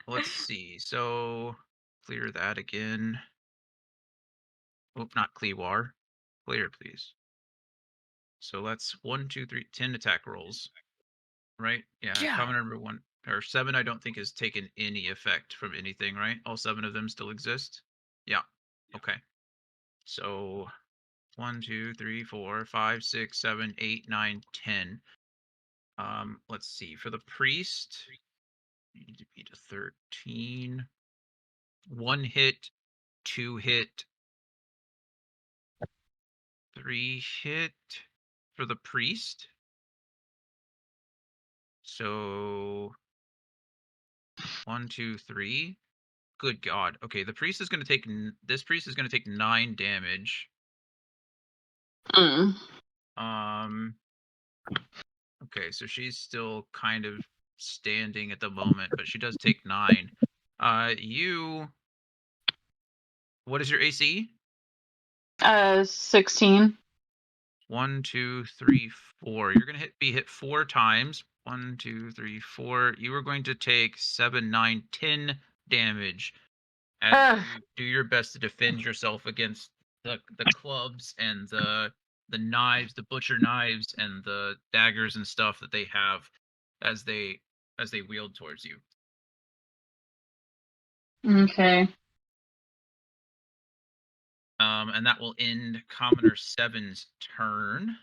Let's see. So clear that again. Oh, not Cleawar. Clear, please. So that's 1, 2, 3, 10 attack rolls. Right? Yeah. Commoner number 1 or 7, I don't think has taken any effect from anything, right? All 7 of them still exist. Yeah. Okay. So 1, 2, 3, 4, 5, 6, 7, 8, 9, 10. Let's see. For the priest, you need to beat a 13. 1 hit, 2 hit, 3 hit for the priest. So 1, 2, 3. Good God. Okay, the priest is going to take. This priest is going to take 9 damage. Mm. Okay, so she's still kind of standing at the moment, but she does take 9. What is your AC? 16. 1, 2, 3, 4. You're gonna be hit 4 times. 1, 2, 3, 4. You are going to take 7, 9, 10 damage as you do your best to defend yourself against the clubs and the knives, the butcher knives and the daggers and stuff that they have as they wield towards you. Okay. And that will end Commoner 7's turn.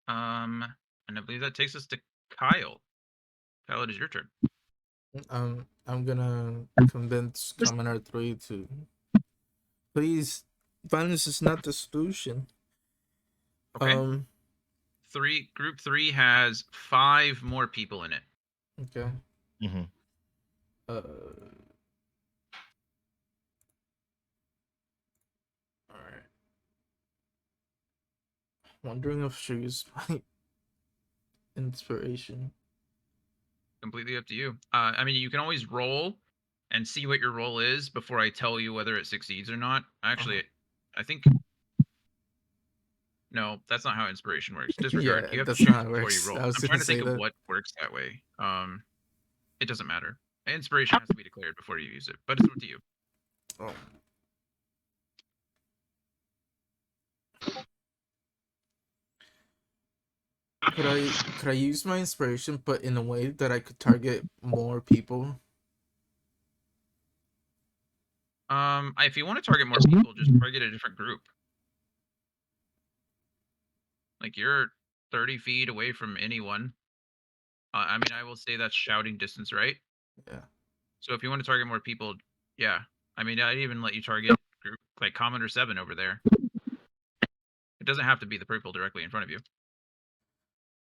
And I believe that takes us to Kyle. Kyle, it is your turn. I'm gonna convince Commoner 3 to please. Violence is not the solution. Okay. Group 3 has 5 more people in it. Okay. Mm-hmm. All right. Wondering if she used my inspiration. Completely up to you. I mean, you can always roll and see what your roll is before I tell you whether it succeeds or not. Actually, I think no, that's not how inspiration works. Disregard. Yeah, You have to that's choose not how it before you works. roll. I was I'm gonna trying to say think of that. what works that way. It doesn't matter. Inspiration has to be declared before you use it, but it's up to you. Oh. Could I use my inspiration, but in a way that I could target more people? If you want to target more people, just target a different group. Like you're 30 feet away from anyone. I mean, I will say that's shouting distance, right? Yeah. So if you want to target more people, yeah. I mean, I'd even let you target group like Commander 7 over there. It doesn't have to be the purple directly in front of you.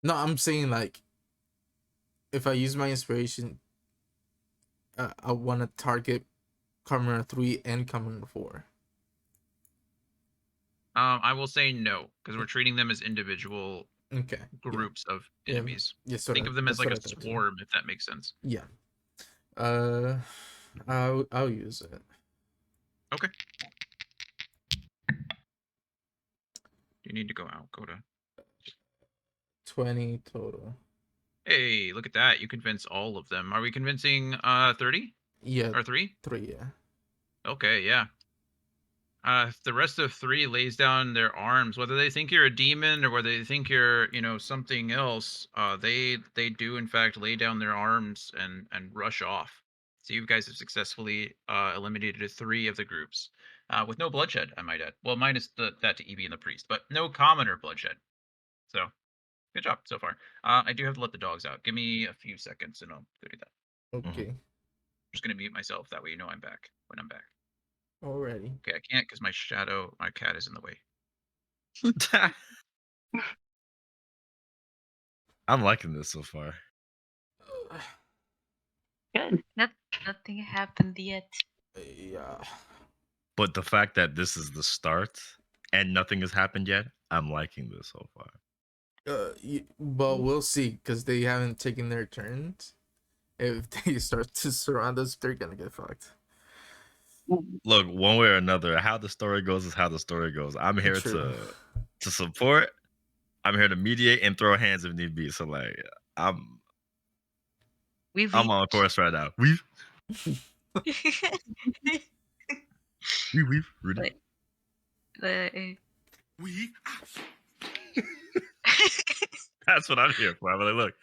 No, I'm saying like, if I use my inspiration, I want to target Commoner 3 and Commoner 4. I will say no, because we're treating them as individual groups of enemies. Yeah, Think of them as like a swarm, if that makes sense. Yeah. I'll use it. Okay. You need to go out. Go to 20 total. Hey, look at that. You convince all of them. Are we convincing 30? Yeah. Or 3? 3, yeah. Okay, yeah. The rest of 3 lays down their arms, whether they think you're a demon or whether they think you're, something else. They do in fact lay down their arms and rush off. So you guys have successfully eliminated 3 of the groups, with no bloodshed, I might add. Well, minus that to Eevee and the priest, but no commoner bloodshed. So, good job so far. I do have to let the dogs out. Give me a few seconds and I'll go do that. Okay. I'm just gonna mute myself. That way you know I'm back when I'm back. Alrighty. Okay, I can't because my cat is in the way. I'm liking this so far. Good. Nothing happened yet. Yeah. But the fact that this is the start and nothing has happened yet, I'm liking this so far. But we'll see, because they haven't taken their turns. If they start to surround us, they're gonna get fucked. Look, one way or another, how the story goes is how the story goes. I'm here to support. I'm here to mediate and throw hands if need be. So like, I'm on course right now. We've ready. That's what I'm here for. I'm like, look,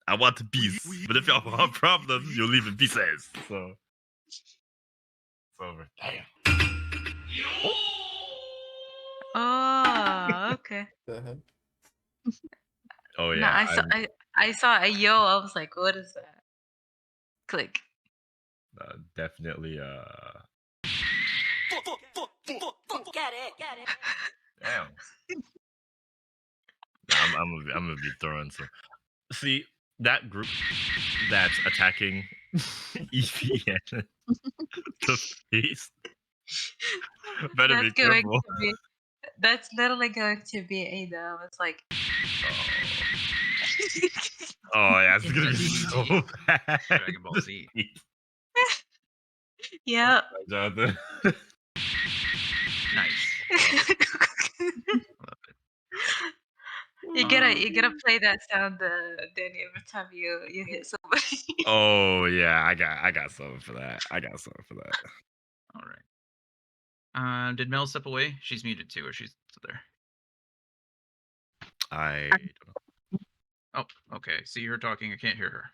I want the peace, but if y'all have problems, you'll leave in pieces. So it's over. Damn. Oh, okay. Oh No, yeah. I saw a yo. I was like, what is that? Click. Definitely. Get it. Damn. I'm gonna be throwing some. See that group that's attacking Eevee and the face. Better be careful. That's literally going to be Adom. It's like, Oh yeah, it's In gonna the be so DBZ. bad. Dragon Ball Z. Yeah. Jonathan. Nice. Love it. Love it. You gotta play that sound, Danny, every time you hit somebody. Oh yeah, I got something for that. I got something for that. All right. Did Mel step away? She's muted too, or she's still there. I don't know. Oh, okay. See her talking. I can't hear her.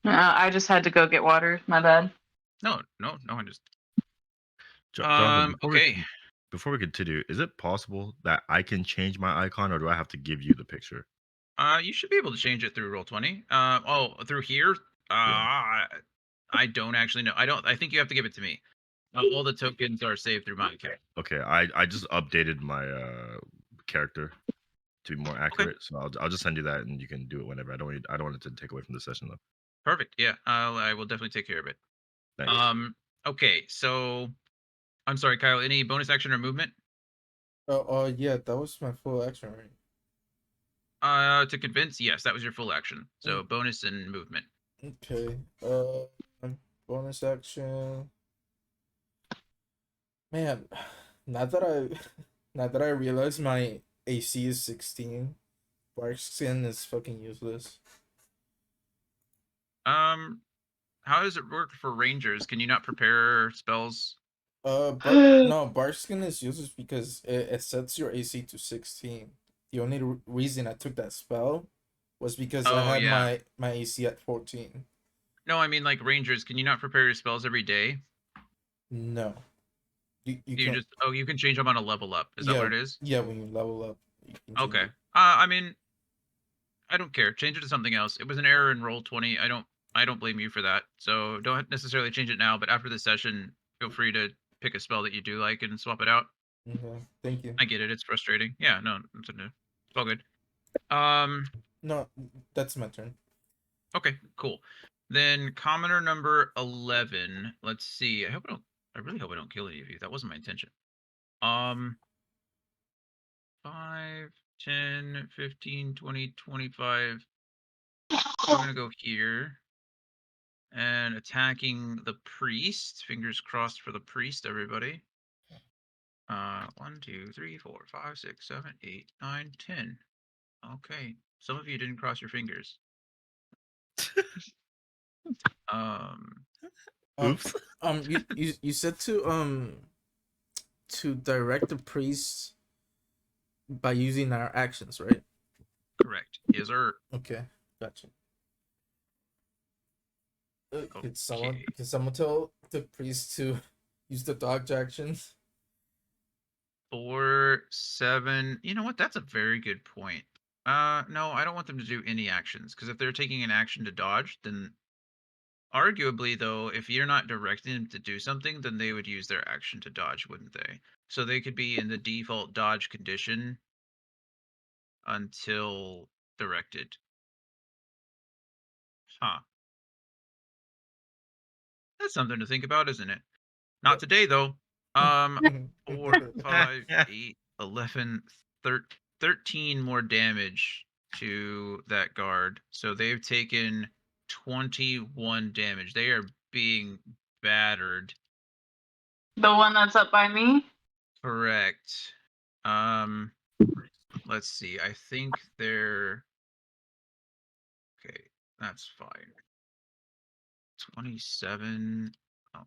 I just had to go get water. My bad. No. I just. Jonathan, Okay. before we continue, is it possible that I can change my icon, or do I have to give you the picture? You should be able to change it through Roll20. Through here. Yeah. I don't actually know. I think you have to give it to me. All the tokens are saved through my account. Okay, I just updated my character to be more accurate, so I'll just send you that, and you can do it whenever. I don't want it to take away from the session though. Perfect. Yeah. I will definitely take care of it. Thanks. Okay. So, I'm sorry, Kyle. Any bonus action or movement? Yeah, that was my full action, right? To convince, yes, that was your full action. So bonus and movement. Okay. Bonus action. Man, now that I realize my AC is 16, Bark Skin is fucking useless. How does it work for rangers? Can you not prepare spells? No, Bark Skin is useless because it sets your AC to 16. The only reason I took that spell was because I had my AC at 14. No, I mean like rangers. Can you not prepare your spells every day? No. You you can change them on a level up. Is that what it is? Yeah, when you level up. You can change Okay. it. I mean, I don't care. Change it to something else. It was an error in Roll20. I don't blame you for that. So don't necessarily change it now, but after the session, feel free to pick a spell that you do like and swap it out. Okay, thank you. I get it. It's frustrating. Yeah, no, it's all good. No, that's my turn. Okay, cool. Then commoner number 11. Let's see. I really hope I don't kill any of you. That wasn't my intention. 5, 10, 15, 20, 25. We're gonna go here. And attacking the priest. Fingers crossed for the priest, everybody. 1, 2, 3, 4, 5, 6, 7, 8, 9, 10. Okay. Some of you didn't cross your fingers. Oops. You said to direct the priest by using our actions, right? Correct. Yes, sir. Okay, gotcha. Can someone tell the priest to use the dodge actions? 4, 7. You know what? That's a very good point. No, I don't want them to do any actions, because if they're taking an action to dodge, then arguably, though, if you're not directing them to do something, then they would use their action to dodge, wouldn't they? So they could be in the default dodge condition until directed. Huh. That's something to think about, isn't it? Not today, though. 4, 5, 8, 11, 13 more damage to that guard. So they've taken 21 damage. They are being battered. The one that's up by me? Correct. Let's see. I think they're okay. That's fine. 27. Oh,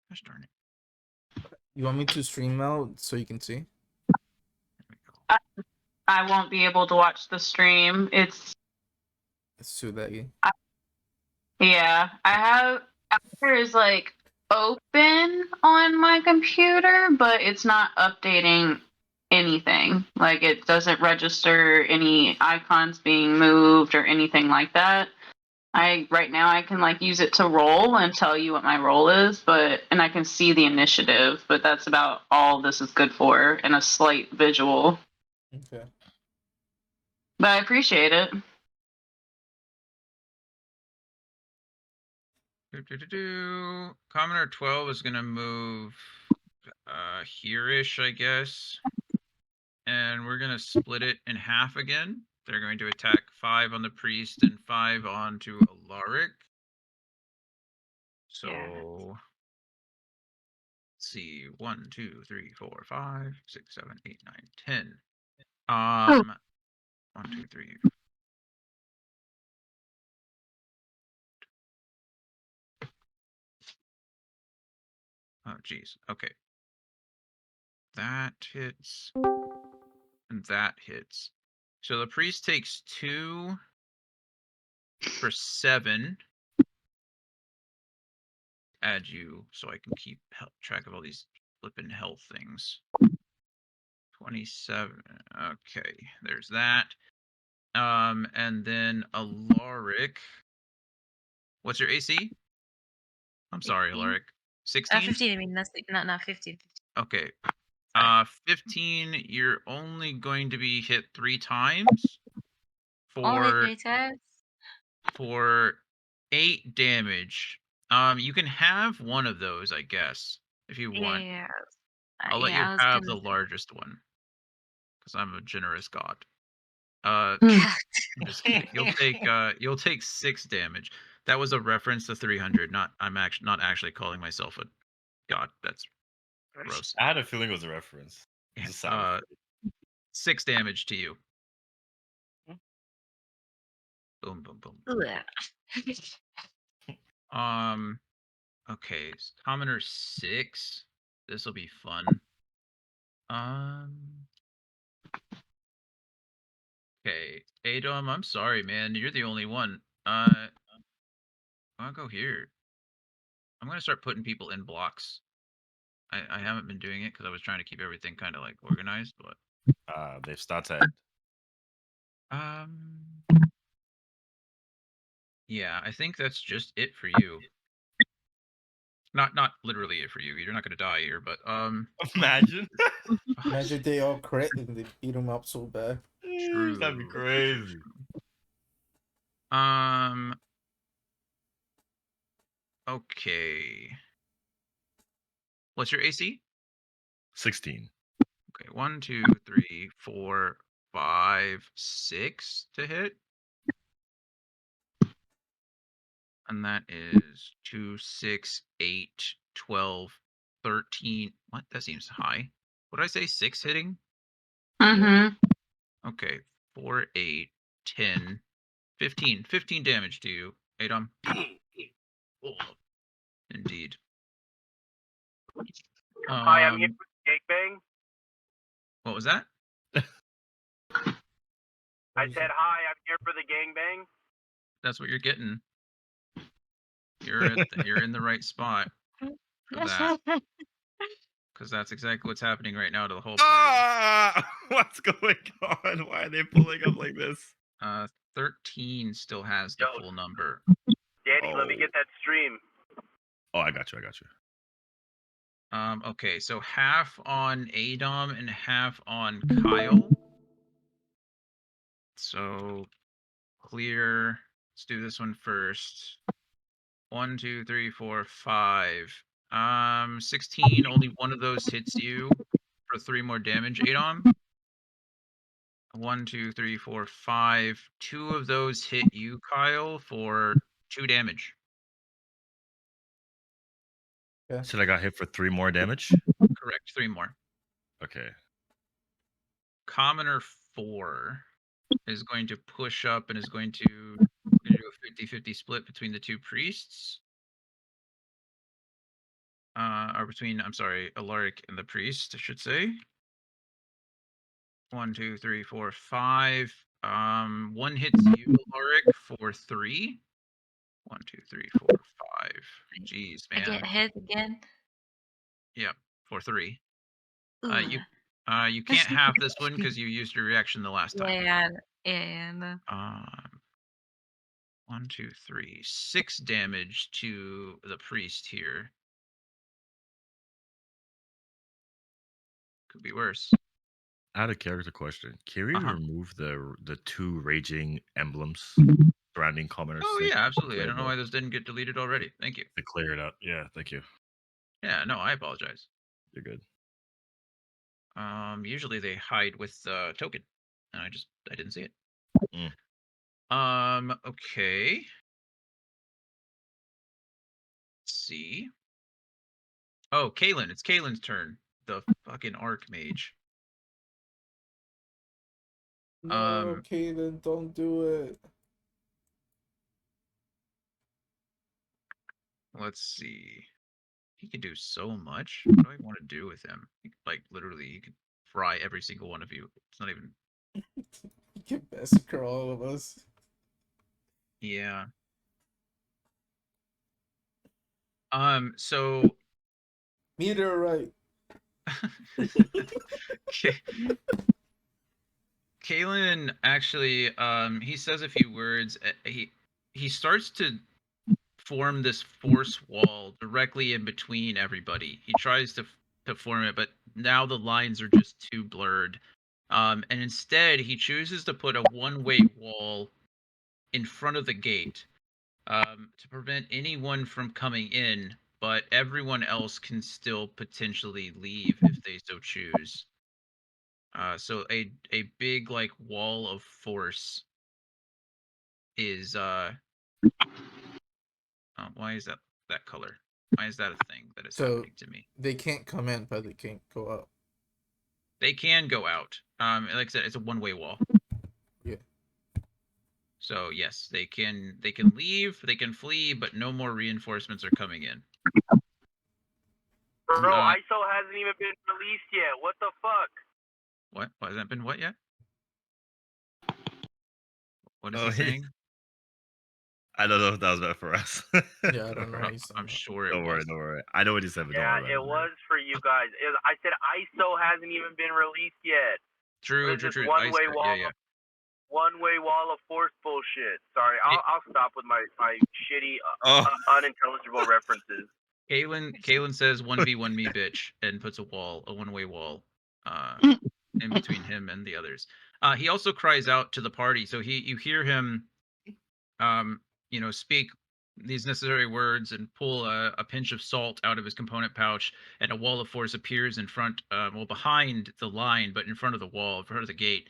gosh darn it. You want me to stream out so you can see? There we go. I won't be able to watch the stream. It's too laggy. Yeah, I have After is like open on my computer, but it's not updating anything. Like it doesn't register any icons being moved or anything like that. Right now I can like use it to roll and tell you what my roll is, and I can see the initiative, but that's about all this is good for, and a slight visual. Okay. But I appreciate it. Commoner 12 is gonna move here-ish, I guess. And we're gonna split it in half again. They're going to attack 5 on the priest and 5 onto Alaric. So let's see, 1, 2, 3, 4, 5, 6, 7, 8, 9, 10. 1, 2, 3. Oh, geez. Okay. That hits. And that hits. So the priest takes 2 for 7. Add you so I can keep track of all these flippin' health things. 27. Okay, there's that. And then Alaric. What's your AC? I'm sorry, 15? Alaric. 16? 15, I mean, that's not 15. Okay. Sorry. 15, you're only going to be hit 3 times Only for 3 times? for 8 damage. You can have one of those, I guess, if you want. Yeah. I'll let you I was have gonna the largest one, because I'm a generous god. Hmm. I'm just kidding. You'll take 6 damage. That was a reference to 300. I'm not actually calling myself a god. That's gross. I had a feeling it was a reference. It just sounded 6 damage to you. Hmm. Boom, boom, boom. Ugh. Okay, commoner 6. This will be fun. Okay, Adom, I'm sorry, man. You're the only one. I'll go here. I'm gonna start putting people in blocks. I haven't been doing it because I was trying to keep everything kind of like organized, but they've started. yeah, I think that's just it for you. Not literally it for you. You're not gonna die here, but Imagine. Imagine they all crit and they beat him up so bad. True. That'd be crazy. Okay. What's your AC? 16. Okay, 1, 2, 3, 4, 5, 6 to hit. And that is 2, 6, 8, 12, 13. What? That seems high. What did I say? 6 hitting? Mm-hmm. Okay. 4, 8, 10, 15. 15 damage to you, Adom. Oh, indeed. Hi, I'm here for the gangbang. What was that? I said hi, I'm here for the gangbang. That's what you're getting. You're in the right spot for that. Because that's exactly what's happening right now to the whole party. What's going on? Why are they pulling up like this? 13 still has the full number. Daddy, let me get that stream. Oh, I got you. Okay, so half on Adom and half on Kyle. So clear. Let's do this one first. 1, 2, 3, 4, 5. 16. Only one of those hits you for 3 more damage, Adom. 1, 2, 3, 4, 5. 2 of those hit you, Kyle, for 2 damage. Yeah. Said I got hit for 3 more damage? Correct, 3 more. Okay. Commoner 4 is going to push up and is going to do a 50-50 split between the 2 priests. Or between, I'm sorry, Alaric and the priest, I should say. 1, 2, 3, 4, 5. 1 hits you, Alaric, for 3. 1, 2, 3, 4, 5. Jeez, man. I get hit again. Yep, for 3. Ooh. You can't have this one because you used your reaction the last time. Yeah. No. 1, 2, 3, 6 damage to the priest here. Could be worse. I had a character question. Can we remove the 2 raging emblems surrounding commoners? Oh yeah, absolutely. I don't know why those didn't get deleted already. Thank you. To clear it up. Yeah, thank you. Yeah, no, I apologize. You're good. Usually they hide with the token, and I didn't see it. Okay. Let's see. Oh, Kaylin. It's Kaylin's turn. The fucking Archmage. No, Kaylin, don't do it. Let's see. He can do so much. What do I want to do with him? Like, literally, he could fry every single one of you. It's not even... You can massacre all of us. Yeah. So... Meteorite. Kaylin actually, he says a few words. He starts to form this force wall directly in between everybody. He tries to form it, but now the lines are just too blurred. And instead, he chooses to put a one-way wall in front of the gate to prevent anyone from coming in, but everyone else can still potentially leave if they so choose. So a big like wall of force is why is that color? Why is that a thing that is happening to me? They can't come in, but they can't go out. They can go out. Like I said, it's a one-way wall. Yeah. So yes, they can leave, they can flee, but no more reinforcements are coming in. Bro, ISO hasn't even been released yet. What the fuck? What? What hasn't been what yet? What is he saying? I don't know if that was meant for us. Yeah, I don't know. I'm sure it Don't was. worry, don't worry. I know what he said, but Yeah, don't worry. it was for you guys. I said ISO hasn't even been released yet. True. One-way wall. Yeah. One-way wall of force bullshit. Sorry, I'll stop with my shitty, unintelligible references. Kaylin says 1v1 me, bitch, and puts a one-way wall, in between him and the others. He also cries out to the party, so you hear him, speak these necessary words and pull a pinch of salt out of his component pouch, and a wall of force appears in front, behind the line, but in front of the wall, in front of the gate.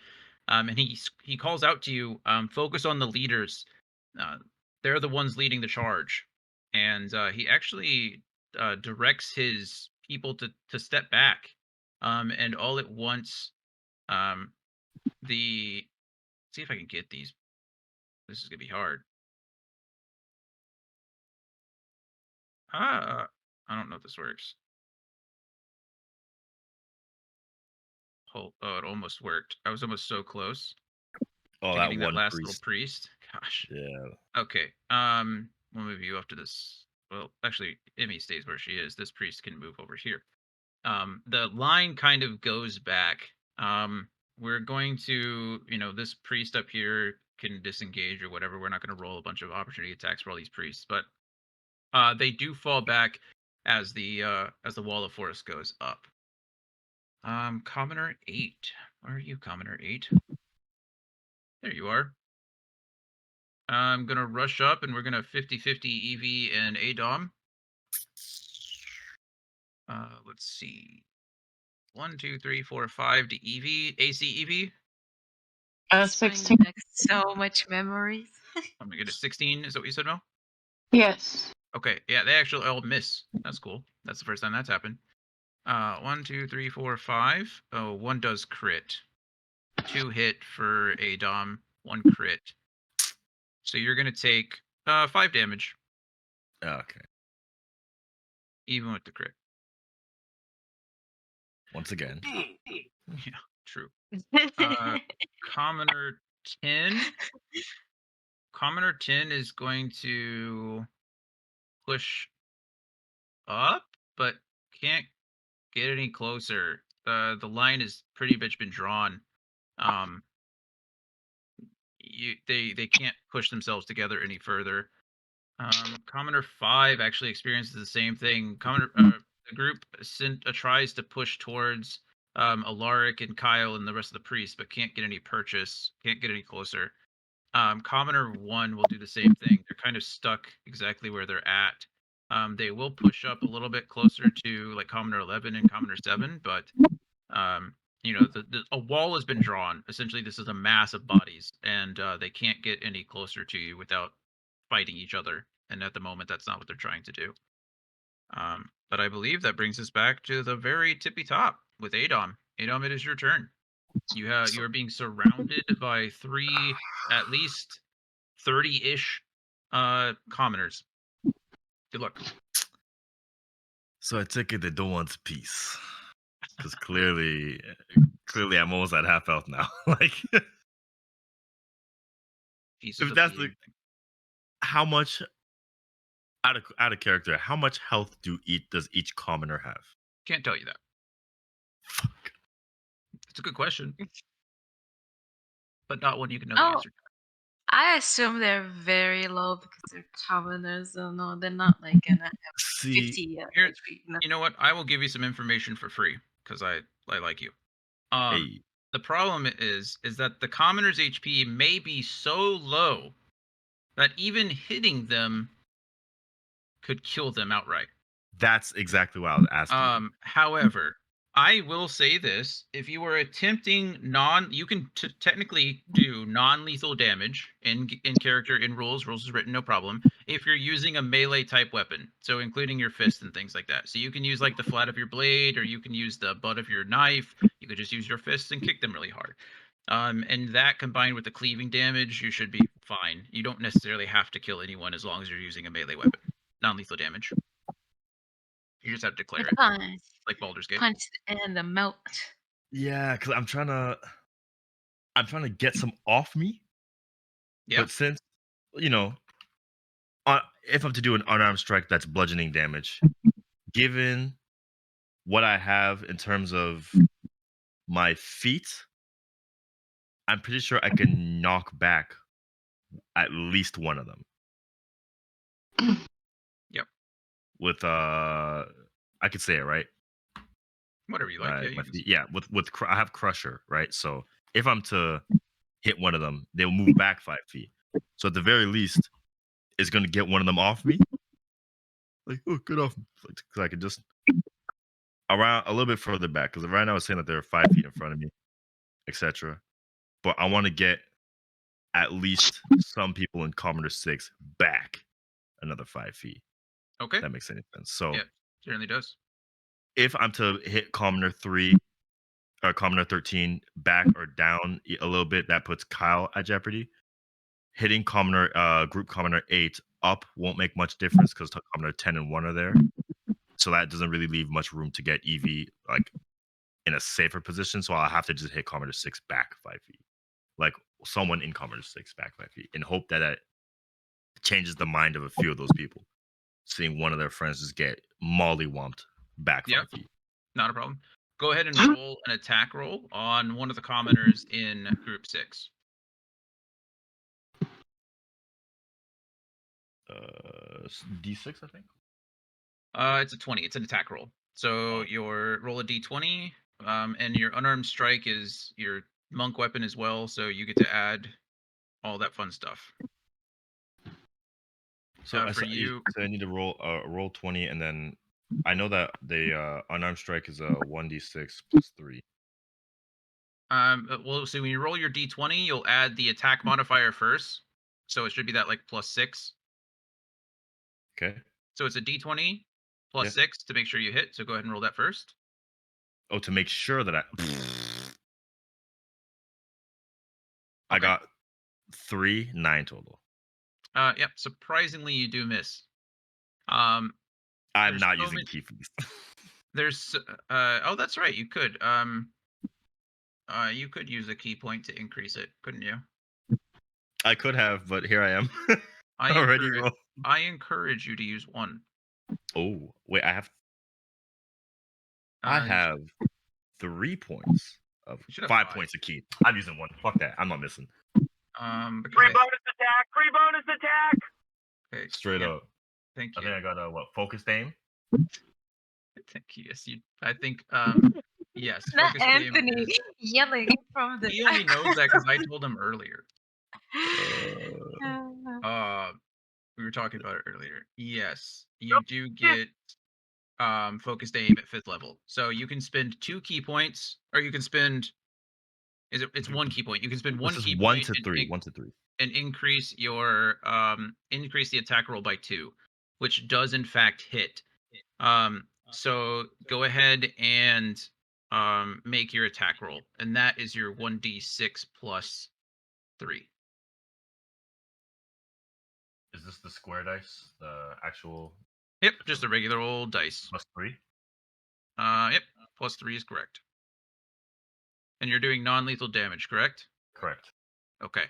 And he calls out to you, focus on the leaders. They're the ones leading the charge. And he actually directs his people to step back. And all at once, see if I can get these. This is gonna be hard. I don't know if this works. Oh, it almost worked. I was almost so close. Oh, to that getting one that last priest. little priest. Gosh. Yeah. Okay. We'll move you up to this. Well, actually, Emmi stays where she is. This priest can move over here. The line kind of goes back. We're going to, this priest up here can disengage or whatever. We're not going to roll a bunch of opportunity attacks for all these priests, but they do fall back as the wall of force goes up. Commoner 8. Where are you, Commoner 8? There you are. I'm gonna rush up and we're gonna 50-50 Eevee and Adom. Let's see. 1, 2, 3, 4, 5 to Eevee. AC Eevee. 16. So much memories. I'm gonna get a 16. Is that what you said, Mel? Yes. Okay, yeah, they actually all miss. That's cool. That's the first time that's happened. 1, 2, 3, 4, 5. Oh, 1 does crit. 2 hit for Adom. 1 crit. So you're gonna take 5 damage. Okay. Even with the crit. Once again. Yeah, true. Commoner 10. Commoner 10 is going to push up, but can't get any closer. The line is pretty much been drawn. They can't push themselves together any further. Commoner 5 actually experiences the same thing. The group tries to push towards Alaric and Kyle and the rest of the priests, but can't get any purchase, can't get any closer. Commoner 1 will do the same thing. They're kind of stuck exactly where they're at. They will push up a little bit closer to like Commoner 11 and Commoner 7, but a wall has been drawn. Essentially, this is a mass of bodies, and they can't get any closer to you without fighting each other. And at the moment, that's not what they're trying to do. But I believe that brings us back to the very tippy top with Adom. Adom, it is your turn. You are being surrounded by three, at least 30-ish commoners. Good luck. So I take it they don't want peace, because clearly I'm almost at half health now. Like, Pieces if of that's the how much out of character, how much health does each commoner have? Can't tell you that. Fuck. It's a good question, but not one you can know Oh. the answer to. I assume they're very low because they're commoners. So no, they're not like gonna have 50 Here, HP. you know what? I will give you some information for free because I like you. Hey. The problem is that the commoner's HP may be so low that even hitting them could kill them outright. That's exactly what I was asking. However, I will say this: if you are attempting you can technically do non-lethal damage in character in rules. Rules is written, no problem. If you're using a melee type weapon, so including your fist and things like that. So you can use like the flat of your blade, or you can use the butt of your knife. You could just use your fists and kick them really hard. And that combined with the cleaving damage, you should be fine. You don't necessarily have to kill anyone as long as you're using a melee weapon. Non-lethal damage. You just have to declare it, like Baldur's Gate. Punch and the melt. Yeah, because I'm trying to get some off me. Yeah. But since if I'm to do an unarmed strike, that's bludgeoning damage. Given what I have in terms of my feet, I'm pretty sure I can knock back at least one of them. Yep. With I could say it, right? Whatever you like. With I have Crusher, right? So if I'm to hit one of them, they'll move back 5 feet. So at the very least, it's gonna get one of them off me. Like, oh, get off me. So I could just around a little bit further back, because right now I was saying that they're 5 feet in front of me, etc. But I want to get at least some people in Commoner 6 back another 5 feet. Okay. If that makes any sense. So yeah, certainly does. If I'm to hit Commoner 3 or Commoner 13 back or down a little bit, that puts Kyle at jeopardy. Hitting Group Commoner 8 up won't make much difference because Commoner 10 and 1 are there. So that doesn't really leave much room to get Eevee like in a safer position. So I'll have to just hit Commoner 6 back 5 feet. Like someone in Commoner 6 back 5 feet, in hope that changes the mind of a few of those people. Seeing one of their friends just get mollywomped back 5 feet. Not a problem. Go ahead and roll an attack roll on one of the commoners in Group 6. D6, I think. It's a 20. It's an attack roll. So your roll a D20, and your unarmed strike is your monk weapon as well. So you get to add all that fun stuff. So I need to roll 20, and then I know that the unarmed strike is a 1d6 plus 3. Well, so when you roll your D20, you'll add the attack modifier first. So it should be that like plus 6. Okay. So it's a D20 plus 6 to make sure you hit. So go ahead and roll that first. Oh, to make sure that I got 3, 9 total. Yep. Surprisingly, you do miss. I'm not using key fees. There's oh, that's right. You could use a key point to increase it, couldn't you? I could have, but here I am. I encourage you to use 1. Oh, wait, I have 3 points of 5 points of key. I'm using 1. Fuck that. I'm not missing. Free bonus attack! Free bonus attack! Okay. Straight up. Thank you. I think I got a focused aim. Thank you. Yes, you. I think yes. Not Anthony yelling from the. He only knows that because I told him earlier. We were talking about it earlier. Yes, you do get focused aim at 5th level. So you can spend 2 key points, or you can spend. It's 1 key point. You can spend 1 This is key 1 point to 3. 1 to 3. and increase your increase the attack roll by 2, which does in fact hit. So go ahead and make your attack roll, and that is your 1d6 plus 3. Is this the square dice? The actual Yep, just a regular old dice. plus 3? Yep, plus 3 is correct. And you're doing non-lethal damage, correct? Correct. Okay.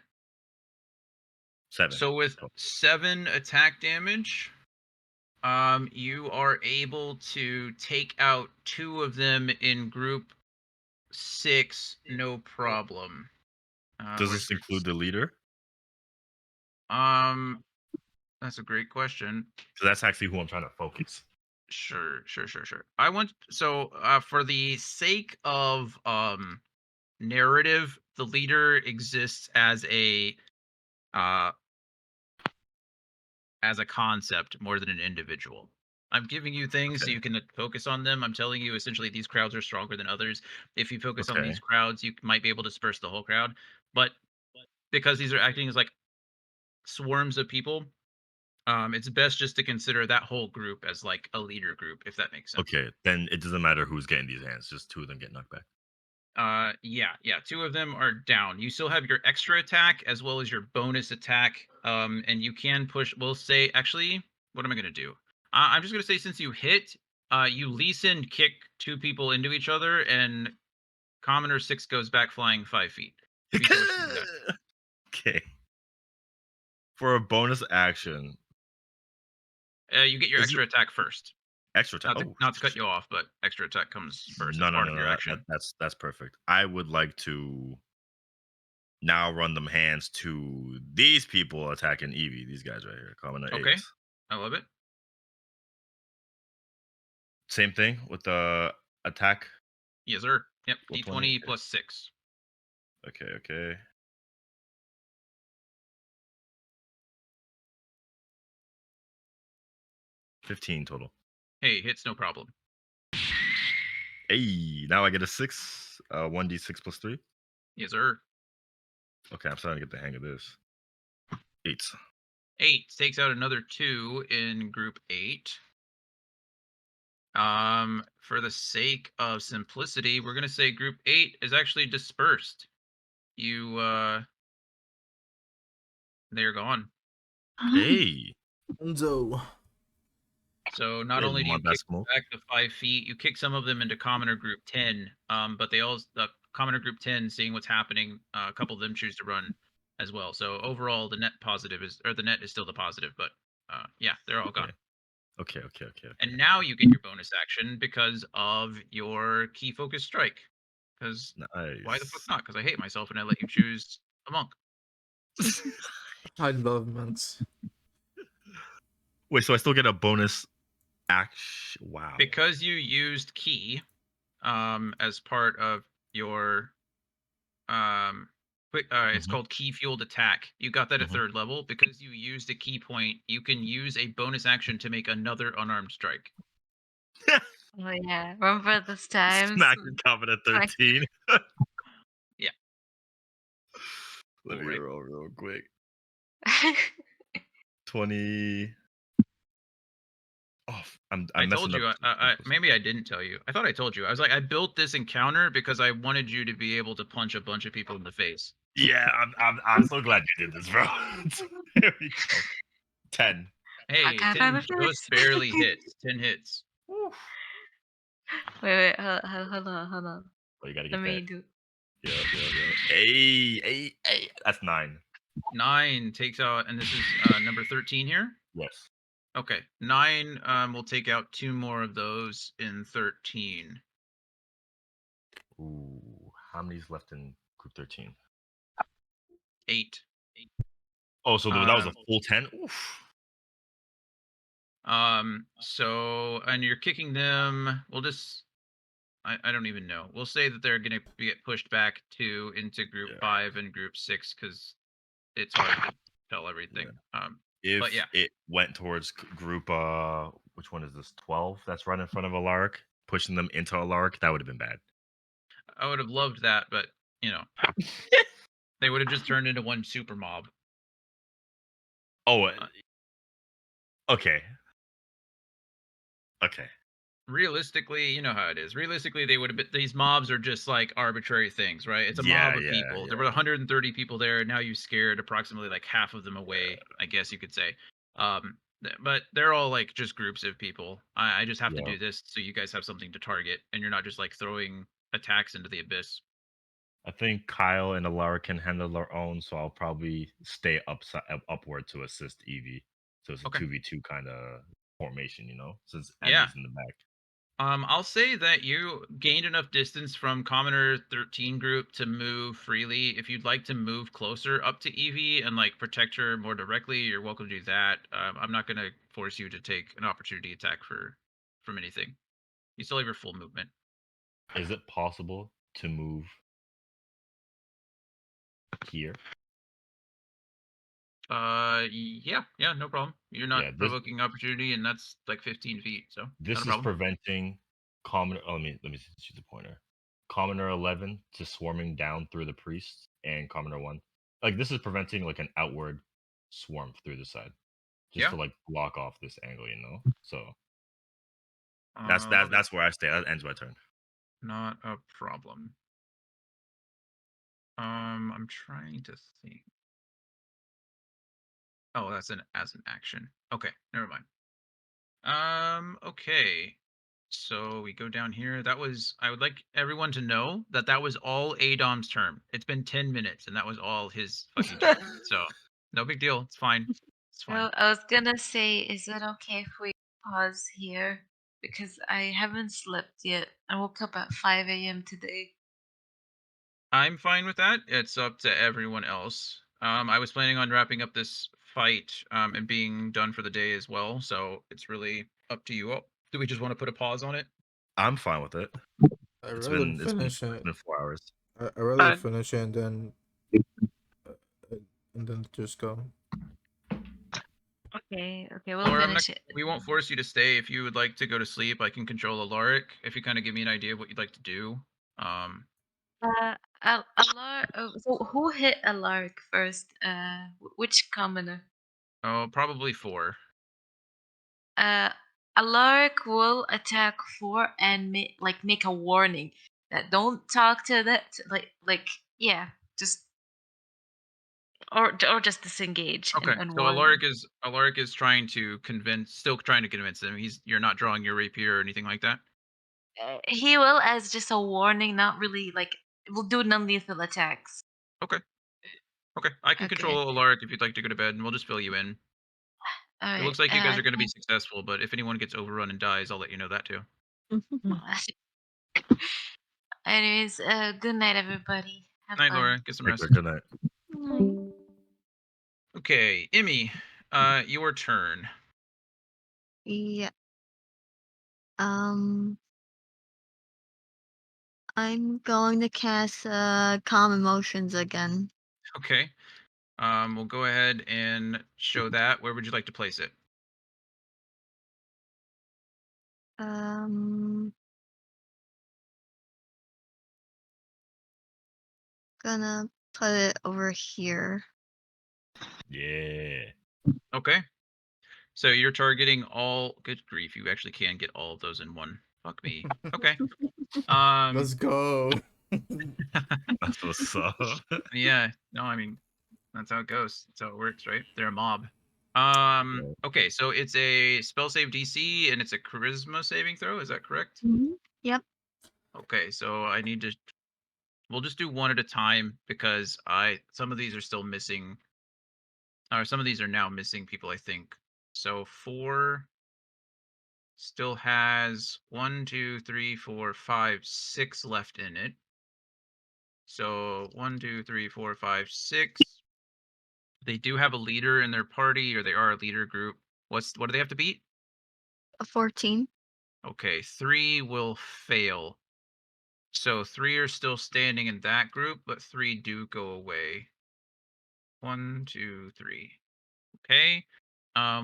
7. So with 7 attack damage, you are able to take out 2 of them in group 6, no problem. Does this include the leader? That's a great question. So that's actually who I'm trying to focus. Sure. I want for the sake of narrative, the leader exists as a concept more than an individual. I'm giving you things so you can focus on them. I'm telling you essentially these crowds are stronger than others. If you focus on these crowds, you might be able to disperse the whole crowd. But because these are acting as like swarms of people, it's best just to consider that whole group as like a leader group, if that makes sense. Okay, then it doesn't matter who's getting these hands. Just 2 of them get knocked back. Yeah. 2 of them are down. You still have your extra attack as well as your bonus attack. And you can push. We'll say, actually, what am I gonna do? I'm just gonna say, since you hit, you Leeson kick 2 people into each other, and Commoner 6 goes back flying 5 feet. Okay. For a bonus action, you get your extra attack first. Extra attack. Not to cut you off, but extra attack comes first. No, it's part of your action. That's perfect. I would like to now run them hands to these people attacking Eevee. These guys right here, Commoner 8. Okay, I love it. Same thing with the attack. Yes, sir. Yep. D20 plus 6. Okay. $15 total. Hey, hits no problem. Hey, now I get a 6. 1d6 plus 3. Yes, sir. Okay, I'm starting to get the hang of this. 8. 8 takes out another 2 in group 8. For the sake of simplicity, we're gonna say group 8 is actually dispersed. They're gone. Hey. So not only do you kick them back to 5 feet, you kick some of them into Commoner Group 10. But they all Commoner Group 10, seeing what's happening, a couple of them choose to run as well. So overall, the net is still the positive. But yeah, they're all gone. Okay. And now you get your bonus action because of your key focus strike. Because why the fuck not? Because I hate myself and I let you choose a monk. I love monks. Wait, so I still get a bonus action? Wow. Because you used key as part of your it's called key fueled attack. You got that at 3rd level. Because you used a key point, you can use a bonus action to make another unarmed strike. Oh yeah, remember this time? Smacking Coven at 13. Yeah. Let me roll real quick. 20. Oh, I told you. Maybe I didn't tell you. I thought I told you. I was like, I built this encounter because I wanted you to be able to punch a bunch of people in the face. Yeah, I'm so glad you did this, bro. Here we go. 10. Hey, 10 just barely hits. 10 hits. Wait, hold on. Well, you gotta get Let me do. Yeah. Hey. That's 9. 9 takes out, and this is number 13 here? Yes. Okay. 9 will take out 2 more of those in 13. Ooh, how many's left in group 13? 8. Oh, so that was a full 10? Oof. So, and you're kicking them. We'll just, I don't even know. We'll say that they're gonna get pushed back into group 5 and group 6 because it's hard to tell everything. If but yeah, it went towards group which one is this? 12. That's right in front of Alaric, pushing them into Alaric. That would have been bad. I would have loved that, but you know, they would have just turned into one super mob. Oh, okay. Okay. Realistically, you know how it is. Realistically, they would have been, these mobs are just like arbitrary things, right? It's a mob of people. There were 130 people there. Now you scared approximately like half of them away, I guess you could say. But they're all like just groups of people. I just have to do this so you guys have something to target, and you're not just like throwing attacks into the abyss. I think Kyle and Lara can handle their own, so I'll probably stay upward to assist Eevee. So it's a 2v2 kind of formation, since Emmi's in the back. I'll say that you gained enough distance from Commoner 13 group to move freely. If you'd like to move closer up to Eevee and like protect her more directly, you're welcome to do that. I'm not gonna force you to take an opportunity attack from anything. You still have your full movement. Is it possible to move here? Yeah, no problem. You're not provoking opportunity, and that's like 15 feet, so this is preventing Commoner. Oh, let me choose the pointer. Commoner 11 to swarming down through the priests, and Commoner 1. Like this is preventing like an outward swarm through the side, just to like block off this angle, So that's where I stay. That ends my turn. Not a problem. I'm trying to think. Oh, that's as an action. Okay, never mind. Okay. So we go down here. I would like everyone to know that was all Adom's turn. It's been 10 minutes and that was all his fucking turn. So no big deal. It's fine. It's fine. Well, I was gonna say, is it okay if we pause here? Because I haven't slept yet. I woke up at 5 a.m. today. I'm fine with that. It's up to everyone else. I was planning on wrapping up this fight and being done for the day as well. So it's really up to you all. Do we just want to put a pause on it? I'm fine with it. It's been 4 hours. I rather finish it and then just go. Okay, we'll finish it. We won't force you to stay. If you would like to go to sleep, I can control Alaric. If you kind of give me an idea of what you'd like to do. Alaric. So who hit Alaric first? Which commoner? Oh, probably 4. Alaric will attack 4 and make a warning that don't talk to that just or just disengage. Okay, and so warn Alaric is trying to convince them. You're not drawing your rapier or anything like that. He will as just a warning, not really we'll do non-lethal attacks. Okay, I can control Alaric if you'd like to go to bed, and we'll just fill you in. All It looks like you guys are going to be successful, but if anyone gets overrun and dies, I'll let you know that too. Anyways, good night, everybody. Have Night, fun. Laura. Get some rest. Good night. Okay, Emmi, your turn. Yeah. I'm going to cast Calm Emotions again. Okay. We'll go ahead and show that. Where would you like to place it? Gonna put it over here. Yeah. Okay. So you're targeting all. Good grief! You actually can get all of those in one. Fuck me. Okay. Let's go. That's what's up. Yeah. No, I mean, that's how it goes. That's how it works, right? They're a mob. Okay, so it's a spell save DC and it's a charisma saving throw. Is that correct? Yep. Okay, so we'll just do one at a time because some of these are still missing, or some of these are now missing people, I think. So 4 still has 1, 2, 3, 4, 5, 6 left in it. So 1, 2, 3, 4, 5, 6. They do have a leader in their party, or they are a leader group. What do they have to beat? A 14. Okay, 3 will fail. So 3 are still standing in that group, but 3 do go away. 1, 2, 3. Okay.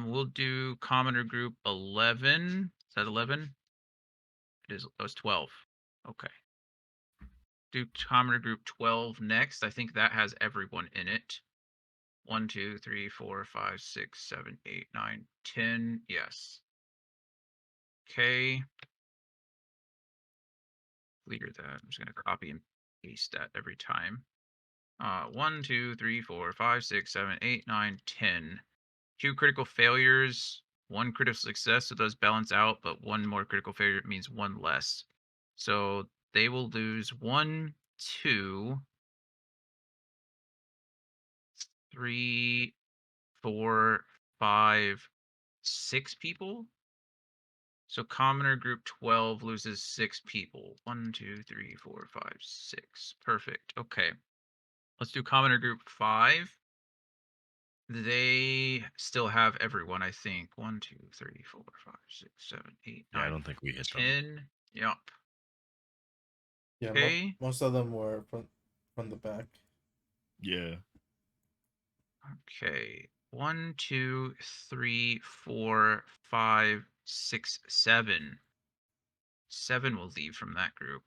We'll do commoner group 11. Is that 11? It is. That was 12. Okay. Do commoner group 12 next. I think that has everyone in it. 1, 2, 3, 4, 5, 6, 7, 8, 9, 10. Yes. Okay. Clear that. I'm just gonna copy and paste that every time. 1, 2, 3, 4, 5, 6, 7, 8, 9, 10. 2 critical failures, 1 critical success, so those balance out, but 1 more critical failure means 1 less. So they will lose 1, 2, 3, 4, 5, 6 people. So commoner group 12 loses 6 people. 1, 2, 3, 4, 5, 6. Perfect. Okay. Let's do commoner group 5. They still have everyone, I think. 1, 2, 3, 4, 5, 6, 7, 8, Yeah, 9, I don't think we hit them. 10. Yup. Yeah, Okay. most of them were from the back. Yeah. Okay. 1, 2, 3, 4, 5, 6, 7. 7 will leave from that group.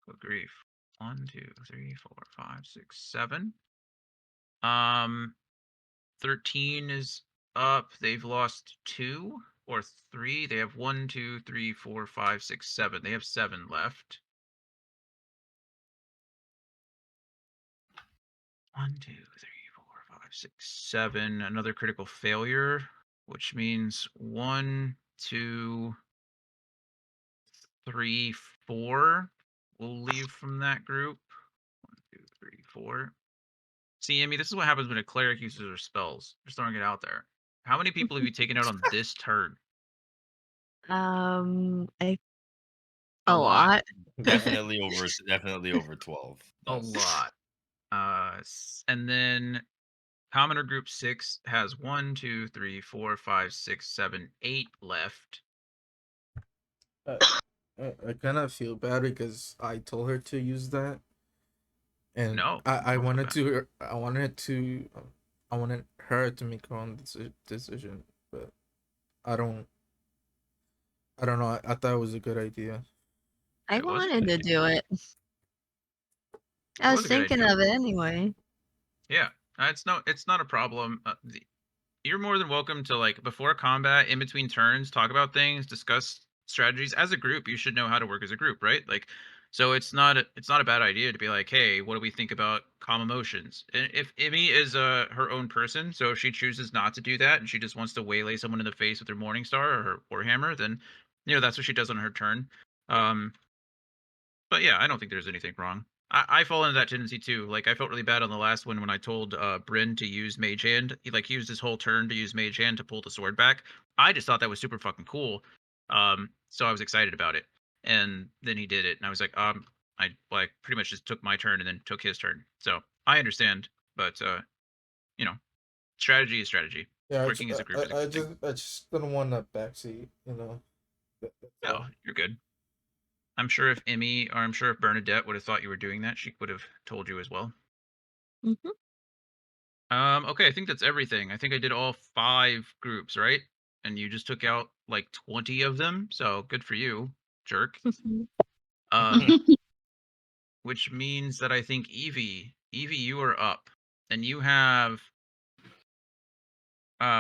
Good grief. 1, 2, 3, 4, 5, 6, 7. 13 is up. They've lost 2 or 3. They have 1, 2, 3, 4, 5, 6, 7. They have 7 left. 1, 2, 3, 4, 5, 6, 7. Another critical failure, which means 1, 2, 3, 4 will leave from that group. 1, 2, 3, 4. See, Emmi, this is what happens when a cleric uses her spells. Just throwing it out there. How many people have you taken out on this turn? A A lot. lot. Definitely over 12. A lot. And then commoner group 6 has 1, 2, 3, 4, 5, 6, 7, 8 left. I kind of feel bad because I told her to use that, and No, I don't feel wanted bad. to I wanted her to make her own decision, but I don't know. I thought it was a good idea. I It was a wanted good to idea. do it. It I was was a good thinking idea. of it anyway. Yeah, it's not a problem. You're more than welcome to, like, before combat, in between turns, talk about things, discuss strategies. As a group, you should know how to work as a group, right? Like, so it's not a bad idea to be like, hey, what do we think about calm emotions? And if Emmi is her own person, so if she chooses not to do that and she just wants to waylay someone in the face with her Morning Star or her Warhammer, then that's what she does on her turn. But yeah, I don't think there's anything wrong. I fall into that tendency too. Like, I felt really bad on the last one when I told Bryn to use Mage Hand. He used his whole turn to use Mage Hand to pull the sword back. I just thought that was super fucking cool. So I was excited about it. And then he did it, and I was like, I pretty much just took my turn and then took his turn. So I understand, but strategy is strategy. Yeah, Working as a group is a good thing. I just don't want a backseat, you know. That's No, all. you're good. I'm sure if Emmi, or I'm sure if Bernadette would have thought you were doing that, she would have told you as well. Hmm. Okay, I think that's everything. I think I did all 5 groups, right? And you just took out like 20 of them, so good for you, jerk. Um, which means that I think Eevee, you are up, and you have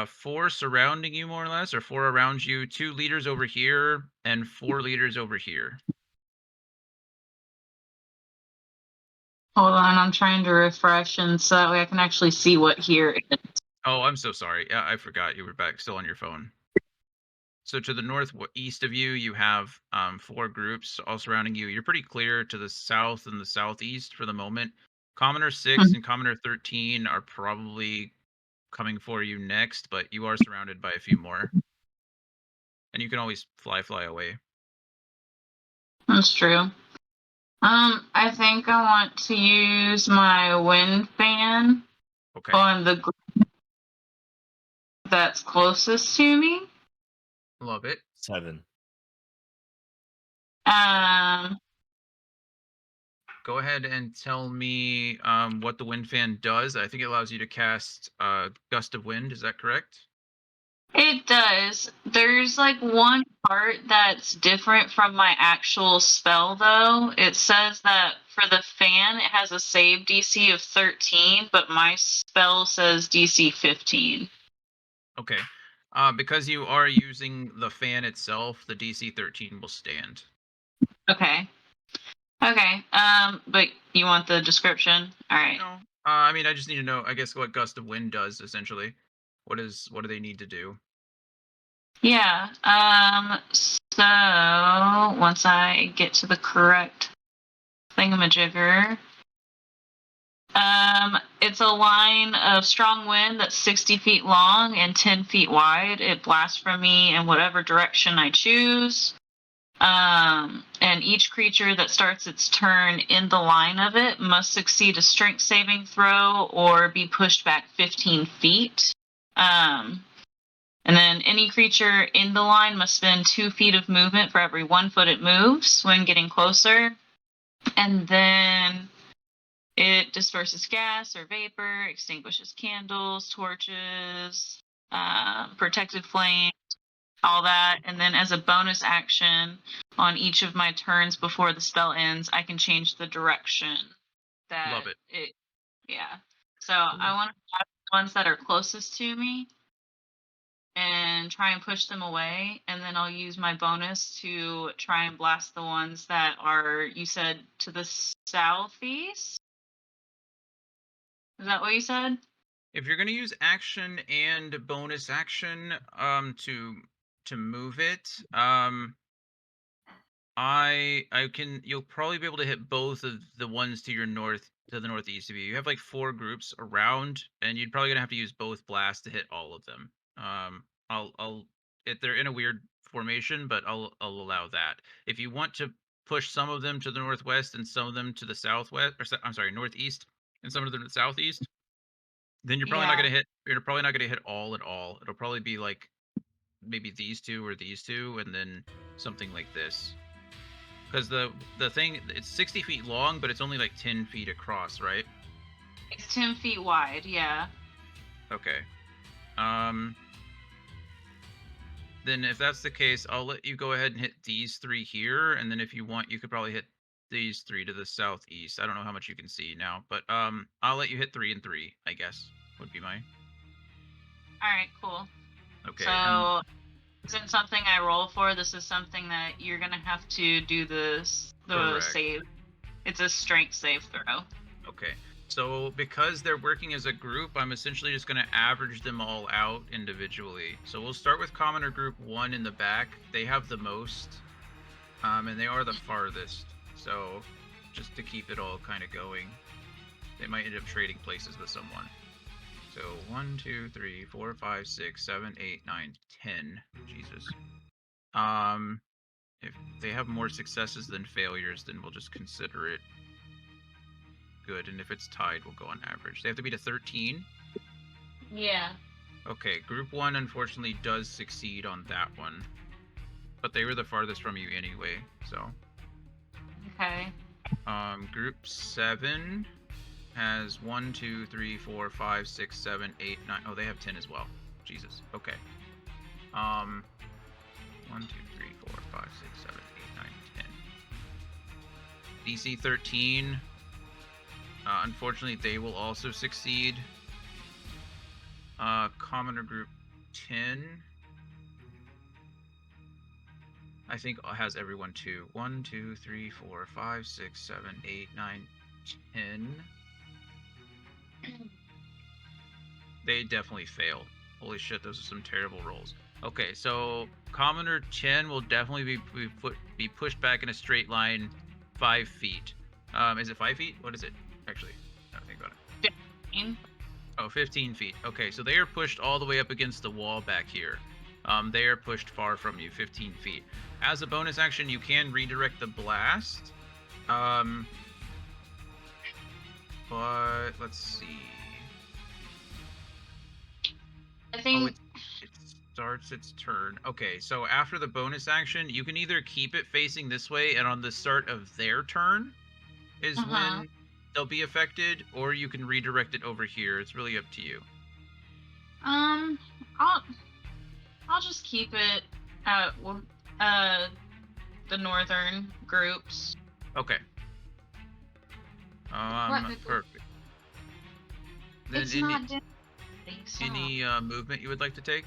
4 surrounding you more or less, or 4 around you, 2 leaders over here, and 4 leaders over here. Hold on, I'm trying to refresh, and so that way I can actually see what here is. Oh, I'm so sorry. Yeah, I forgot you were back still on your phone. So to the northeast of you, you have 4 groups all surrounding you. You're pretty clear to the south and the southeast for the moment. Commoner 6 and Commoner 13 are probably coming for you next, but you are surrounded by a few more. And you can always fly away. That's true. I think I want to use my wind fan Okay. on the group that's closest to me. Love it. 7. go ahead and tell me what the wind fan does. I think it allows you to cast Gust of Wind. Is that correct? It does. There's like one part that's different from my actual spell, though. It says that for the fan, it has a save DC of 13, but my spell says DC 15. Okay. Because you are using the fan itself, the DC 13 will stand. Okay. Okay. But you want the description? All right. No. I mean, I just need to know, I guess, what Gust of Wind does, essentially. What do they need to do? Yeah. So once I get to the correct thingamajigger, it's a line of strong wind that's 60 feet long and 10 feet wide. It blasts from me in whatever direction I choose. And each creature that starts its turn in the line of it must succeed a strength saving throw or be pushed back 15 feet. And then any creature in the line must spend 2 feet of movement for every 1 foot it moves when getting closer. And then it disperses gas or vapor, extinguishes candles, torches, protected flames, all that. And then as a bonus action on each of my turns before the spell ends, I can change the direction that Love it. Yeah. So I want to have the ones that are closest to me and try and push them away, and then I'll use my bonus to try and blast the ones that are, you said, to the southeast? Is that what you said? If you're gonna use action and bonus action to move it, you'll probably be able to hit both of the ones to your to the northeast of you. You have like 4 groups around, and you're probably gonna have to use both blasts to hit all of them. They're in a weird formation, but I'll allow that. If you want to push some of them to the northwest and some of them to the southwest, northeast, and some of them to the southeast, then you're probably not gonna hit. You're probably not gonna hit all at all. It'll probably be like maybe these two or these two, and then something like this. Because the thing, it's 60 feet long, but it's only like 10 feet across, right? It's 10 feet wide, yeah. Okay. Then if that's the case, I'll let you go ahead and hit these 3 here, and then if you want, you could probably hit these 3 to the southeast. I don't know how much you can see now, but I'll let you hit 3 and 3, I guess, would be my... Alright, cool. Okay. So, isn't something I roll for, this is something that you're gonna have to do the save. It's a strength save throw. Okay. So because they're working as a group, I'm essentially just going to average them all out individually. So we'll start with Commoner Group 1 in the back. They have the most, and they are the farthest. So just to keep it all kind of going, they might end up trading places with someone. So 1, 2, 3, 4, 5, 6, 7, 8, 9, 10. Jesus. If they have more successes than failures, then we'll just consider it good, and if it's tied, we'll go on average. They have to beat a 13? Yeah. Okay, Group 1 unfortunately does succeed on that one. But they were the farthest from you anyway, so... Okay. Group 7 has 1, 2, 3, 4, 5, 6, 7, 8, 9... Oh, they have 10 as well. Jesus. Okay. 1, 2, 3, 4, 5, 6, 7, 8, 9, 10. DC 13... unfortunately, they will also succeed. Commoner Group 10, I think has everyone too. 1, 2, 3, 4, 5, 6, 7, 8, 9, 10. They definitely fail. Holy shit, those are some terrible rolls. Okay, so Commoner 10 will definitely be pushed back in a straight line 5 feet. Is it 5 feet? What is it? Actually, I don't think about it. 15. Oh, 15 feet. Okay, so they are pushed all the way up against the wall back here. They are pushed far from you, 15 feet. As a bonus action, you can redirect the blast. But let's see. I think... Oh, it starts its turn. Okay, so after the bonus action, you can either keep it facing this way, and on the start of their turn, is when they'll be affected, or you can redirect it over here. It's really up to you. I'll just keep it at the northern groups. Okay. Perfect. Then It's not doing anything, any movement you would like to take?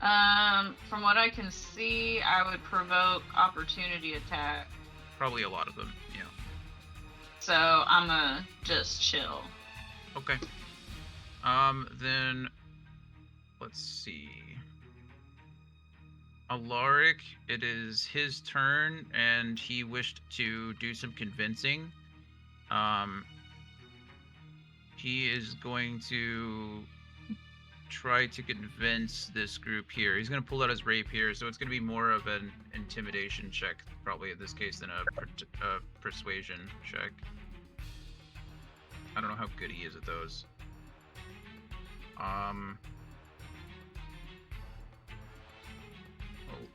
From what I can see, I would provoke opportunity attack. Probably a lot of them, yeah. So I'ma just chill. Okay. Then let's see. Alaric, it is his turn, and he wished to do some convincing. He is going to try to convince this group here. He's going to pull out his rapier, so it's going to be more of an intimidation check, probably in this case, than a persuasion check. I don't know how good he is at those.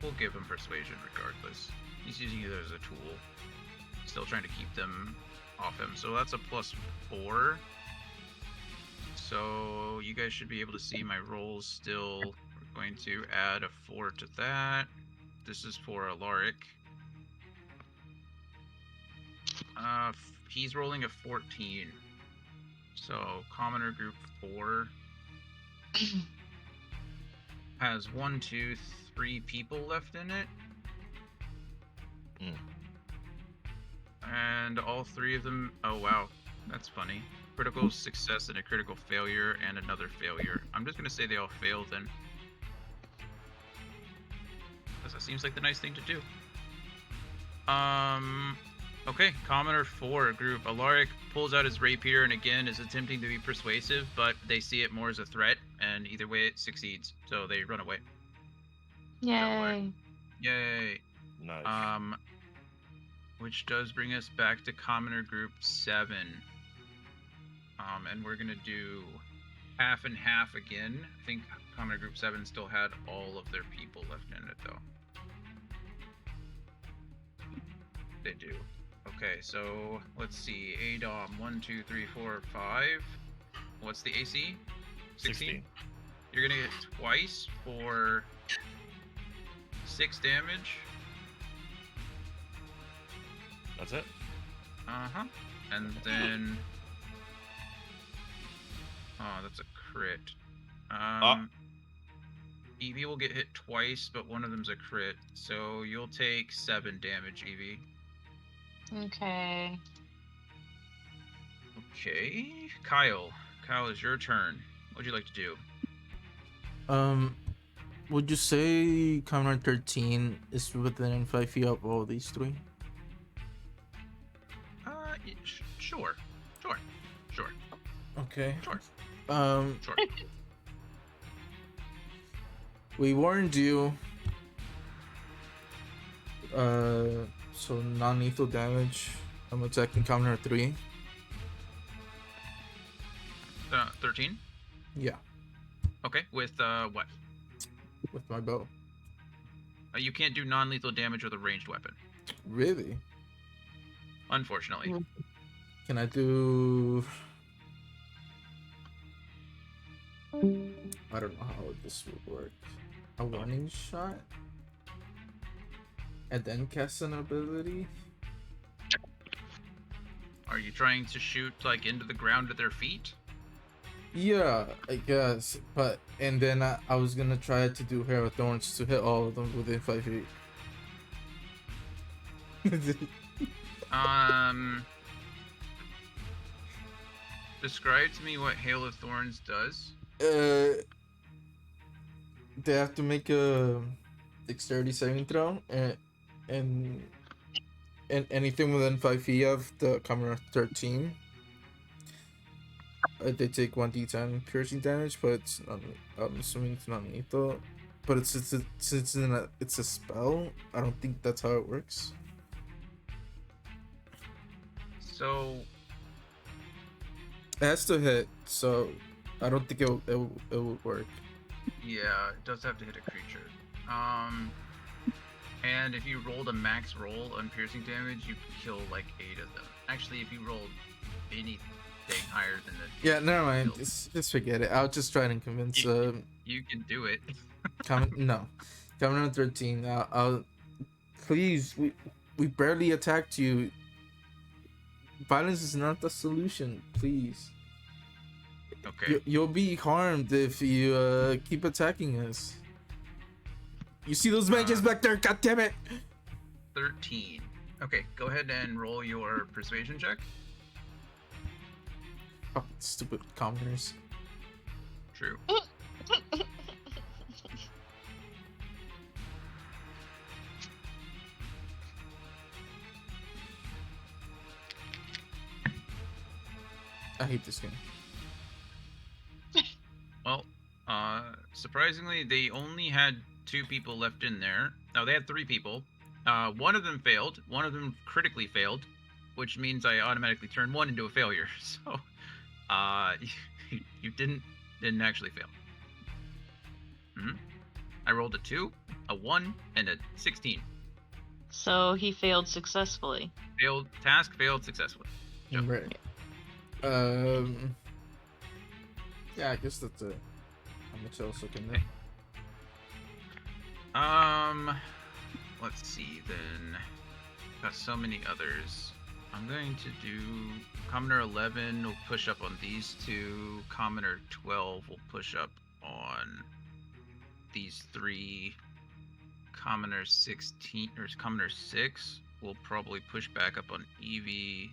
We'll give him persuasion regardless. He's using it as a tool. Still trying to keep them off him. So that's a +4. So you guys should be able to see my rolls still. We're going to add a 4 to that. This is for Alaric. He's rolling a 14. So commoner group 4 has 1, 2, 3 people left in it. And all 3 of them, oh wow, that's funny. Critical success and a critical failure and another failure. I'm just gonna say they all failed then. Because that seems like the nice thing to do. Okay, Commoner 4 group. Alaric pulls out his rapier and again is attempting to be persuasive, but they see it more as a threat, and either way it succeeds, so they run away. Yay. Yay. Nice. Which does bring us back to Commoner group 7. And we're gonna do half and half again. I think Commoner group 7 still had all of their people left in it though. They do. Okay, so let's see. Adom, 1, 2, 3, 4, 5. What's the AC? 16. You're gonna hit twice for 6 damage. That's it? And then... Oh, that's a crit. Eevee will get hit twice, but one of them's a crit. So you'll take 7 damage, Eevee. Okay. Okay. Kyle. Kyle, it's your turn. What'd you like to do? Would you say Commoner 13 is within 5 feet of all these 3? Sure. Okay. Sure. Sure. We warned you. So non-lethal damage. I'm attacking Commoner 3. 13? Yeah. Okay, with what? With my bow. You can't do non-lethal damage with a ranged weapon. Really? Unfortunately. Can I do... I don't know how this would work. A warning shot? And then cast an ability? Are you trying to shoot like into the ground at their feet? Yeah, I guess. But, and then I was gonna try to do Hair of Thorns to hit all of them within 5 feet. Describe to me what Hail of Thorns does. They have to make a dexterity saving throw, and anything within 5 feet of the Commoner 13, they take 1d10 piercing damage, but it's not, I'm assuming it's not lethal. But since it's a spell, I don't think that's how it works. So it has to hit, so I don't think it will work. yeah, it does have to hit a creature. And if you rolled a max roll on piercing damage, you kill like 8 of them. Actually, if you rolled anything higher than the Yeah, never mind. Just forget it. I'll just try and convince. you can do it. No, coming on 13. I'll please. We barely attacked you. Violence is not the solution. Please. Okay. You'll be harmed if you keep attacking us. You see those mages back there? God damn it! 13. Okay, go ahead and roll your persuasion check. Oh, stupid commoners. True. I hate this game. Well, surprisingly, they only had 2 people left in there. No, they had 3 people. One of them failed. One of them critically failed, which means I automatically turned one into a failure. So, you didn't actually fail. I rolled a 2, a 1, and a 16. So he failed successfully. Failed successfully. Jump. Right. Yeah, I guess that's how much else I can do. Let's see then. Got so many others. I'm going to do Commoner 11 will push up on these 2. Commoner 12 will push up on these 3. Commoner 16 or Commoner 6 will probably push back up on Eevee.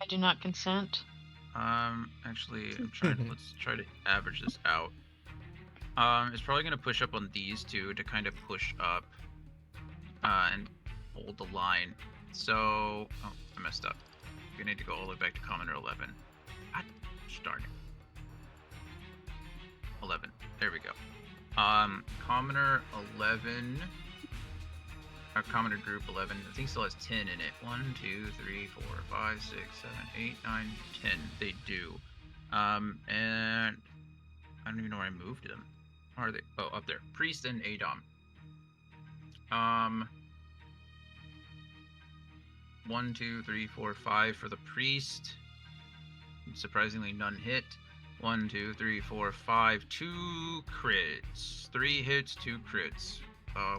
I do not consent. Actually, let's try to average this out. It's probably going to push up on these 2 to kind of push up and hold the line. So, oh, I messed up. We need to go all the way back to Commoner 11. God darn it. 11. There we go. Commoner 11, or Commoner Group 11, I think still has 10 in it. 1, 2, 3, 4, 5, 6, 7, 8, 9, 10. They do. And I don't even know where I moved them. Where are they? Oh, up there. Priest and Adom. 1, 2, 3, 4, 5 for the priest. Surprisingly, none hit. 1, 2, 3, 4, 5. 2 crits. 3 hits, 2 crits.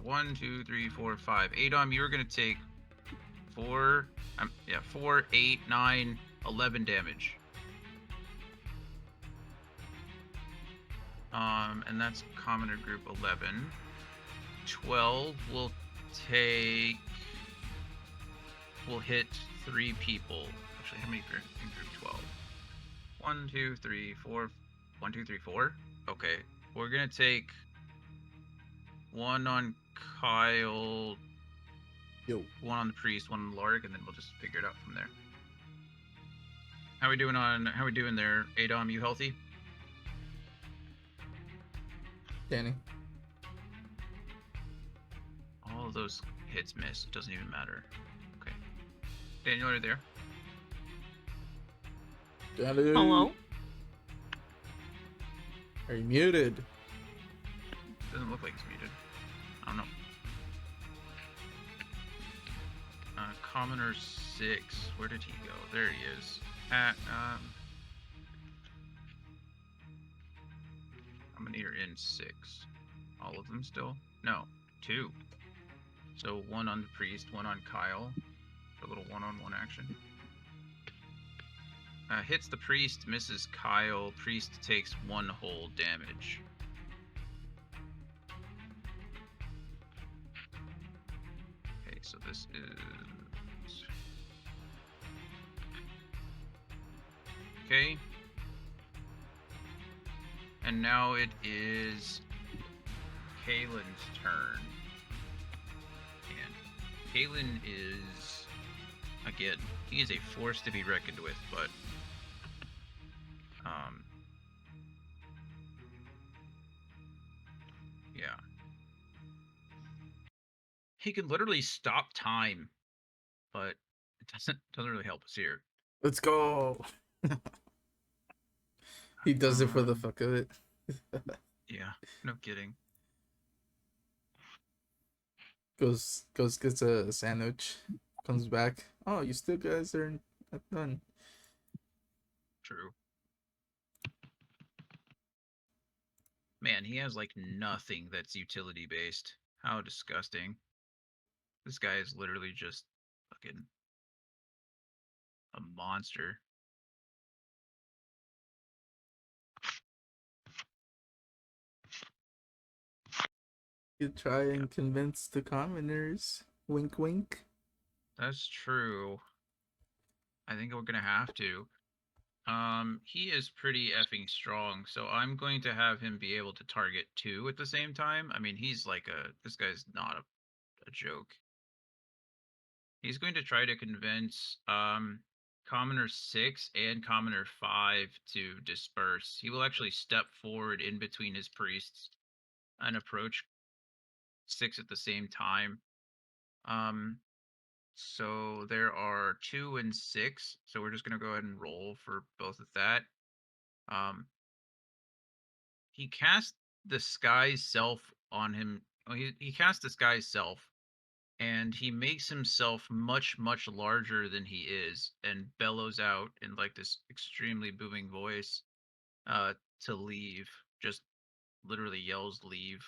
1, 2, 3, 4, 5. Adom, you're gonna take 4, 8, 9, 11 damage. And that's Commoner Group 11. 12 will hit 3 people. Actually, how many in Group 12? 1, 2, 3, 4. 1, 2, 3, 4. Okay, we're gonna take 1 on Kyle, 1 on the priest, 1 on Alaric, and then we'll just figure it out from there. How we doing there, Adom? You healthy? Danny. All of those hits miss. It doesn't even matter. Okay. Daniel, are you there? Danny. Hello? Are you muted? Doesn't look like he's muted. I don't know. Commoner 6. Where did he go? There he is. How many are in 6? All of them still? No, 2. So 1 on the priest, 1 on Kyle. A little one-on-one action. Hits the priest, misses Kyle. Priest takes 1 whole damage. Okay, so this is... Okay. And now it is Kaylin's turn. And Kaylin is, again, he is a force to be reckoned with, but yeah. He can literally stop time, but it doesn't really help us here. Let's go. He does it for the fuck of it. Yeah, no kidding. Goes gets a sandwich, comes back. Oh, you still guys are not done. True. Man, he has like nothing that's utility based. How disgusting. This guy is literally just fucking a monster. You try and convince the commoners. Wink, wink. That's true. I think we're gonna have to. He is pretty effing strong, so I'm going to have him be able to target 2 at the same time. I mean, he's like this guy's not a joke. He's going to try to convince Commoner 6 and Commoner 5 to disperse. He will actually step forward in between his priests and approach 6 at the same time. So there are 2 and 6. So we're just gonna go ahead and roll for both of that. He cast the Sky's Self on him. Oh, he cast the Sky's Self, and he makes himself much larger than he is, and bellows out in like this extremely booming voice, to leave. Just literally yells leave.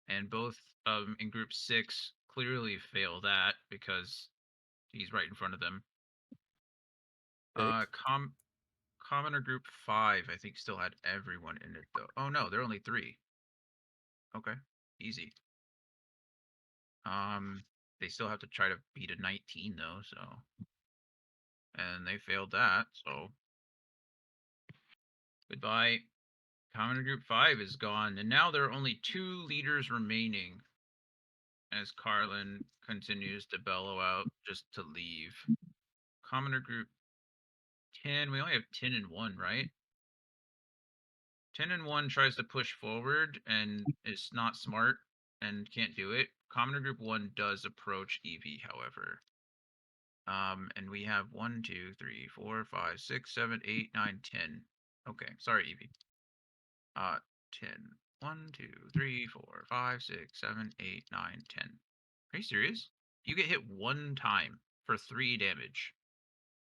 And both in group 6 clearly fail that because he's right in front of them. Commoner group 5 I think still had everyone in it though. Oh no, there are only 3. Okay, easy. They still have to try to beat a 19 though, so, and they failed that, so goodbye. Commoner group 5 is gone, and now there are only 2 leaders remaining as Carlin continues to bellow out just to leave. Commoner group 10, we only have 10 and 1, right? 10 and 1 tries to push forward and is not smart and can't do it. Commoner group 1 does approach Eevee, however. And we have 1, 2, 3, 4, 5, 6, 7, 8, 9, 10. Okay, sorry, Eevee. 10. 1, 2, 3, 4, 5, 6, 7, 8, 9, 10. Are you serious? You get hit 1 time for 3 damage.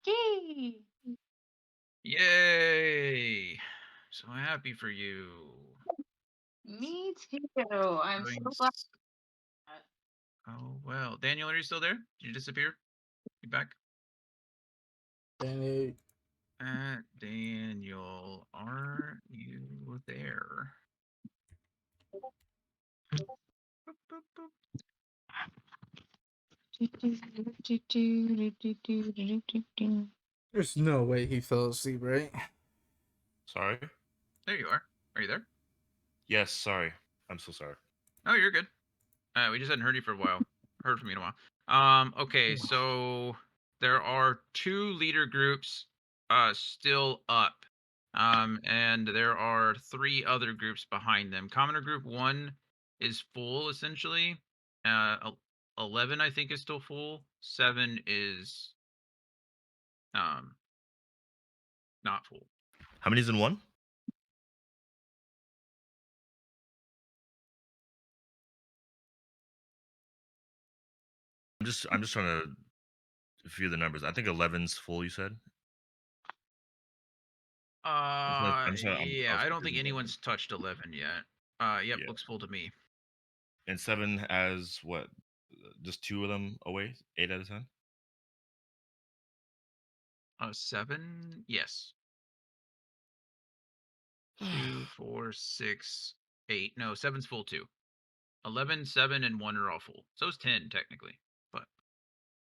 Yay! Yay! So happy for you. Me too. I'm so glad. Oh well, Daniel, are you still there? Did you disappear? You back? Danny. Daniel, are you there? Boop, boop, boop. There's no way he fell asleep, right? Sorry. There you are. Are you there? Yes. Sorry. I'm so sorry. Oh, you're good. We just hadn't heard you for a while. Heard from you in a while. Okay, so there are 2 leader groups still up. And there are 3 other groups behind them. Commoner group 1 is full essentially. 11 I think is still full. 7 is not full. How many's in one? I'm just trying to view the numbers. I think 11's full. You said. Yeah, I don't think anyone's touched 11 yet. Yep, Yeah. looks full to me. And 7 has what? Just 2 of them away. 8 out of 10. 7, yes. 2, 4, 6, 8. No, 7's full too. 11, 7, and 1 are all full. So it's 10 technically, but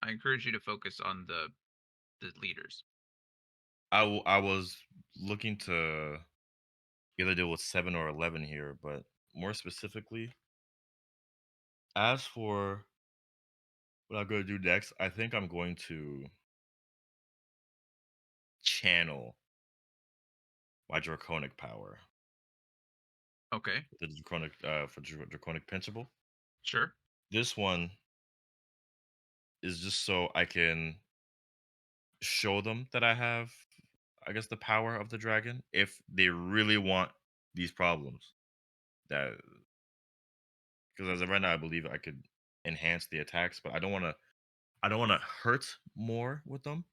I encourage you to focus on the leaders. I was looking to either deal with 7 or 11 here, but more specifically, as for what I'm going to do next, I think I'm going to channel my draconic power. Okay. The draconic for draconic principle. Sure. This one is just so I can show them that I have, I guess, the power of the dragon if they really want these problems. That, Because as of right now, I believe I could enhance the attacks, but I don't want to hurt more with them.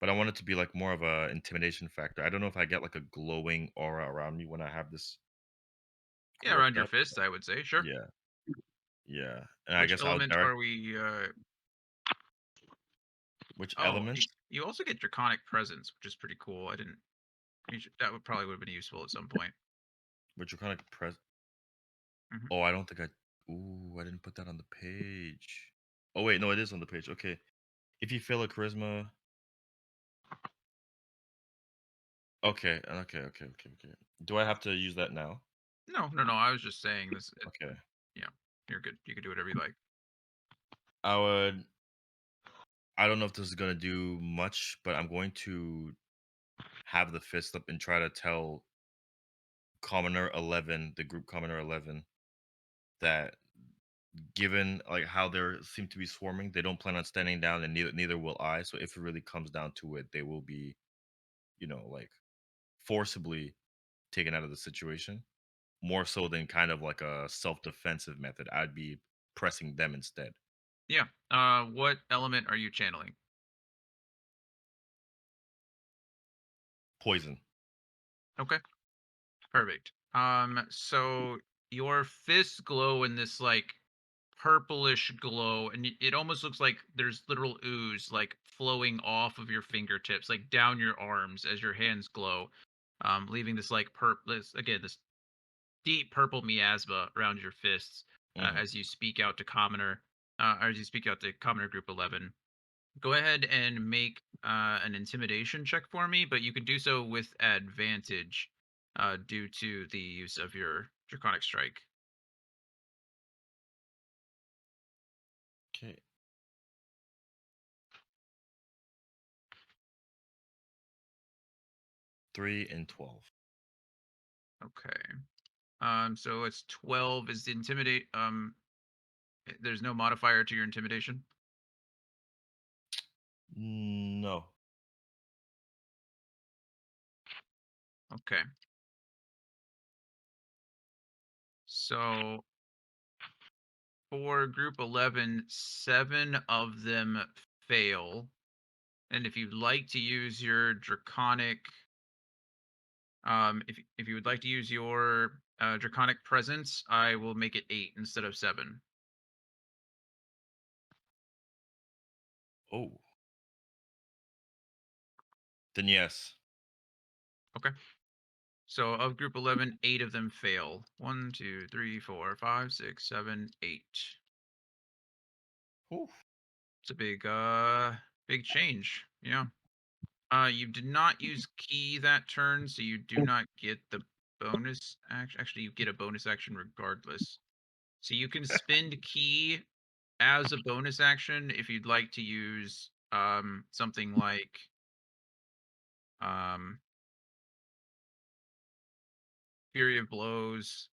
But I want it to be like more of a intimidation factor. I don't know if I get like a glowing aura around me when I have this. Yeah, around your up. fists, I would say. Sure. Yeah. Yeah. And I Which guess element are we? Which Oh, element? you also get Draconic Presence, which is pretty cool. I didn't. That would have been useful at some point. Which Draconic Presence? Mhm. Oh, I don't think I. Ooh, I didn't put that on the page. Oh wait, no, it is on the page. Okay. If you fail a charisma. Okay. Do I have to use that now? No. I was just saying this. Okay. Yeah, you're good. You can do whatever you like. I don't know if this is gonna do much, but I'm going to have the fist up and try to tell Commoner 11, the group Commoner 11, that given like how they seem to be swarming, they don't plan on standing down, and neither will I. So if it really comes down to it, they will be, like forcibly taken out of the situation, more so than kind of like a self-defensive method. I'd be pressing them instead. Yeah. What element are you channeling? Poison. Okay. Perfect. So your fists glow in this like purplish glow, and it almost looks like there's literal ooze like flowing off of your fingertips, like down your arms as your hands glow, leaving this like this deep purple miasma around your fists as you speak out to Commoner, or as you speak out to Commoner Group 11. Go ahead and make an intimidation check for me, but you can do so with advantage due to the use of your Draconic Strike. Okay. Three and 12. Okay. So it's 12 is the intimidate. There's no modifier to your intimidation. No. Okay. So for group 11, 7 of them fail. And if you'd like to use your Draconic, if you would like to use your Draconic Presence, I will make it 8 instead of 7. Oh. Then yes. Okay. So of group 11, 8 of them fail. 1, 2, 3, 4, 5, 6, 7, 8. Ooh. It's a big change. Yeah. You did not use key that turn, so you do not get the bonus action. Actually, you get a bonus action regardless. So you can spend key as a bonus action if you'd like to use something like Fury of Blows.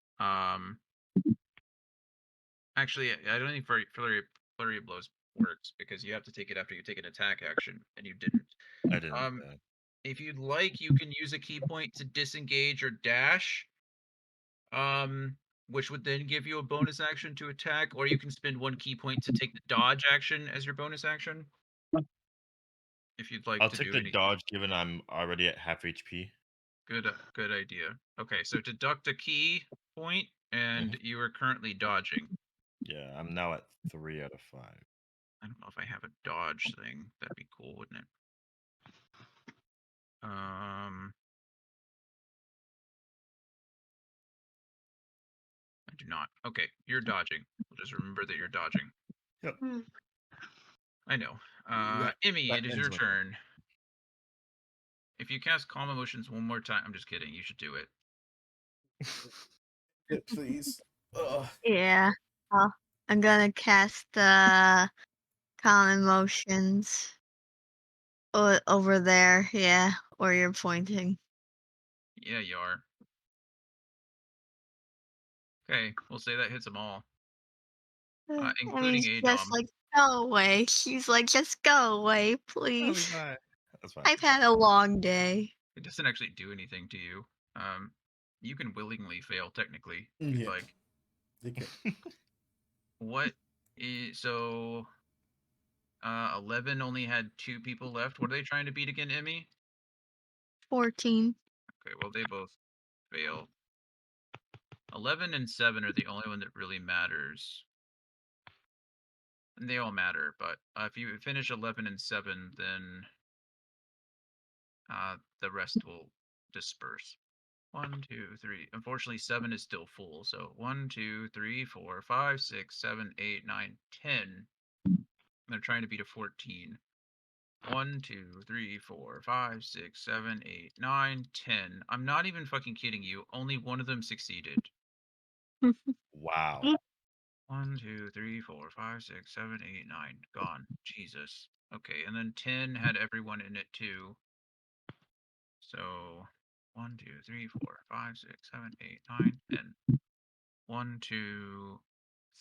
Actually, I don't think Flurry of Blows works because you have to take it after you take an attack action, and you didn't. I didn't. If you'd like, you can use a key point to disengage or dash, which would then give you a bonus action to attack, or you can spend 1 key point to take the dodge action as your bonus action. If you'd like I'll to take do the dodge, given I'm already at half HP. Good idea. Okay, so deduct a key point, and you are currently dodging. Yeah, I'm now at 3 out of 5. I don't know if I have a dodge thing. That'd be cool, wouldn't it? I do not. Okay, you're dodging. We'll just remember that you're dodging. Yep. I know. Emmi, it is your turn. If you cast Calm Emotions one more time, I'm just kidding. You should do it. Yeah, please. Ugh. Yeah. I'm gonna cast the Calm Emotions over there. Yeah, where you're pointing. Yeah, you are. Okay, we'll say that hits them all. Including and he's Adom. just like, go away. She's like, just go away, please. That's fine. I've had a long day. It doesn't actually do anything to you. You can willingly fail, technically, if you'd like. Okay. What is so? 11 only had 2 people left. What are they trying to beat again, Emmy? 14. Okay, well they both fail. 11 and 7 are the only one that really matters. And they all matter, but if you finish 11 and 7, then the rest will disperse. 1, 2, 3. Unfortunately, 7 is still full. So 1, 2, 3, 4, 5, 6, 7, 8, 9, 10. They're trying to beat a 14. 1, 2, 3, 4, 5, 6, 7, 8, 9, 10. I'm not even fucking kidding you. Only one of them succeeded. Wow. 1, 2, 3, 4, 5, 6, 7, 8, 9. Gone. Jesus. Okay, and then 10 had everyone in it too. So 1, 2, 3, 4, 5, 6, 7, 8, 9, 10. 1, 2,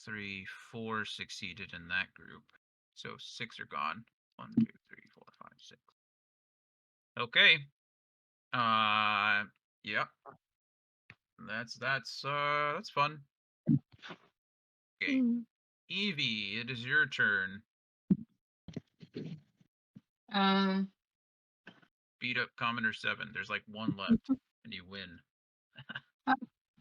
3, 4 succeeded in that group. So 6 are gone. 1, 2, 3, 4, 5, 6. Okay. Yep. That's fun. Okay. Eevee, it is your turn. Beat up Commoner 7. There's like 1 left, and you win.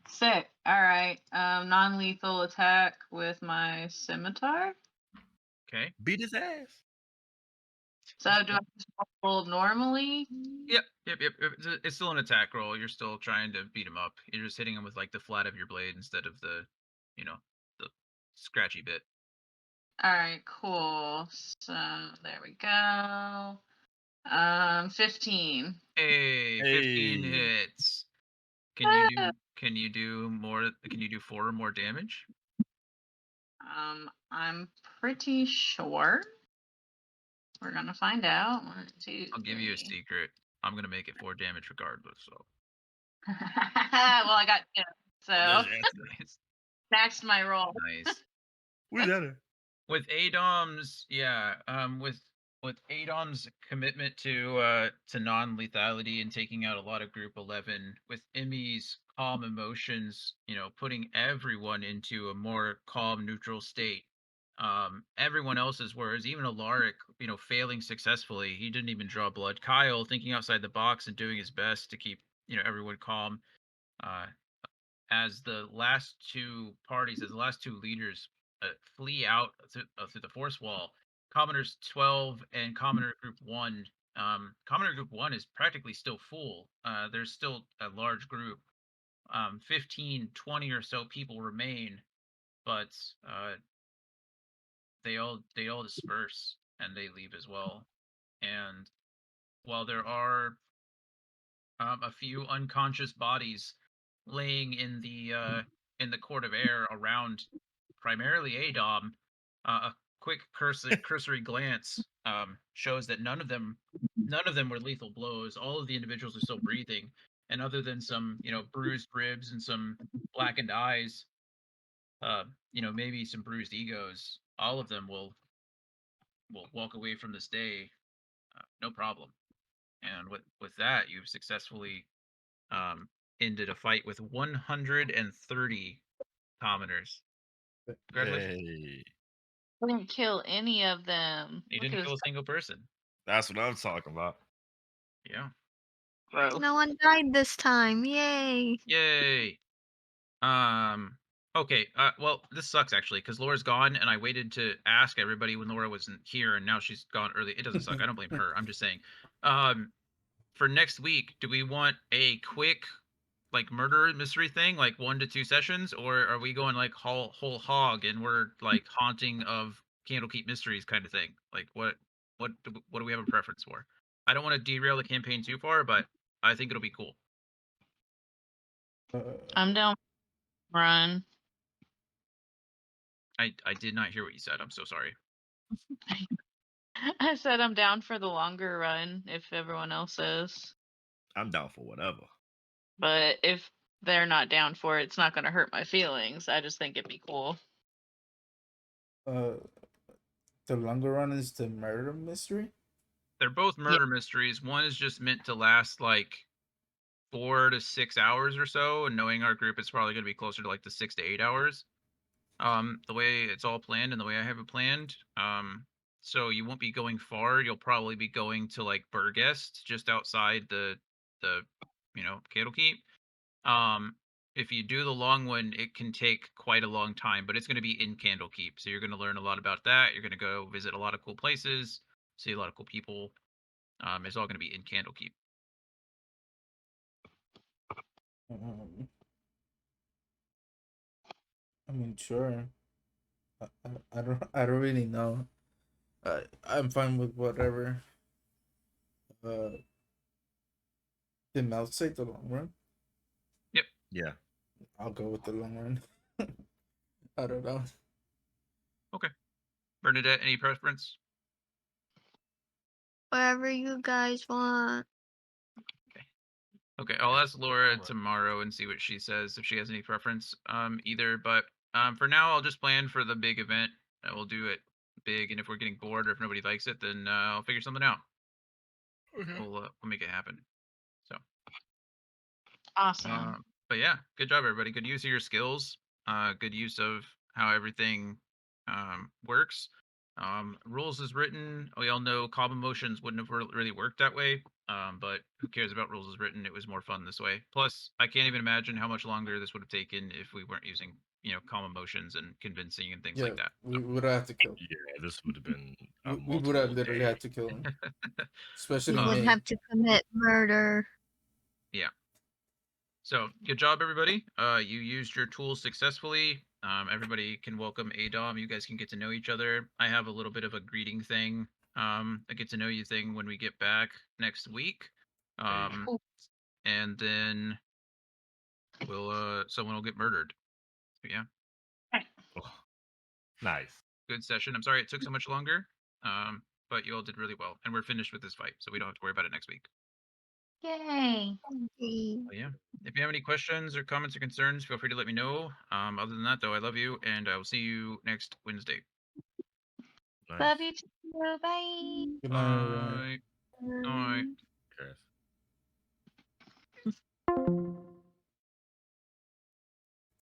Sick. All right. Non-lethal attack with my scimitar. Okay. Beat his ass. So do I just roll normally? Yep. It's still an attack roll. You're still trying to beat him up. You're just hitting him with like the flat of your blade instead of the, the scratchy bit. All right, cool. So there we go. 15. Hey, 15 hits. Can you do more? Can you do 4 or more damage? I'm pretty sure. We're gonna find out. 1, 2. I'll give you a secret. I'm gonna make it 4 damage regardless. So. Well, I got 2, so Nice. maxed my roll. Nice. We did it. With Adom's, with Adom's commitment to non-lethality and taking out a lot of Group 11, with Emmi's calm emotions, putting everyone into a more calm, neutral state. Everyone else's words, even Alaric, failing successfully, he didn't even draw blood. Kyle thinking outside the box and doing his best to keep everyone calm. As the last 2 parties, as the last 2 leaders flee out through the force wall, Commoners 12 and Commoner Group 1. Commoner Group 1 is practically still full. There's still a large group. 15, 20 or so people remain, but they all disperse and they leave as well. And while there are a few unconscious bodies laying in the court of air around primarily Adom, a quick cursory glance shows that none of them were lethal blows. All of the individuals are still breathing, and other than some bruised ribs and some blackened eyes, maybe some bruised egos, all of them will walk away from this day no problem. And with that, you've successfully ended a fight with 130 commoners. Congratulations. I didn't kill any of them. You didn't kill a single person. That's what I'm talking about. Yeah. No one died this time. Yay. Yay. Okay. Well, this sucks actually because Laura's gone, and I waited to ask everybody when Laura wasn't here, and now she's gone early. It doesn't suck. I don't blame her. I'm just saying. For next week, do we want a quick like murder mystery thing, like 1 to 2 sessions, or are we going like whole hog and we're like haunting of Candlekeep Mysteries kind of thing? Like what do we have a preference for? I don't want to derail the campaign too far, but I think it'll be cool. I'm down. Run. I did not hear what you said. I'm so sorry. I said I'm down for the longer run if everyone else is. I'm down for whatever. But if they're not down for it, it's not going to hurt my feelings. I just think it'd be cool. The longer run is the murder mystery? They're both murder mysteries. One is just meant to last like 4 to 6 hours or so, and knowing our group, it's probably going to be closer to like the 6 to 8 hours. The way it's all planned and the way I have it planned. So you won't be going far. You'll probably be going to like Burgest, just outside the Candlekeep. If you do the long one, it can take quite a long time, but it's going to be in Candlekeep. So you're going to learn a lot about that. You're going to go visit a lot of cool places, see a lot of cool people. It's all going to be in Candlekeep. I mean, sure. I don't really know. I'm fine with whatever. Did Mel say the long run? Yep. Yeah. I'll go with the long run. I don't know. Okay. Bernadette, any preference? Whatever you guys want. Okay, I'll ask Laura tomorrow and see what she says if she has any preference either. But for now, I'll just plan for the big event. And we'll do it big, and if we're getting bored or if nobody likes it, then I'll figure something out. Okay. We'll make it happen. So Awesome. but yeah, good job, everybody. Good use of your skills. Good use of how everything works. Rules is written. We all know common motions wouldn't have really worked that way. But who cares about rules is written? It was more fun this way. Plus, I can't even imagine how much longer this would have taken if we weren't using, common motions and convincing and things like that. We would have to kill. Yeah, this would have been. We would have literally had to kill him, especially You would me. have to commit murder. Yeah. So good job, everybody. You used your tools successfully. Everybody can welcome Adom. You guys can get to know each other. I have a little bit of a greeting thing, a get to know you thing when we get back next week. And then someone will get murdered. So, yeah. Oh, nice. Good session. I'm sorry it took so much longer. But you all did really well, and we're finished with this fight, so we don't have to worry about it next week. Yay. But yeah. If you have any questions or comments or concerns, feel free to let me know. Other than that, though, I love you, and I will see you next Wednesday. Nice. Love you too. Bye. Good night, everyone. Bye. Bye. Okay.